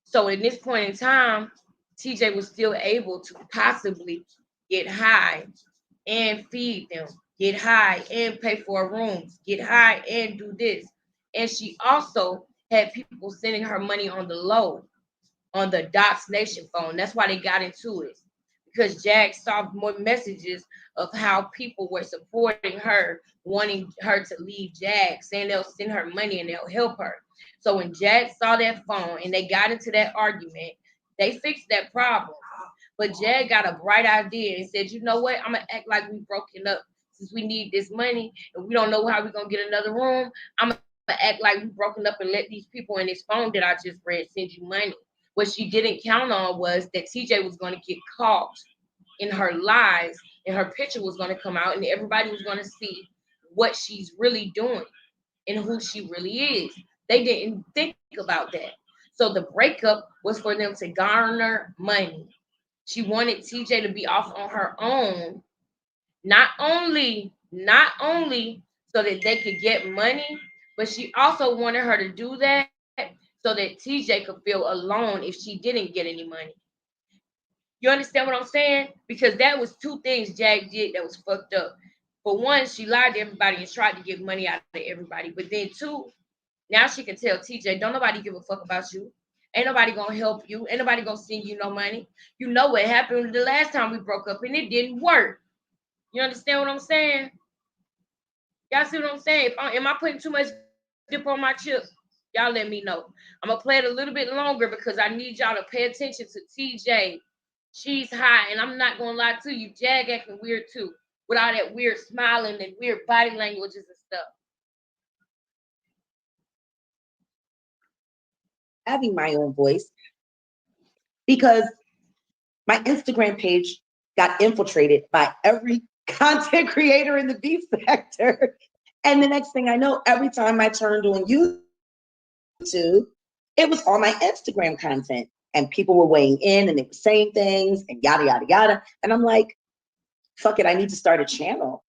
So in this point in time, TJ was still able to possibly get high and feed them, get high and pay for rooms, get high and do this. And she also had people sending her money on the low on the Docs Nation phone. That's why they got into it. Because Jag saw more messages of how people were supporting her, wanting her to leave Jag, saying they'll send her money and they'll help her. So when Jag saw that phone and they got into that argument, they fixed that problem. But Jag got a bright idea and said, you know what? I'm going to act like we broken up since we need this money and we don't know how we're going to get another room. I'm going to act like we broken up and let these people in this phone that I just read send you money. What she didn't count on was that TJ was going to get caught in her lies and her picture was going to come out and everybody was going to see what she's really doing and who she really is. They didn't think about that. So the breakup was for them to garner money. She wanted TJ to be off on her own, not only so that they could get money, but she also wanted her to do that so that TJ could feel alone if she didn't get any money. You understand what I'm saying? Because that was two things Jag did that was fucked up. For one, she lied to everybody and tried to get money out of everybody. But then two, now she can tell TJ, don't nobody give a fuck about you. Ain't nobody gonna help you. Ain't nobody gonna send you no money. You know what happened the last time we broke up and it didn't work. You understand what I'm saying? Y'all see what I'm saying? Am I putting too much dip on my chip? Y'all let me know. I'm gonna play it a little bit longer because I need y'all to pay attention to TJ. She's high, and I'm not gonna lie to you, Jag acting weird too, with all that weird smiling and weird body languages and stuff. Having my own voice because my Instagram page got infiltrated by every content creator in the beef sector. And the next thing I know, every time I turned on YouTube, it was all my Instagram content. And people were weighing in and they were saying things and yada, yada, yada. And I'm like, fuck it, I need to start a channel.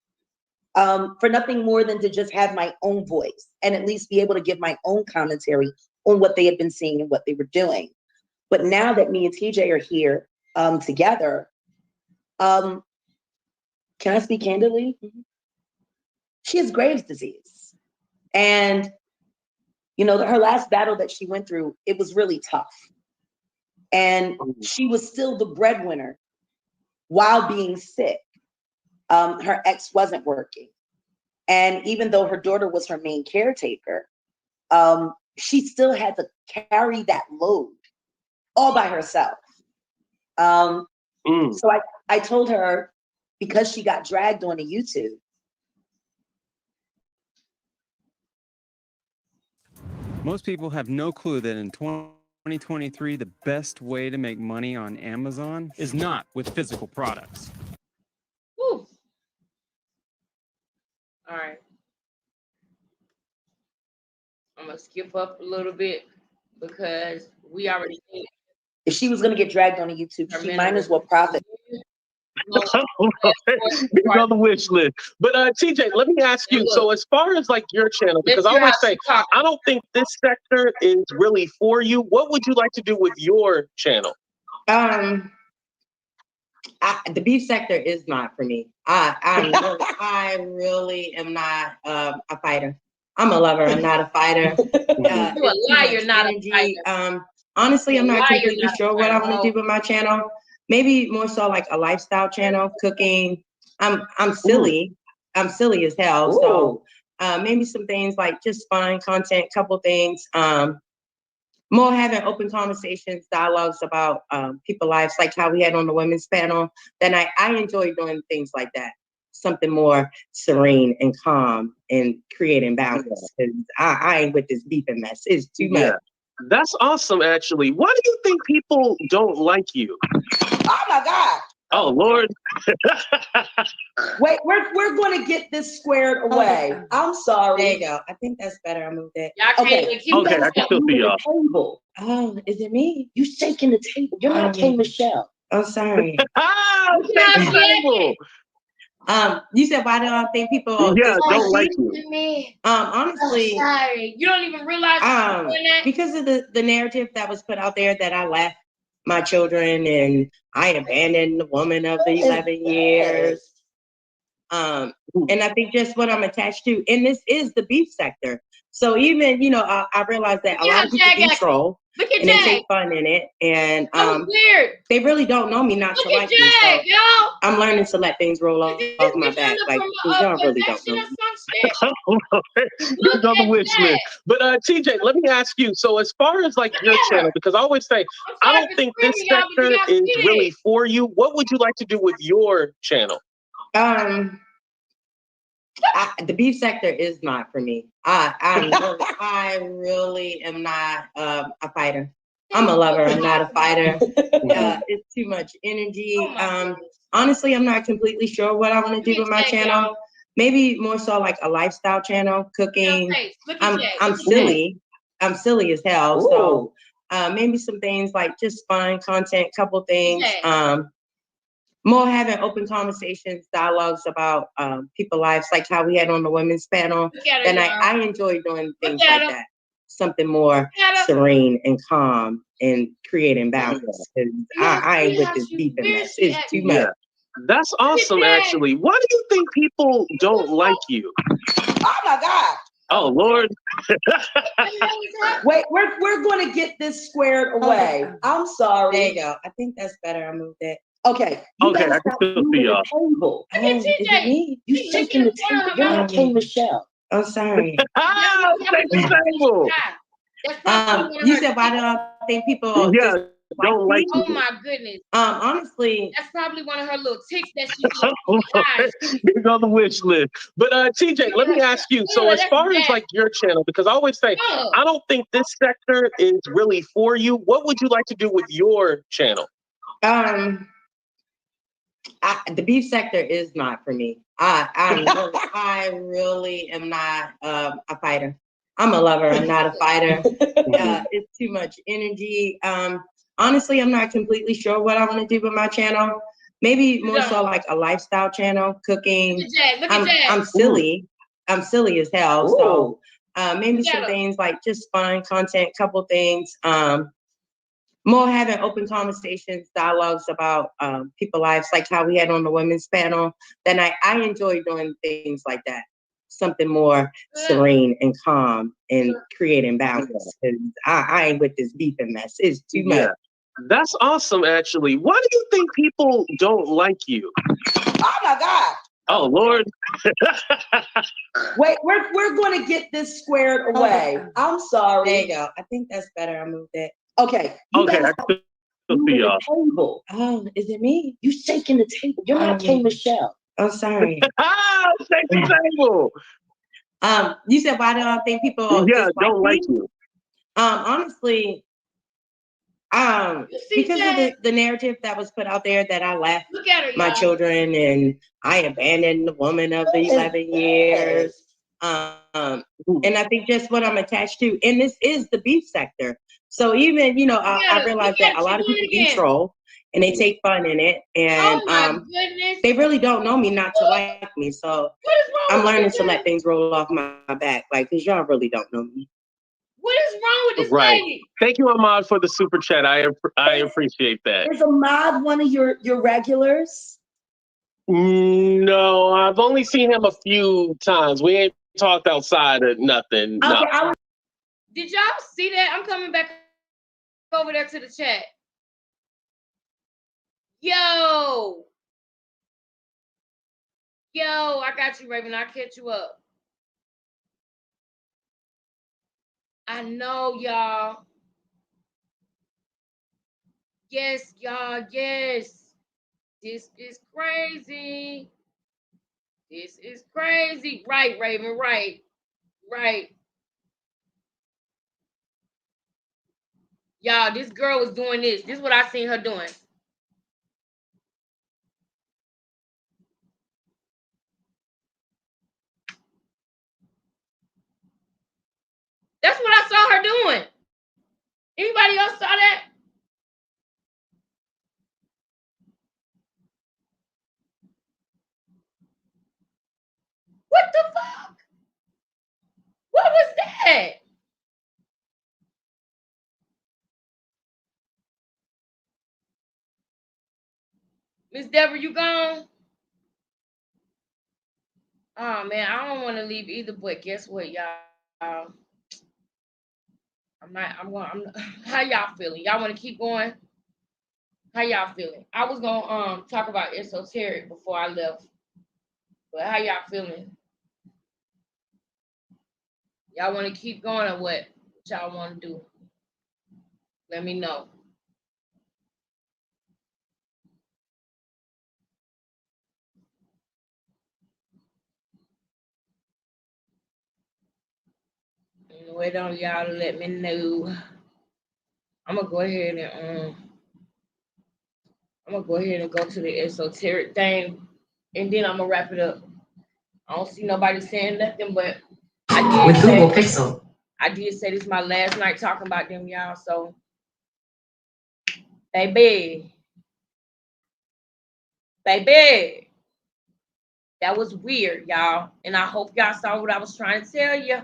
For nothing more than to just have my own voice and at least be able to give my own commentary on what they had been seeing and what they were doing. But now that me and TJ are here together, can I speak candidly? She has Graves' disease. And, you know, her last battle that she went through, it was really tough. And she was still the breadwinner while being sick. Her ex wasn't working. And even though her daughter was her main caretaker, she still had to carry that load all by herself. So I told her, because she got dragged onto YouTube. Most people have no clue that in 2023, the best way to make money on Amazon is not with physical products. Woo. All right. I'm going to skip up a little bit because we already did. If she was going to get dragged onto YouTube, she might as well profit. It's on the wish list. But TJ, let me ask you. So as far as like your channel, because I always say I don't think this sector is really for you. What would you like to do with your channel? The beef sector is not for me. I really am not a fighter. I'm a lover. I'm not a fighter. You're a liar, not a fighter. Honestly, I'm not Liar, completely not a sure what I fighter. want to do with my channel. Maybe more so like a lifestyle channel, cooking. I'm silly. I'm silly as hell. So maybe some things like just fun content, couple things. More having open conversations, dialogues about people's lives, like how we had on the women's panel. Then I enjoy doing things like that. Something more serene and calm and creating balance. I ain't with this beefing mess. It's too much. That's awesome, actually. Why do you think people don't like you? Oh my God. Oh Lord. Wait, we're gonna get this squared away. I'm sorry. There you go. I think that's better. I moved it. Okay, I can still see y'all. Table. Oh, is it me? You shaking the table. You're not K Michelle. I'm sorry. Shake the table. You said why do I think people don't like you? Honestly, sorry. You don't even realize you're doing that? Because of the narrative that was put out there that I left my children and I abandoned the woman of the 11 years. And I think just what I'm attached to, and this is the beef sector. So even, I realize that a lot of people do troll and they take fun in it. And weird. They really don't know me not to like me. So I'm learning to let things roll off my back. Like, y'all really don't know me. It's on the wish list. But TJ, let me ask you. So as far as like your channel, because I always say, I don't think this sector is really for you. What would you like to do with your channel? The beef sector is not for me. I really am not a fighter. I'm a lover. I'm not a fighter. It's too much energy. Honestly, I'm not completely sure what I want to do with my channel. Maybe more so like a lifestyle channel, cooking. I'm silly. I'm silly as hell. So maybe some things like just fun content, couple things. More having open conversations, dialogues about people's lives, like how we had on the women's panel. Then I enjoy doing things like that. Something more serene and calm and creating balance. I ain't with this beefing mess. It's too much. That's awesome, actually. Why do you think people don't like you? Oh my God. Oh Lord. Wait, we're gonna get this squared away. I'm sorry. There you go. I think that's better. I moved it. Okay. I can still see y'all. Table. Is it me? You shaking the table. You're not K Michelle. I'm sorry. Shake the table. You said why do I think people don't like you? Oh my goodness. Honestly, that's probably one of her little ticks that she It's on the wish list. But TJ, let me ask you. So as far as like your channel, because I always say I don't think this sector is really for you. What would you like to do with your channel? The beef sector is not for me. I really am not a fighter. I'm a lover. I'm not a fighter. It's too much energy. Honestly, I'm not completely sure what I want to do with my channel. Maybe more so like a lifestyle channel, cooking. I'm silly. I'm silly as hell. So maybe some things like just fun content, couple things. More having open conversations, dialogues about people's lives, like how we had on the women's panel. Then I enjoy doing things like that. Something more serene and calm and creating balance. I ain't with this beefing mess. It's too much. That's awesome, actually. Why do you think people don't like you? Oh my God. Oh Lord. Wait, we're gonna get this squared away. I'm sorry. There you go. I think that's better. I moved it. Okay. I can still see y'all. Table. Oh, is it me? You shaking the table. You're not K Michelle. I'm sorry. Shake the table. You said why do I think people don't like you? Honestly, because of the narrative that was put out there that I left my children and I abandoned the woman of the 11 years. And I think just what I'm attached to, and this is the beef sector. So even, I realize that a lot of people do troll and they take fun in it. And Oh my goodness. they really don't know me not to like me. So What is wrong I'm with learning this to let lady? things roll off my back, like, because y'all really don't know me. What is wrong with this Right. lady? Thank you, Ahmad, for the super chat. I appreciate that. Is Ahmad one of your regulars? No, I've only seen him a few times. We ain't talked outside of nothing. No. Okay, Did y'all see that? I'm coming back over there to the chat. Yo, I got you, Raven. I'll catch you up. I know, y'all. Yes, y'all. Yes. This is crazy. This is crazy. Right, Raven. Right. Y'all, this girl was doing this. This is what I seen her doing. That's what I saw her doing. Anybody else saw that? What the fuck? What was that? Miss Deborah, you gone? Oh man, I don't want to leave either, but guess what, y'all? How y'all feeling? Y'all want to keep going? How y'all feeling? I was gonna talk about esoteric before I left, but how y'all feeling? Y'all want to keep going or what? What y'all want to do? Let me know. Wait on y'all to let me know. I'm gonna go ahead and go to the esoteric thing, and then I'm gonna wrap it up. I don't see nobody saying nothing, but I did say, Google Pixel. I did say this is my last night talking about them, y'all. So, baby, that was weird, y'all. And I hope y'all saw what I was trying to tell you.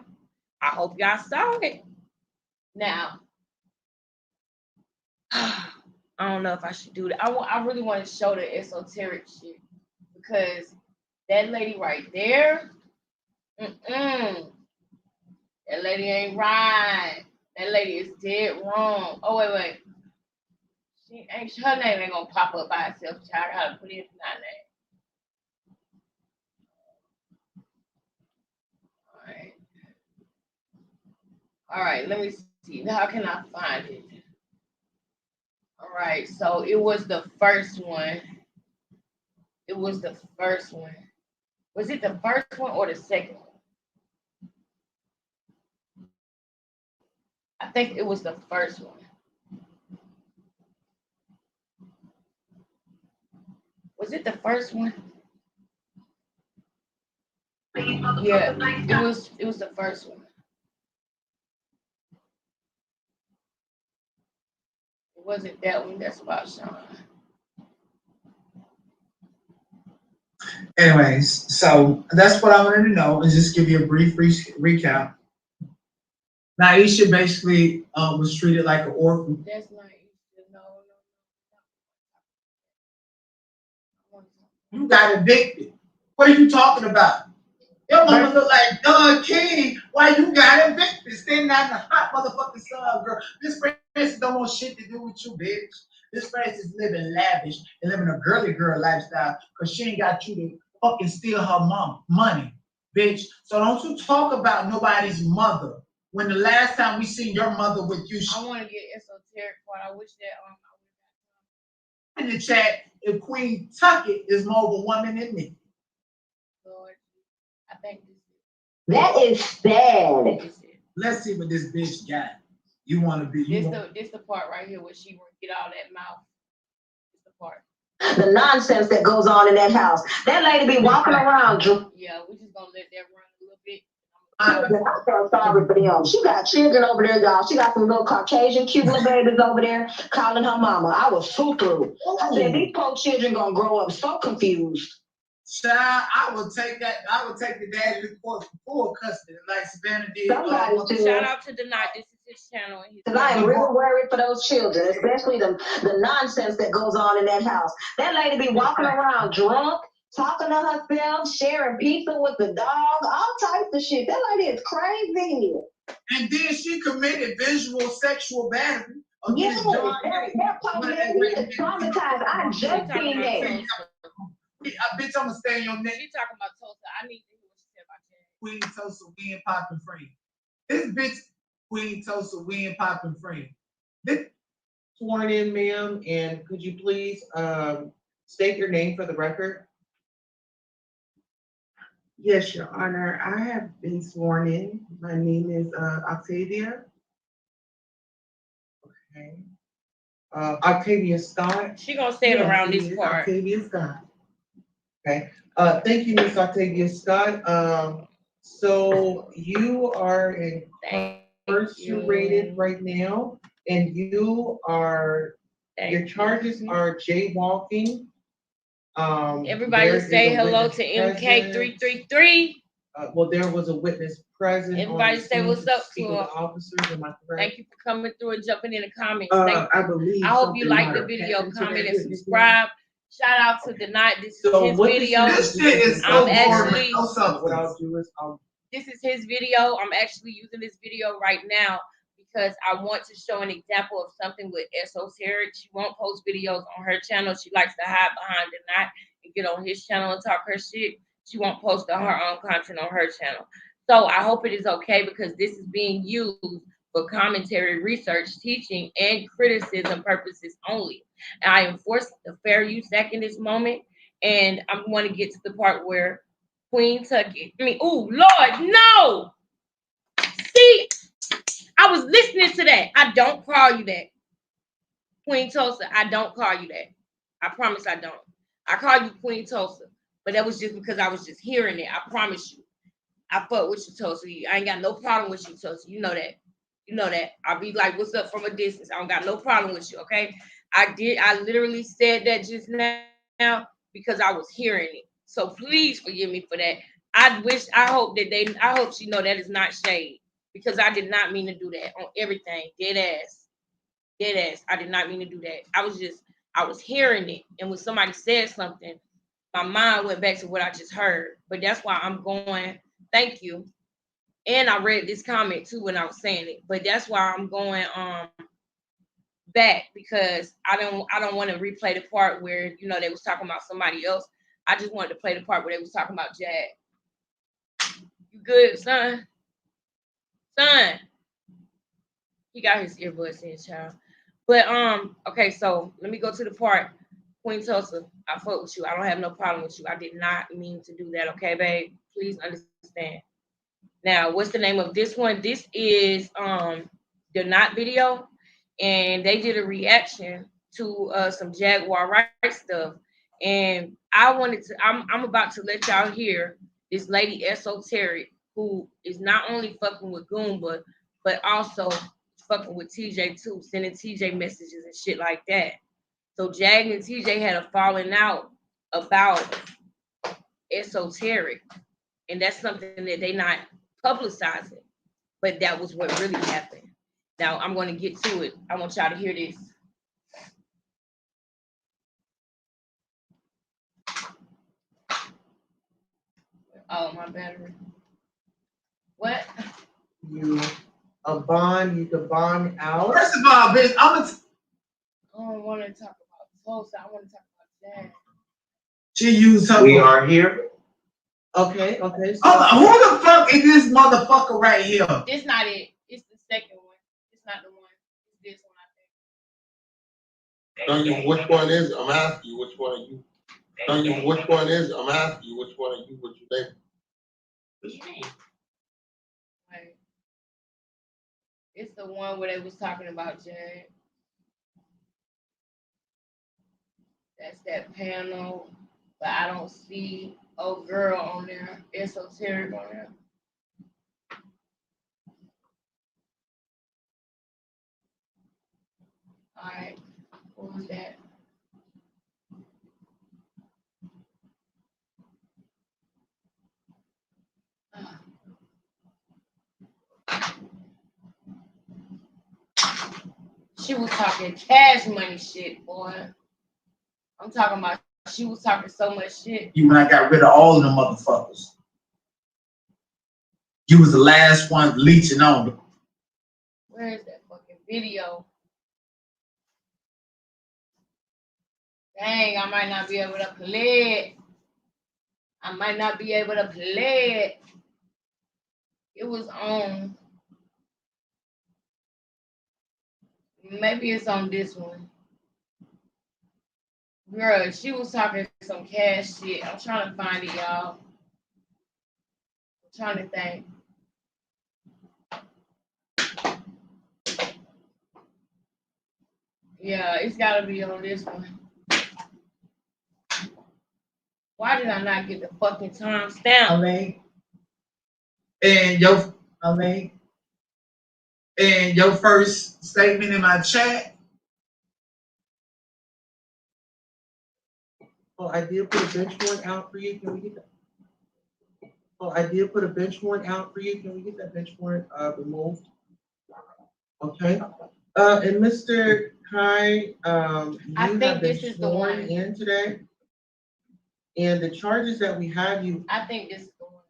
I hope y'all saw it. Now, I don't know if I should do that. I really want to show the esoteric shit because that lady right there, that lady ain't right. That lady is dead wrong. Oh, wait. Her name ain't gonna pop up by itself, child. I gotta put in my name. All right, let me see. How can I find it? All right, so it was the first one. Was it the first one or the second one? I think it was the first one. Was it the first one? Yeah, it was the first one. It wasn't that one. That's about Sean. Anyways, so that's what I wanted to know, and just give you a brief recap. Naisha basically was treated like an orphan. That's not no. You got evicted. What are you talking about? Your mama look like Don King. Why you got evicted? Standing out in the hot motherfucking sun, girl. This Francis don't want shit to do with you, bitch. This Francis is living lavish and living a girly girl lifestyle because she ain't got you to fucking steal her mom money, bitch. So don't you talk about nobody's mother when the last time we seen your mother with you. I want to get esoteric part. I wish that in the chat if Queen Tucket is more of a woman than me. Lord, I think that is sad. Let's see what this bitch got. You want to be? This the part right here where she want to get all that mouth. This the part. The nonsense that goes on in that house. That lady be walking around. Yeah, we just gonna let that run a little bit. children. I felt sorry for them. She got children over there, y'all. She got some little Caucasian cute little babies over there calling her mama. I was so through. I said, these poor children gonna grow up so confused. Child, I would take that. I would take the daddy to court for full custody, like Savannah did. Somebody should. Shout out to Denied. This is his channel. Because I am really worried for those children, especially the nonsense that goes on in that house. That lady be walking around drunk, talking to herself, sharing pizza with the dog, all types of shit. That lady is crazy. And then she committed visual sexual battery. Yes, that poor man, he is traumatized. I just seen that. Bitch, I'm gonna stay in your neck. She talking about Tulsa. I need to hear what she said about that. Queen Tulsa, we ain't popping free. This bitch, Queen Tulsa, we ain't popping free. This Sworn in, ma'am, and could you please state your name for the record? Yes, Your Honor. I have been sworn in. My name is Octavia. Okay. Octavia Scott. She gonna say it around this part. Octavia Scott. Okay. Thank you, Miss Octavia Scott. So you are incarcerated right now, and you are your charges are jaywalking. Everybody say hello to MK333. Well, there was a witness present. Everybody say what's up to the officers. Am I correct? Thank you for coming through and jumping in the comments. I believe. I hope you like the video, comment, and subscribe. Shout out to Denied. This is his video. This shit is so boring. What I'll do is this is his video. I'm actually using this video right now because I want to show an example of something with Esoteric. She won't post videos on her channel. She likes to hide behind Denied and get on his channel and talk her shit. She won't post her own content on her channel. So I hope it is okay because this is being used for commentary, research, teaching, and criticism purposes only. And I enforce the Fair Use Act in this moment. And I want to get to the part where Queen Tucky, oh Lord, no! See, I was listening to that. I don't call you that. Queen Tulsa, I don't call you that. I promise I don't. I call you Queen Tulsa, but that was just because I was just hearing it. I promise you. I fuck with you, Tulsa. I ain't got no problem with you, Tulsa. You know that. You know that. I'll be like, what's up from a distance? I don't got no problem with you, okay? I literally said that just now because I was hearing it. So please forgive me for that. I hope she know that is not shade because I did not mean to do that on everything. Dead ass. I did not mean to do that. I was hearing it. And when somebody said something, my mind went back to what I just heard. But that's why I'm going, thank you. And I read this comment too when I was saying it. But that's why I'm going back because I don't want to replay the part where, they was talking about somebody else. I just wanted to play the part where they was talking about Jag. You good, son? Son. He got his earbuds in, child. But okay, so let me go to the part. Queen Tulsa, I fuck with you. I don't have no problem with you. I did not mean to do that, okay, babe? Please understand. Now, what's the name of this one? This is the Not video, and they did a reaction to some Jaguar Right stuff. And I'm about to let y'all hear this lady Esoteric, who is not only fucking with Goomba, but also fucking with TJ too, sending TJ messages and shit like that. So Jag and TJ had a falling out about Esoteric, and that's something that they not publicizing, but that was what really happened. Now I'm going to get to it. I want y'all to hear this. Oh, my battery. What? You can bond out. First of all, bitch, I don't want to talk about Tulsa. I want to talk about that. She used her. We are here. Okay. So, who the fuck is this motherfucker right here? This not it. It's the second one. It's not the one. It's this one, I think. Which one is it? I'm asking you, which one are you? Which one is it? I'm asking you, which one are you? What's your name? What you mean? Like, it's the one where they was talking about Jag. That's that panel, but I don't see old girl on there, Esoteric on there. All right. What was that? She was talking cash money shit, boy. I'm talking about she was talking so much shit. You when I got rid of all of them motherfuckers. You was the last one leeching on them. Where is that fucking video? Dang, I might not be able to play it. I might not be able to play it. It was on. Maybe it's on this one. Girl, she was talking some cash shit. I'm trying to find it, y'all. I'm trying to think. Yeah, it's gotta be on this one. Why did I not get the fucking timestamp? And your first statement in my chat. Oh, I did put a bench warrant out for you. Can we get that? Oh, I did put a bench warrant out for you. Can we get that bench warrant removed? Okay. And Mr. Kai, you have been sworn in today. And the charges that we have you. I think this is the one.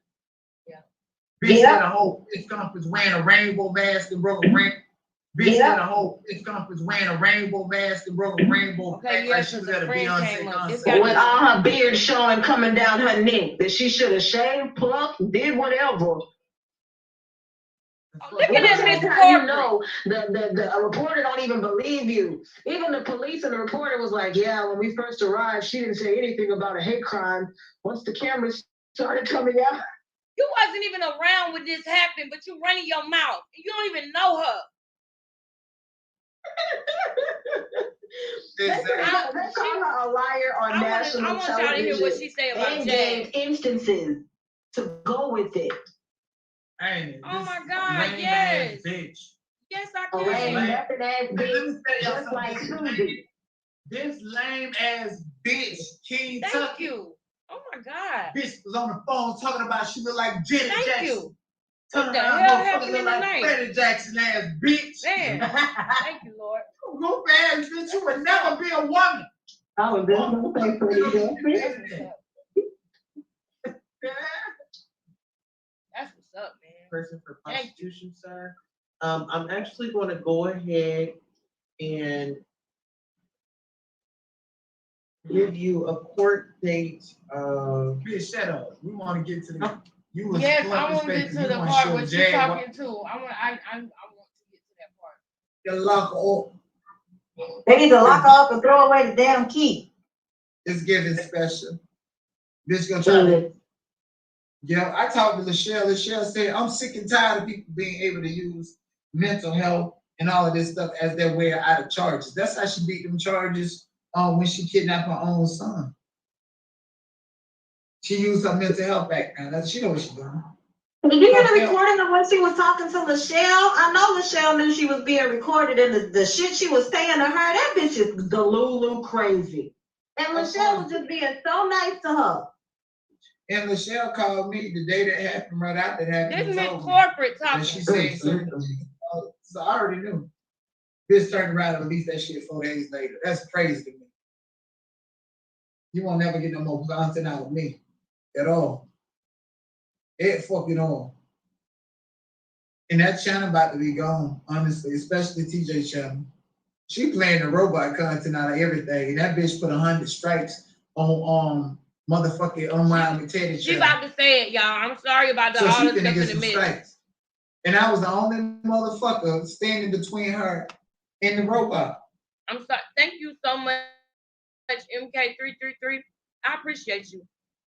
Yeah. Bitch said a hoe. It's gonna was wearing a rainbow mask and broke a ring. Bitch said a hoe. It's gonna was wearing a rainbow mask and broke a rainbow. Okay, yeah, like she was at a Beyonce concert. With all her beard showing coming down her neck, that she should have shaved, plucked, did whatever. Look at this how you know the reporter don't even believe you. Even the police and the reporter was like, yeah, when we first arrived, she didn't say anything about a hate crime. Once the cameras started coming out. You wasn't even around when this happened, but you running your mouth. You don't even know her. They call her a liar on national television. I want y'all to hear what she said about and Jay. gave instances to go with it. Oh my God, yes. Bitch. Yes, I A can. lame, nothing ass bitch, just like Susie. This lame ass bitch, King Thank Tucky. you. Oh my God. Bitch was on the phone talking about she look like Janet Jackson. Thank you. What the hell happened look like tonight? Freddie Jackson ass bitch. Man, thank you, Lord. Go ass bitch, you would never be a woman. I was just gonna say Freddie Jackson. That's what's up, man. Person for prostitution, sir. I'm actually going to go ahead and give you a court date. Bitch, shut up. We want to get to the. You was yes, I want to get to the part where she's talking to. I want to get to that part. You lock up. They need to lock her up and throw away the damn key. It's getting special. Bitch gonna try to. Yeah, I talked to Lachelle. Lachelle said, I'm sick and tired of people being able to use mental health and all of this stuff as their way out of charges. That's how she beat them charges when she kidnapped her own son. She used her mental health background. She knows what she's doing. Did you hear the recording of when she was talking to Lachelle? I know Lachelle knew she was being recorded, and the shit she was saying to her, that bitch is Delulu crazy. And Lachelle was just being so nice to her. And Lachelle called me the day that happened, right after that happened. This is corporate talking. And she said certain things. So I already knew. Bitch turned around and released that shit 4 days later. That's crazy to me. You won't never get no more content out of me at all. It fucking all. And that channel about to be gone, honestly, especially TJ channel. She playing the robot content out of everything. And that bitch put 100 strikes on motherfucking Unwind with Teddy. She about to say it, y'all. I'm sorry about all the stuff in the middle. And I was the only motherfucker standing between her and the robot. I'm sorry. Thank you so much, MK333. I appreciate you.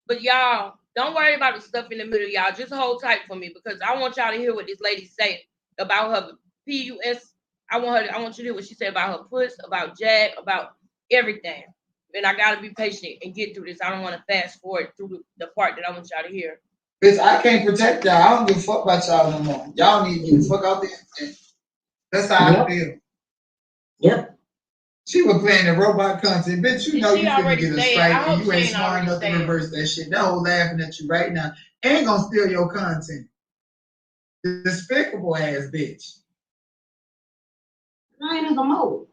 But y'all, don't worry about the stuff in the middle, y'all. Just hold tight for me because I want y'all to hear what this lady said about her PUS. I want you to hear what she said about her puss, about Jag, about everything. And I gotta be patient and get through this. I don't want to fast forward through the part that I want y'all to hear. Bitch, I can't protect y'all. I don't give a fuck about y'all no more. Y'all need to get the fuck out there. That's how I feel. Yep. She was playing the robot content. Bitch, you know She you finna already get a said, strike I and hope you she ain't ain't smart already enough to said. reverse that shit. That whole laughing at you right now ain't gonna steal your content. Despicable ass bitch. Mine is a mole.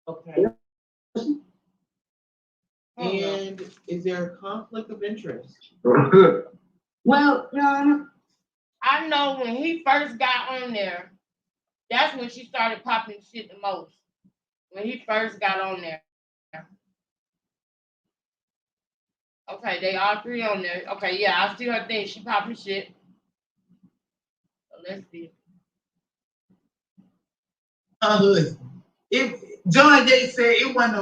Okay. And is there a conflict of interest? Well, I know when he first got on there, that's when she started popping shit the most. When he first got on there. Okay, they all three on there. Okay, yeah, I see her thing. She popping shit. So let's see. If John Jay said it wasn't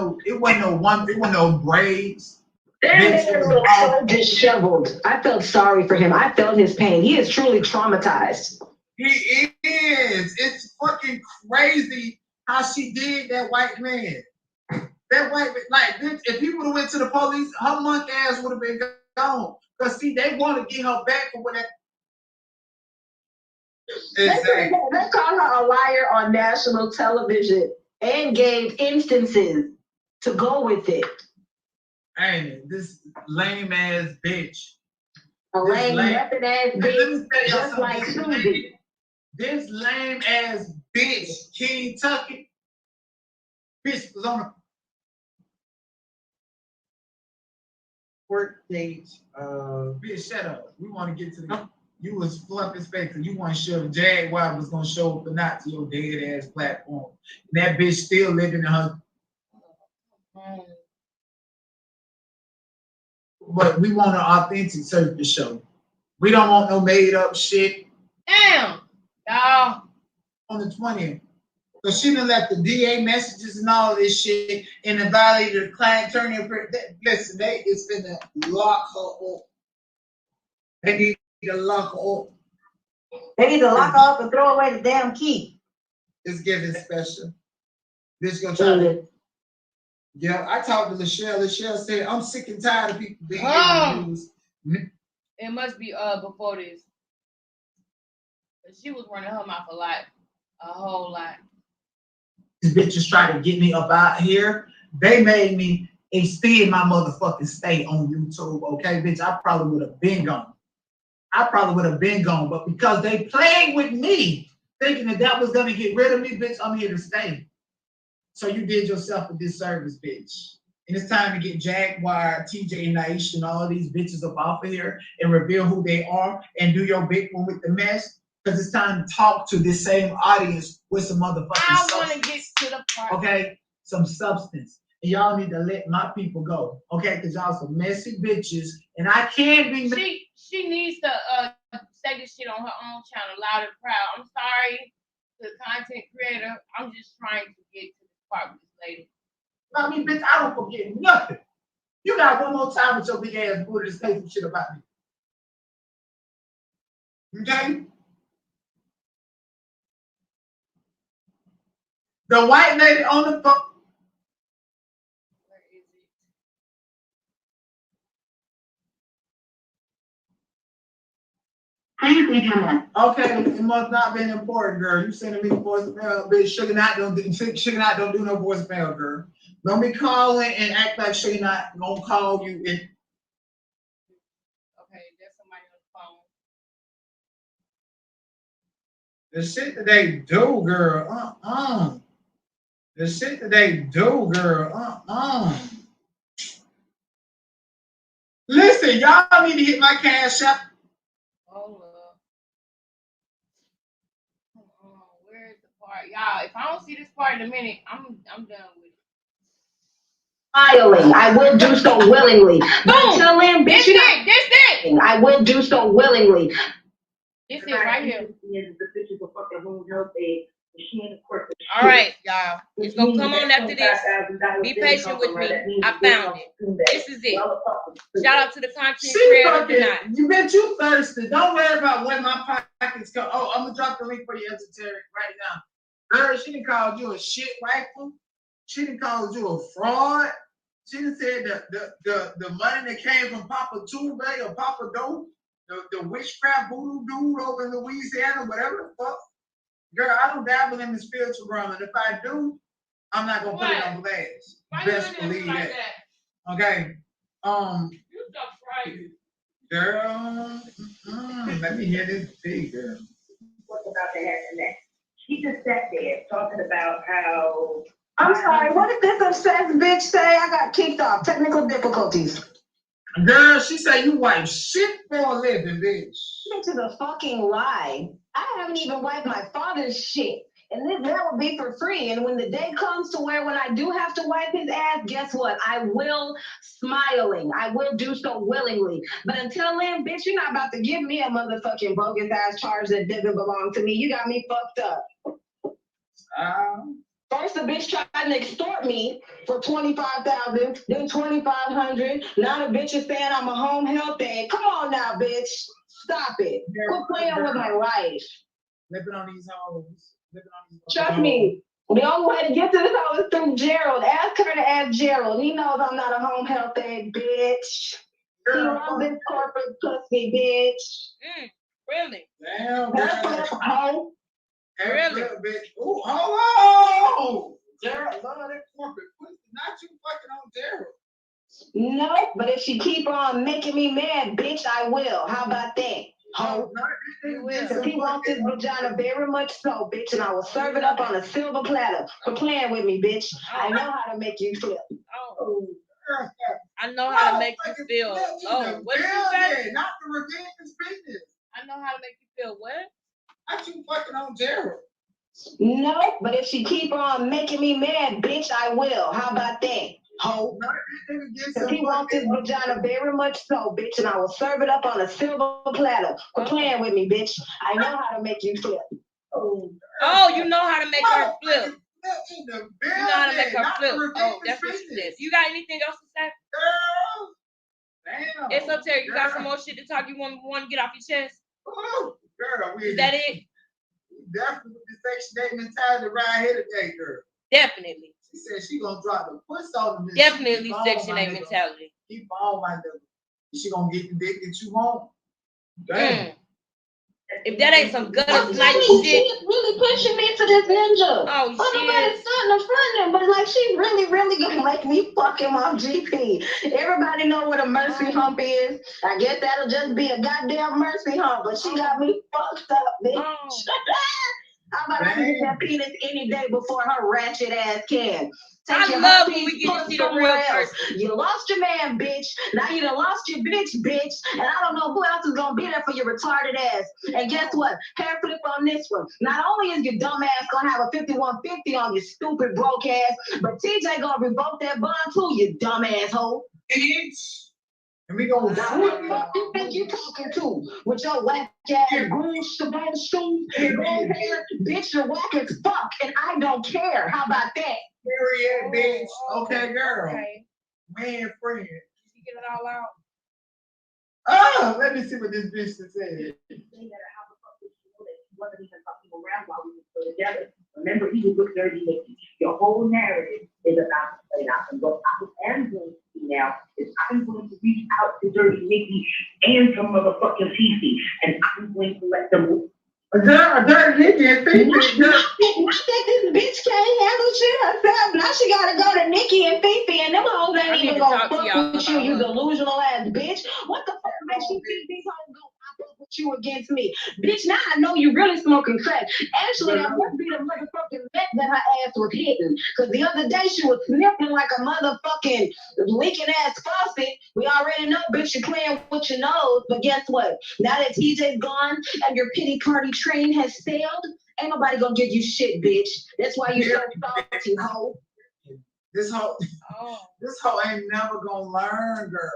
no braids. that Bitch, it man was looks all- so disheveled. I felt sorry for him. I felt his pain. He is truly traumatized. He is. It's fucking crazy how she did that white man. That white man, like, bitch, if he would have went to the police, her monk ass would have been gone. Cause see, they want to get her back for what that. Exactly. They called her a liar on national television and gave instances to go with it. Ain't it? This lame ass bitch. A lame, method ass Let me bitch, tell y'all just like something. Susie. This lame ass bitch, King Tucky, bitch was on a Court date. bitch. Shut up. We want to get to the. You was fluffing space and you want to show Jaguar was gonna show up or not to your dead ass platform. And that bitch still living in her. But we want an authentic surface show. We don't want no made up shit. Damn, y'all. On the 20th. So she done left the DA messages and all this shit and then violated the client attorney. Listen, they is finna lock her up. They need to lock her up. They need to lock her up and throw away the damn key. It's giving special. Bitch gonna try to. Yeah, I talked to Lachelle. Lachelle said, I'm sick and tired of people being in the news. It must be before this. But she was running her mouth a whole lot. These bitches try to get me up out here. They made me extend my motherfucking stay on YouTube. Okay, bitch, I probably would have been gone. But because they played with me, thinking that was gonna get rid of me, bitch, I'm here to stay. So you did yourself a disservice, bitch. And it's time to get Jaguar, TJ, and Naisha, and all these bitches up off of here and reveal who they are and do your big one with the mess. Because it's time to talk to this same audience with some motherfucking substance. I want to get to the part. Okay? Some substance. And y'all need to let my people go. Okay? Because y'all some messy bitches. And I can't be... She needs to say this shit on her own channel, loud and proud. I'm sorry to the content creator. I'm just trying to get to the part with this lady. I mean, bitch, I don't forget nothing. You got one more time with your big ass booty to say some shit about me. Okay? The white lady on the phone. Where is it? Okay, it must not been important, girl. You sending me the voicemail, bitch. Sugar not don't do no voicemail, girl. Don't be calling and act like Sugar not gonna call you. Okay, there's somebody on the phone. The shit that they do, girl. The shit that they do, girl. Listen, y'all need to hit my cash app. Hold up. Come on, where's the part? Y'all, if I don't see this part in a minute, I'm done with it. Filing. I would do so willingly. But until then, bitch, This I would do so willingly. This is right here. The pictures of fucking home health aid. All right, y'all. It's gonna come on after this. Be patient with me. I found it. This is it. Shout out to the content creator. You bet you thirsty. Don't worry about when my pockets go. Oh, I'm gonna drop the link for you, Esoteric, right now. Girl, she done called you a shit rifle. She done called you a fraud. She done said the money that came from Papa Tube or Papa Doe, the witchcraft voodoo dude over in Louisiana, whatever the fuck. Girl, I don't dabble in the spiritual realm, and if I do, I'm not gonna put it on blast. Best believe that. Okay. You so crazy. Girl, let me hear this big girl. What's about to happen next? She just sat there talking about how. I'm sorry, what did this obsessed bitch say? I got kicked off. Technical difficulties. Girl, she said you wipe shit for a living, bitch. Bitch is a fucking lie. I haven't even wiped my father's shit. And that would be for free. And when the day comes to where when I do have to wipe his ass, guess what? I will smiling. I will do so willingly. But until then, bitch, you're not about to give me a motherfucking bogus ass charge that doesn't belong to me. You got me fucked up. First, the bitch tried to extort me for $25,000, then $2,500. Now the bitch is saying I'm a home health aide. Come on now, bitch. Stop it. Quit playing with my life. Living on these hoes. Trust me, the only way to get to this hoe is through Gerald. Ask her to ask Gerald. He knows I'm not a home health aide, bitch. He loves this corporate pussy, bitch. Really? Damn, That's girl. hoe. Really? Bitch. Ooh, hold on. Gerald love that corporate pussy. Not you fucking on Gerald. No, but if she keep on making me mad, bitch, I will. How about that? Ho. Because he wants his vagina very much so, bitch, and I will serve it up on a silver platter. For playing with me, bitch. I know how to make you flip. Oh. I know how to make you feel. Oh, what did you say? Not the revenge business. I know how to make you feel what? Not you fucking on Gerald. No, but if she keep on making me mad, bitch, I will. How about that? Ho. Because he wants his vagina very much so, bitch, and I will serve it up on a silver platter. For playing with me, bitch. I know how to make you flip. Oh, you know how to make her flip. You know how to make her flip. Oh, that's what she said. You got anything else to say? Girl. Damn. Esoteric, you got some more shit to talk you want to get off your chest? Ooh, girl, Is that it? Definitely with the Section 8 mentality right here today, girl. Definitely. She said she gonna drop the puss on the Definitely Section 8 mentality. Keep on, my nigga. She gonna get the dick that you want. Damn. If that ain't some gutter snipe She's shit. really pushing me to this ninja. Oh, nobody's starting to front but like she really gonna make me fuck him off GP. Everybody know what a mercy hump is. I guess that'll just be a goddamn mercy hump, but she got me fucked up, bitch. How about I get that penis any day before her ratchet ass can? I love when we get to see the real person. You lost your man, bitch. Now you done lost your bitch. And I don't know who else is gonna be there for your retarded ass. And guess what? Hair flip on this one. Not only is your dumb ass gonna have a 5150 on your stupid broke ass, but TJ gonna revoke that bond too, you dumb asshole. Bitch. And we gonna who the fuck you think you talking to? With your whack ass green shabbat shoes and red hair? Bitch, you're whack as fuck, and I don't care. How about that? Period, bitch. Okay, girl. Okay. Man, friend. Did you get it all out? Oh, let me see what this bitch said. Wasn't even fucking around while we were still together. Remember, he would look dirty naked. Your whole narrative is about to play out. And what I am going to do now is I'm going to reach out to Dirty Nikki and some motherfucking Fifi, and I'm going to let them. Dirty Nikki and Fifi. I think this bitch can't handle shit herself. Now she gotta go to Nikki and Fifi, and them hoes ain't even gonna fuck with you, you delusional ass bitch. What the fuck makes you think these hoes go pop up with you against me? Bitch, now I know you really smoking crack. Actually, that must be the motherfucking vet that her ass was hitting. Because the other day she was sniffing like a motherfucking leaking ass faucet. We already know, bitch, you're playing with your nose. But guess what? Now that TJ's gone and your pity party train has sailed, ain't nobody gonna give you shit, bitch. That's why you so salty, hoe. This hoe ain't never gonna learn, girl.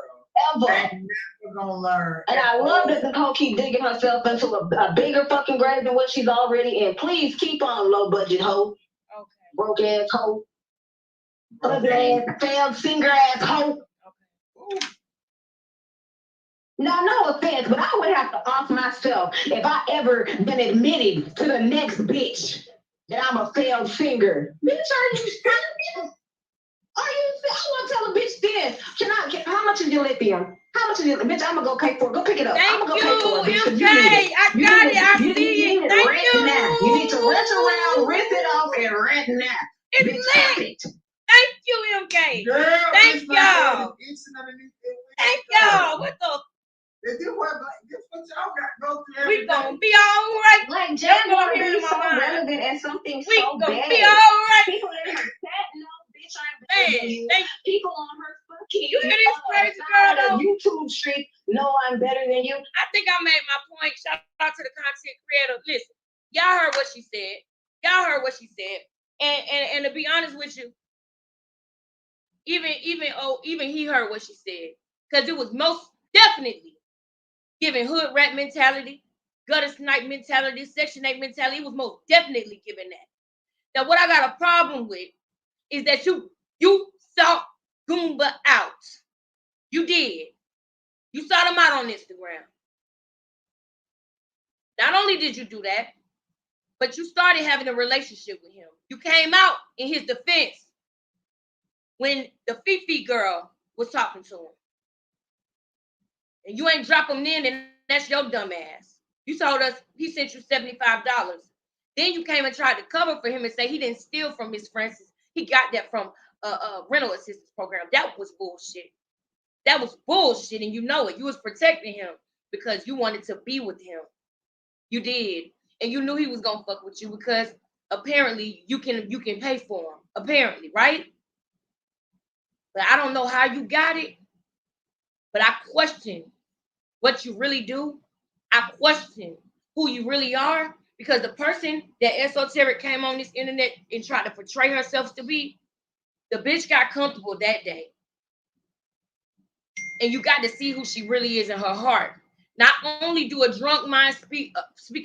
Ever. Ain't never gonna learn. And I love that this hoe keep digging herself into a bigger fucking grave than what she's already in. Please keep on, low budget hoe. Okay. Broke ass hoe. Ugly ass, failed singer ass hoe. Okay. Now, no offense, but I would have to off myself if I ever been admitted to the next bitch that I'm a failed singer. Bitch, are you serious? I want to tell a bitch this. How much is your lithium? How much is your bitch? I'm gonna go pay for it. Go pick it up. I'm gonna go pay for it, bitch. Okay, I got it. I see it. Thank you. You need to rinse around, rinse it off, and rinse now. It's lit. Thank you, MK. Girl, Thank it's not y'all. good. It's underneath it. Thank y'all. What the? This what y'all got to go through We every gonna day. be all right. Like That's Jay what I'm wanna hearing be in my so mind. relevant and something We so gonna bad. be all right. People in her chat, no, bitch, I'm better Man, than you. thank People on her fucking you. Hear this crazy girl side of though? YouTube street, no, I'm better than you. I think I made my point. Shout out to the content creator. Listen, y'all heard what she said. Y'all heard what she said. And to be honest with you, even he heard what she said. Because it was most definitely giving hood rat mentality, gutter snipe mentality, Section 8 mentality. It was most definitely giving that. Now, what I got a problem with is that you sought Goomba out. You did. You sought him out on Instagram. Not only did you do that, but you started having a relationship with him. You came out in his defense when the Fifi girl was talking to him. And you ain't drop him in, and that's your dumb ass. You told us he sent you $75. Then you came and tried to cover for him and say he didn't steal from Miss Francis. He got that from a rental assistance program. That was bullshit. That was bullshit, and you know it. You was protecting him because you wanted to be with him. You did. And you knew he was gonna fuck with you because apparently you can pay for him. Apparently, right? But I don't know how you got it. But I question what you really do. I question who you really are because the person that Esoteric came on this internet and tried to portray herself to be, the bitch got comfortable that day. And you got to see who she really is in her heart. Not only do a drunk mind speak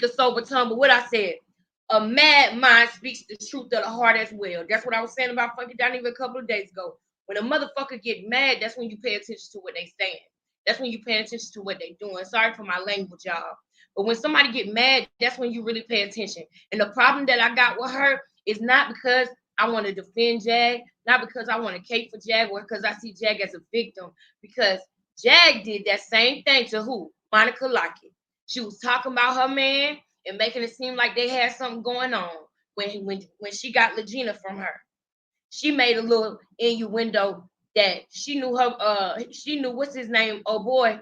a sober tongue, but what I said, a mad mind speaks the truth of the heart as well. That's what I was saying about Funky Down even a couple of days ago. When a motherfucker get mad, that's when you pay attention to what they saying. That's when you pay attention to what they doing. Sorry for my language, y'all. But when somebody get mad, that's when you really pay attention. And the problem that I got with her is not because I want to defend Jag, not because I want to cape for Jag, or because I see Jag as a victim, because Jag did that same thing to who? Monica Lockett. She was talking about her man and making it seem like they had something going on when she got Legina from her. She made a little innuendo that she knew what's his name, oh boy,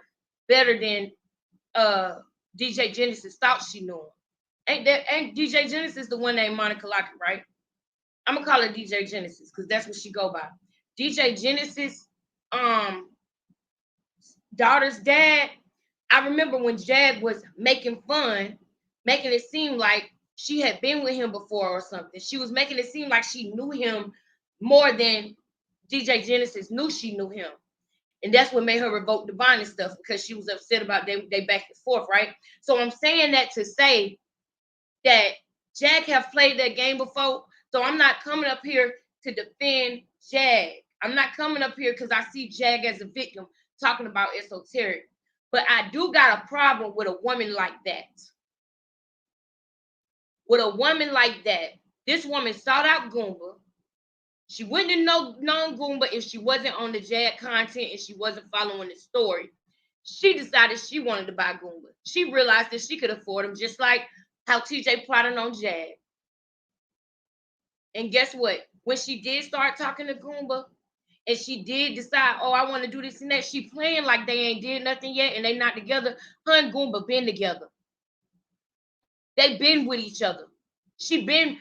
better than DJ Genesis thought she knew him. Ain't DJ Genesis the one named Monica Lockett, right? I'm gonna call her DJ Genesis because that's what she go by. DJ Genesis, daughter's dad. I remember when Jag was making it seem like she had been with him before or something. She was making it seem like she knew him more than DJ Genesis knew she knew him. And that's what made her revoke Divine and stuff, because she was upset about they back and forth, right? So I'm saying that to say that Jag have played that game before. So I'm not coming up here to defend Jag. I'm not coming up here because I see Jag as a victim talking about Esoteric. But I do got a problem with a woman like that. With a woman like that. This woman sought out Goomba. She wouldn't have known Goomba if she wasn't on the Jag content and she wasn't following the story. She decided she wanted to buy Goomba. She realized that she could afford him, just like how TJ plotted on Jag. And guess what? When she did start talking to Goomba, and she did decide, oh, I want to do this and that, she playing like they ain't did nothing yet and they not together. Her and Goomba been together. They been with each other. She been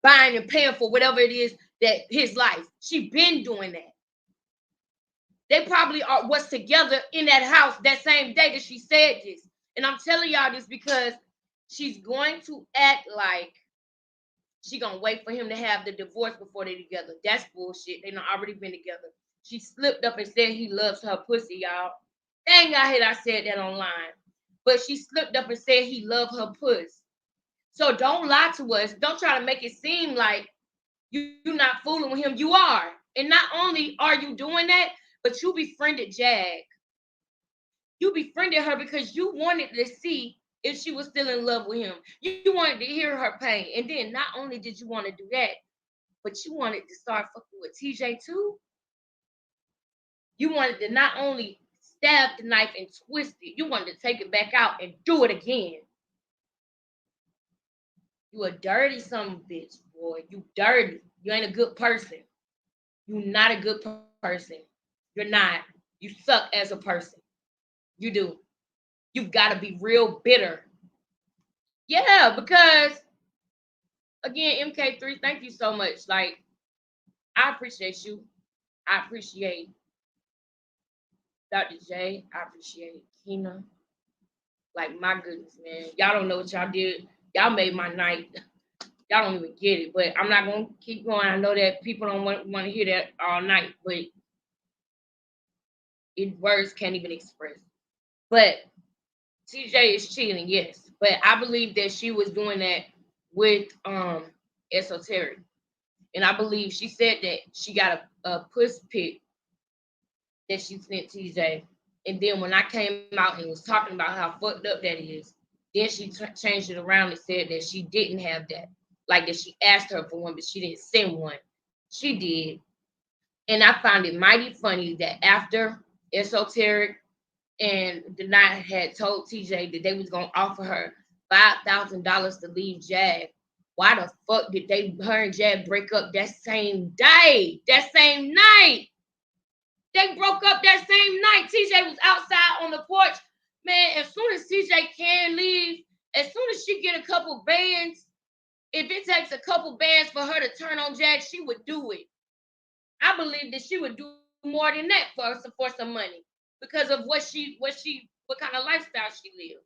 buying and paying for whatever it is that his life. She been doing that. They probably was together in that house that same day that she said this. And I'm telling y'all this because she's going to act like she gonna wait for him to have the divorce before they together. That's bullshit. They done already been together. She slipped up and said he loves her pussy, y'all. Dang, I hate I said that online. But she slipped up and said he loved her pussy. So don't lie to us. Don't try to make it seem like you're not fooling with him. You are. And not only are you doing that, but you befriended Jag. You befriended her because you wanted to see if she was still in love with him. You wanted to hear her pain. And then not only did you want to do that, but you wanted to start fucking with TJ too. You wanted to not only stab the knife and twist it, you wanted to take it back out and do it again. You a dirty son of a bitch, boy. You dirty. You ain't a good person. You're not a good person. You're not. You suck as a person. You do. You've got to be real bitter. Yeah, because again, MK3, thank you so much. Like, I appreciate you. I appreciate Dr. J. I appreciate Keena. Like, my goodness, man. Y'all don't know what y'all did. Y'all made my night. Y'all don't even get it. But I'm not going to keep going. I know that people don't want to hear that all night. But words can't even express. But TJ is cheating, yes. But I believe that she was doing that with Esoteric. And I believe she said that she got a puss pic that she sent TJ. And then when I came out and was talking about how fucked up that is, then she changed it around and said that she didn't have that. Like that she asked her for one, but she didn't send one. She did. And I found it mighty funny that after Esoteric and Denai had told TJ that they was going to offer her $5,000 to leave Jag, why the fuck did her and Jag break up that same day? That same night. They broke up that same night. TJ was outside on the porch. Man, as soon as TJ can leave, as soon as she get a couple bands, if it takes a couple bands for her to turn on Jag, she would do it. I believe that she would do more than that for some money because of what kind of lifestyle she lived.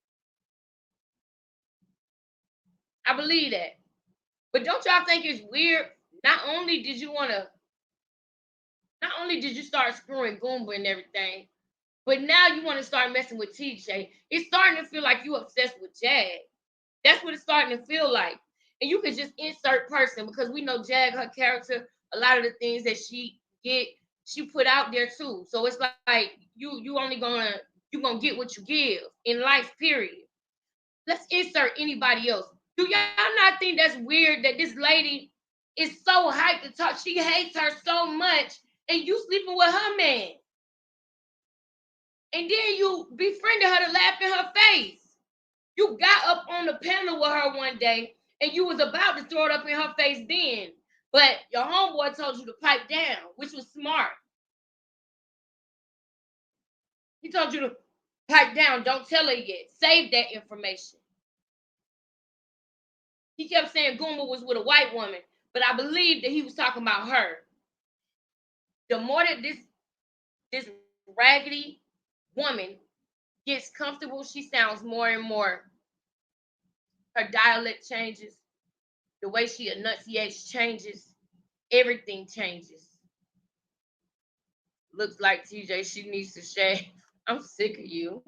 I believe that. But don't y'all think it's weird? Not only did you start screwing Goomba and everything, but now you want to start messing with TJ. It's starting to feel like you obsessed with Jag. That's what it's starting to feel like. And you can just insert person because we know Jag, her character, a lot of the things that she put out there too. So it's like you only gonna get what you give in life, period. Let's insert anybody else. Do y'all not think that's weird that this lady is so hyped to talk? She hates her so much, and you sleeping with her man. And then you befriended her to laugh in her face. You got up on the panel with her one day, and you was about to throw it up in her face then. But your homeboy told you to pipe down, which was smart. He told you to pipe down. Don't tell her yet. Save that information. He kept saying Goomba was with a white woman, but I believe that he was talking about her. The more that this raggedy woman gets comfortable, she sounds more and more. Her dialect changes. The way she enunciates changes. Everything changes. Looks like TJ, she needs to shave. I'm sick of you.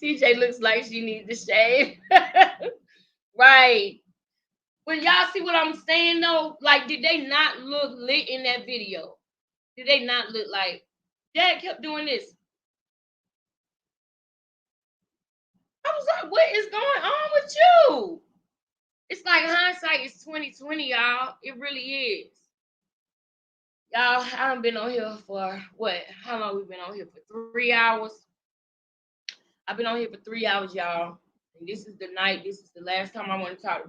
TJ looks like she needs to shave. Right. But y'all see what I'm saying though? Like, did they not look lit in that video? Did they not look like Dad kept doing this? I was like, what is going on with you? It's like hindsight is 2020, y'all. It really is. Y'all, I haven't been on here for what? How long we been on here for? 3 hours. I've been on here for 3 hours, y'all. And this is the night. This is the last time I want to talk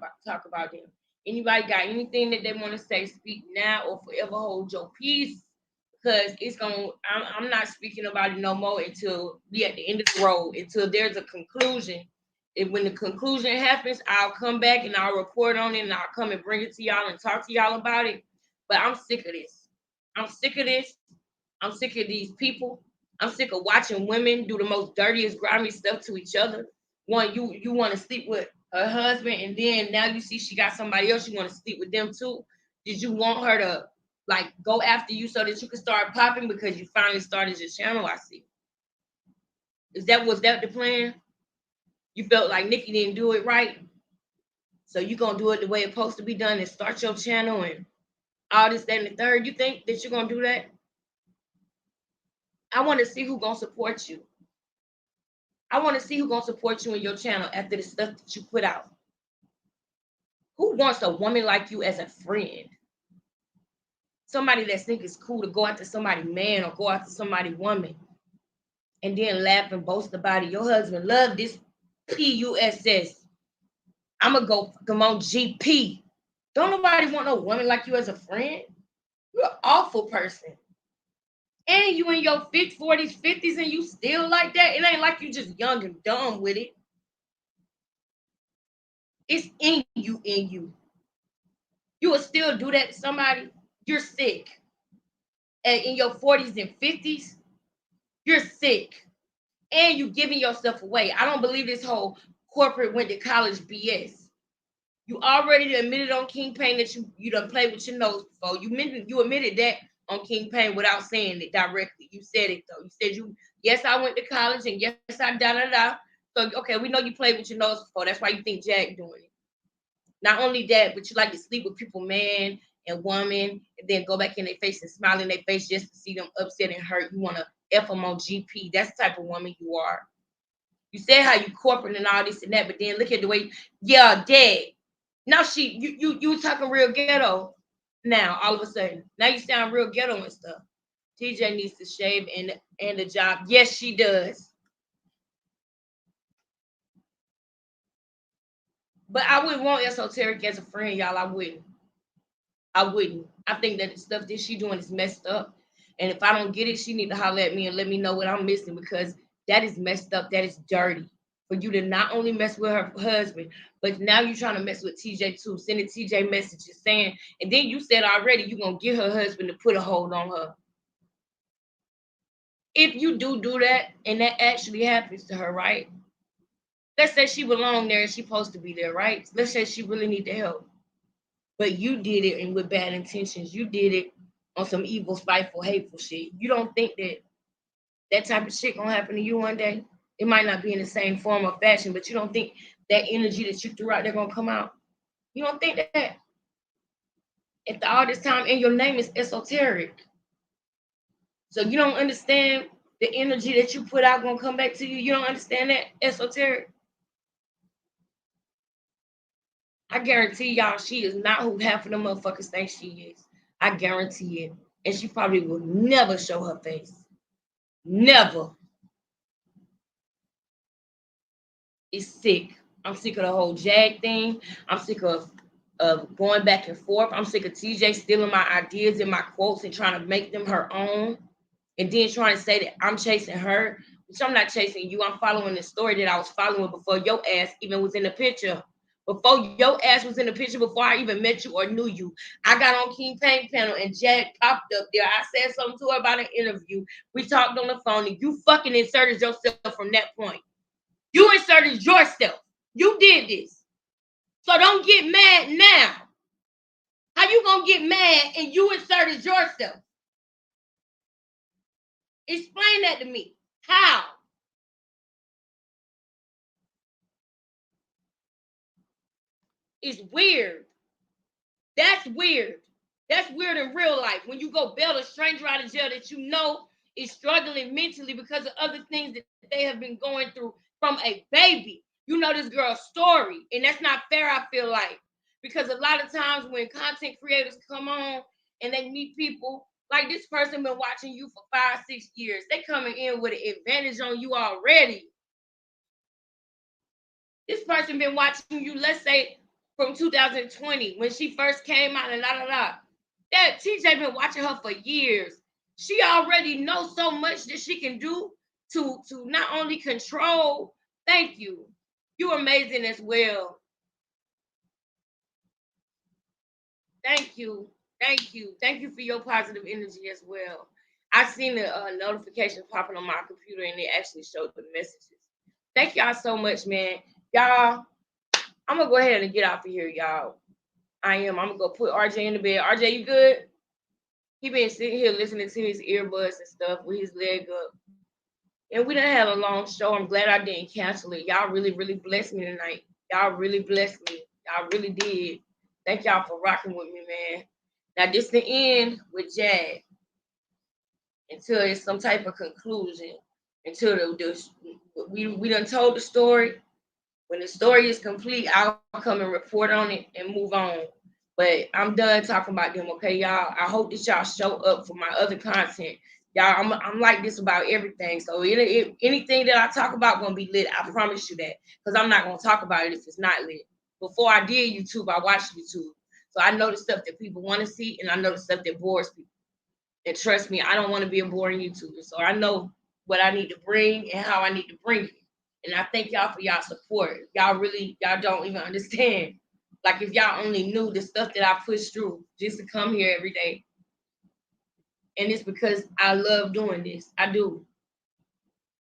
about them. Anybody got anything that they want to say? Speak now or forever hold your peace. Because I'm not speaking about it no more until we at the end of the road, until there's a conclusion. And when the conclusion happens, I'll come back and I'll report on it and I'll come and bring it to y'all and talk to y'all about it. But I'm sick of this. I'm sick of this. I'm sick of these people. I'm sick of watching women do the most dirtiest, grimy stuff to each other. One, you want to sleep with her husband, and then now you see she got somebody else, you want to sleep with them too. Did you want her to like go after you so that you could start popping because you finally started your channel? I see. Was that the plan? You felt like Nikki didn't do it right, so you gonna do it the way it's supposed to be done and start your channel and all this, that, and the third. You think that you're gonna do that? I want to see who's gonna support you. I want to see who's gonna support you in your channel after the stuff that you put out. Who wants a woman like you as a friend? Somebody that thinks it's cool to go after somebody man or go after somebody woman and then laugh and boast about it. Your husband loved this PUSS. I'm gonna go come on GP. Don't nobody want no woman like you as a friend. You're an awful person. And you in your 40s, 50s, and you still like that. It ain't like you just young and dumb with it. It's in you, in you. You will still do that to somebody. You're sick. And in your 40s and 50s, you're sick. And you giving yourself away. I don't believe this whole corporate went to college BS. You already admitted on King Pain that you done played with your nose before. You admitted that on King Pain without saying it directly. You said it though. You said yes, I went to college and yes, I da. So okay, we know you played with your nose before. That's why you think Jack doing it. Not only that, but you like to sleep with people, man and woman, and then go back in their face and smile in their face just to see them upset and hurt. You want to F them on GP. That's the type of woman you are. You said how you corporate and all this and that, but then look at the way, dead. Now you talking real ghetto now, all of a sudden. Now you sound real ghetto and stuff. TJ needs to shave and the job. Yes, she does. But I wouldn't want Esoteric as a friend, y'all. I wouldn't. I think that the stuff that she doing is messed up. And if I don't get it, she need to holler at me and let me know what I'm missing, because that is messed up. That is dirty. For you to not only mess with her husband, but now you're trying to mess with TJ too, sending TJ messages saying, and then you said already you're going to get her husband to put a hold on her. If you do that, and that actually happens to her, right? Let's say she belonged there and she's supposed to be there, right? Let's say she really need the help. But you did it and with bad intentions. You did it on some evil, spiteful, hateful shit. You don't think that type of shit going to happen to you one day? It might not be in the same form or fashion, but you don't think that energy that you threw out there gonna come out? You don't think that? After all this time, and your name is Esoteric. So you don't understand the energy that you put out gonna come back to you? You don't understand that, Esoteric? I guarantee y'all she is not who half of the motherfuckers think she is. I guarantee it. And she probably will never show her face. Never. It's sick. I'm sick of the whole Jag thing. I'm sick of going back and forth. I'm sick of TJ stealing my ideas and my quotes and trying to make them her own. And then trying to say that I'm chasing her, which I'm not chasing you. I'm following the story that I was following before your ass even was in the picture. Before your ass was in the picture, before I even met you or knew you. I got on King Pain panel and Jag popped up there. I said something to her about an interview. We talked on the phone and you fucking inserted yourself from that point. You inserted yourself. You did this. So don't get mad now. How you gonna get mad and you inserted yourself? Explain that to me. How? It's weird. That's weird. That's weird in real life. When you go bail a stranger out of jail that you know is struggling mentally because of other things that they have been going through from a baby. You know this girl's story, and that's not fair, I feel like. Because a lot of times when content creators come on and they meet people, like this person been watching you for 5-6 years. They coming in with an advantage on you already. This person been watching you, let's say, from 2020 when she first came out and That TJ been watching her for years. She already knows so much that she can do to not only control. Thank you. You're amazing as well. Thank you. Thank you. Thank you for your positive energy as well. I seen the notifications popping on my computer and it actually showed the messages. Thank y'all so much, man. Y'all, I'm going to go ahead and get off of here, y'all. I am. I'm going to go put RJ in the bed. RJ, you good? He been sitting here listening to his earbuds and stuff with his leg up. And we done had a long show. I'm glad I didn't cancel it. Y'all really, really blessed me tonight. Y'all really blessed me. Y'all really did. Thank y'all for rocking with me, man. Now, this the end with Jag. Until it's some type of conclusion. Until we done told the story. When the story is complete, I'll come and report on it and move on. But I'm done talking about them, okay, y'all? I hope that y'all show up for my other content. Y'all, I'm like this about everything. So anything that I talk about gonna be lit. I promise you that. Because I'm not gonna talk about it if it's not lit. Before I did YouTube, I watched YouTube. So I know the stuff that people want to see, and I know the stuff that bores people. And trust me, I don't want to be a boring YouTuber. So I know what I need to bring and how I need to bring it. And I thank y'all for y'all support. Y'all don't even understand. Like if y'all only knew the stuff that I push through just to come here every day. And it's because I love doing this. I do.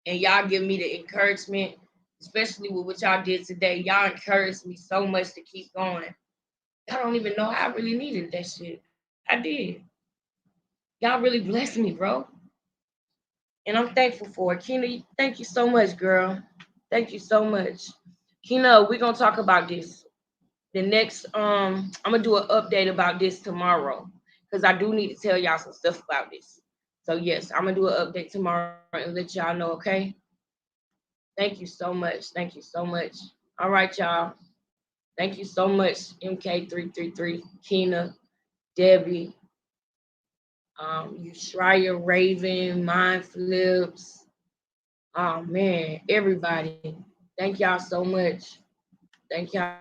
And y'all give me the encouragement, especially with what y'all did today. Y'all encouraged me so much to keep going. Y'all don't even know how I really needed that shit. I did. Y'all really blessed me, bro. And I'm thankful for it. Kina, thank you so much, girl. Thank you so much. Kina, we're gonna talk about this. The next, I'm gonna do an update about this tomorrow. Because I do need to tell y'all some stuff about this. So yes, I'm gonna do an update tomorrow and let y'all know, okay? Thank you so much. Thank you so much. All right, y'all. Thank you so much, MK333, Kina, Debbie, Shreya, Raven, Mind Flips. Oh man, everybody. Thank y'all so much. Thank y'all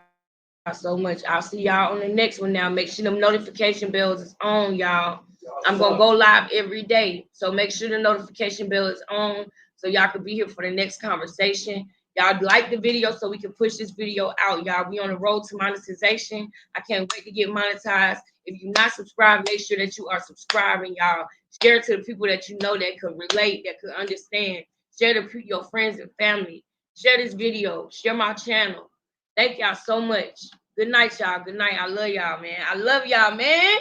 so much. I'll see y'all on the next one now. Make sure them notification bells is on, y'all. I'm gonna go live every day. So make sure the notification bell is on so y'all can be here for the next conversation. Y'all like the video so we can push this video out, y'all. We on the road to monetization. I can't wait to get monetized. If you're not subscribed, make sure that you are subscribing, y'all. Share it to the people that you know that could relate, that could understand. Share it to your friends and family. Share this video. Share my channel. Thank y'all so much. Good night, y'all. Good night. I love y'all, man. I love y'all, man.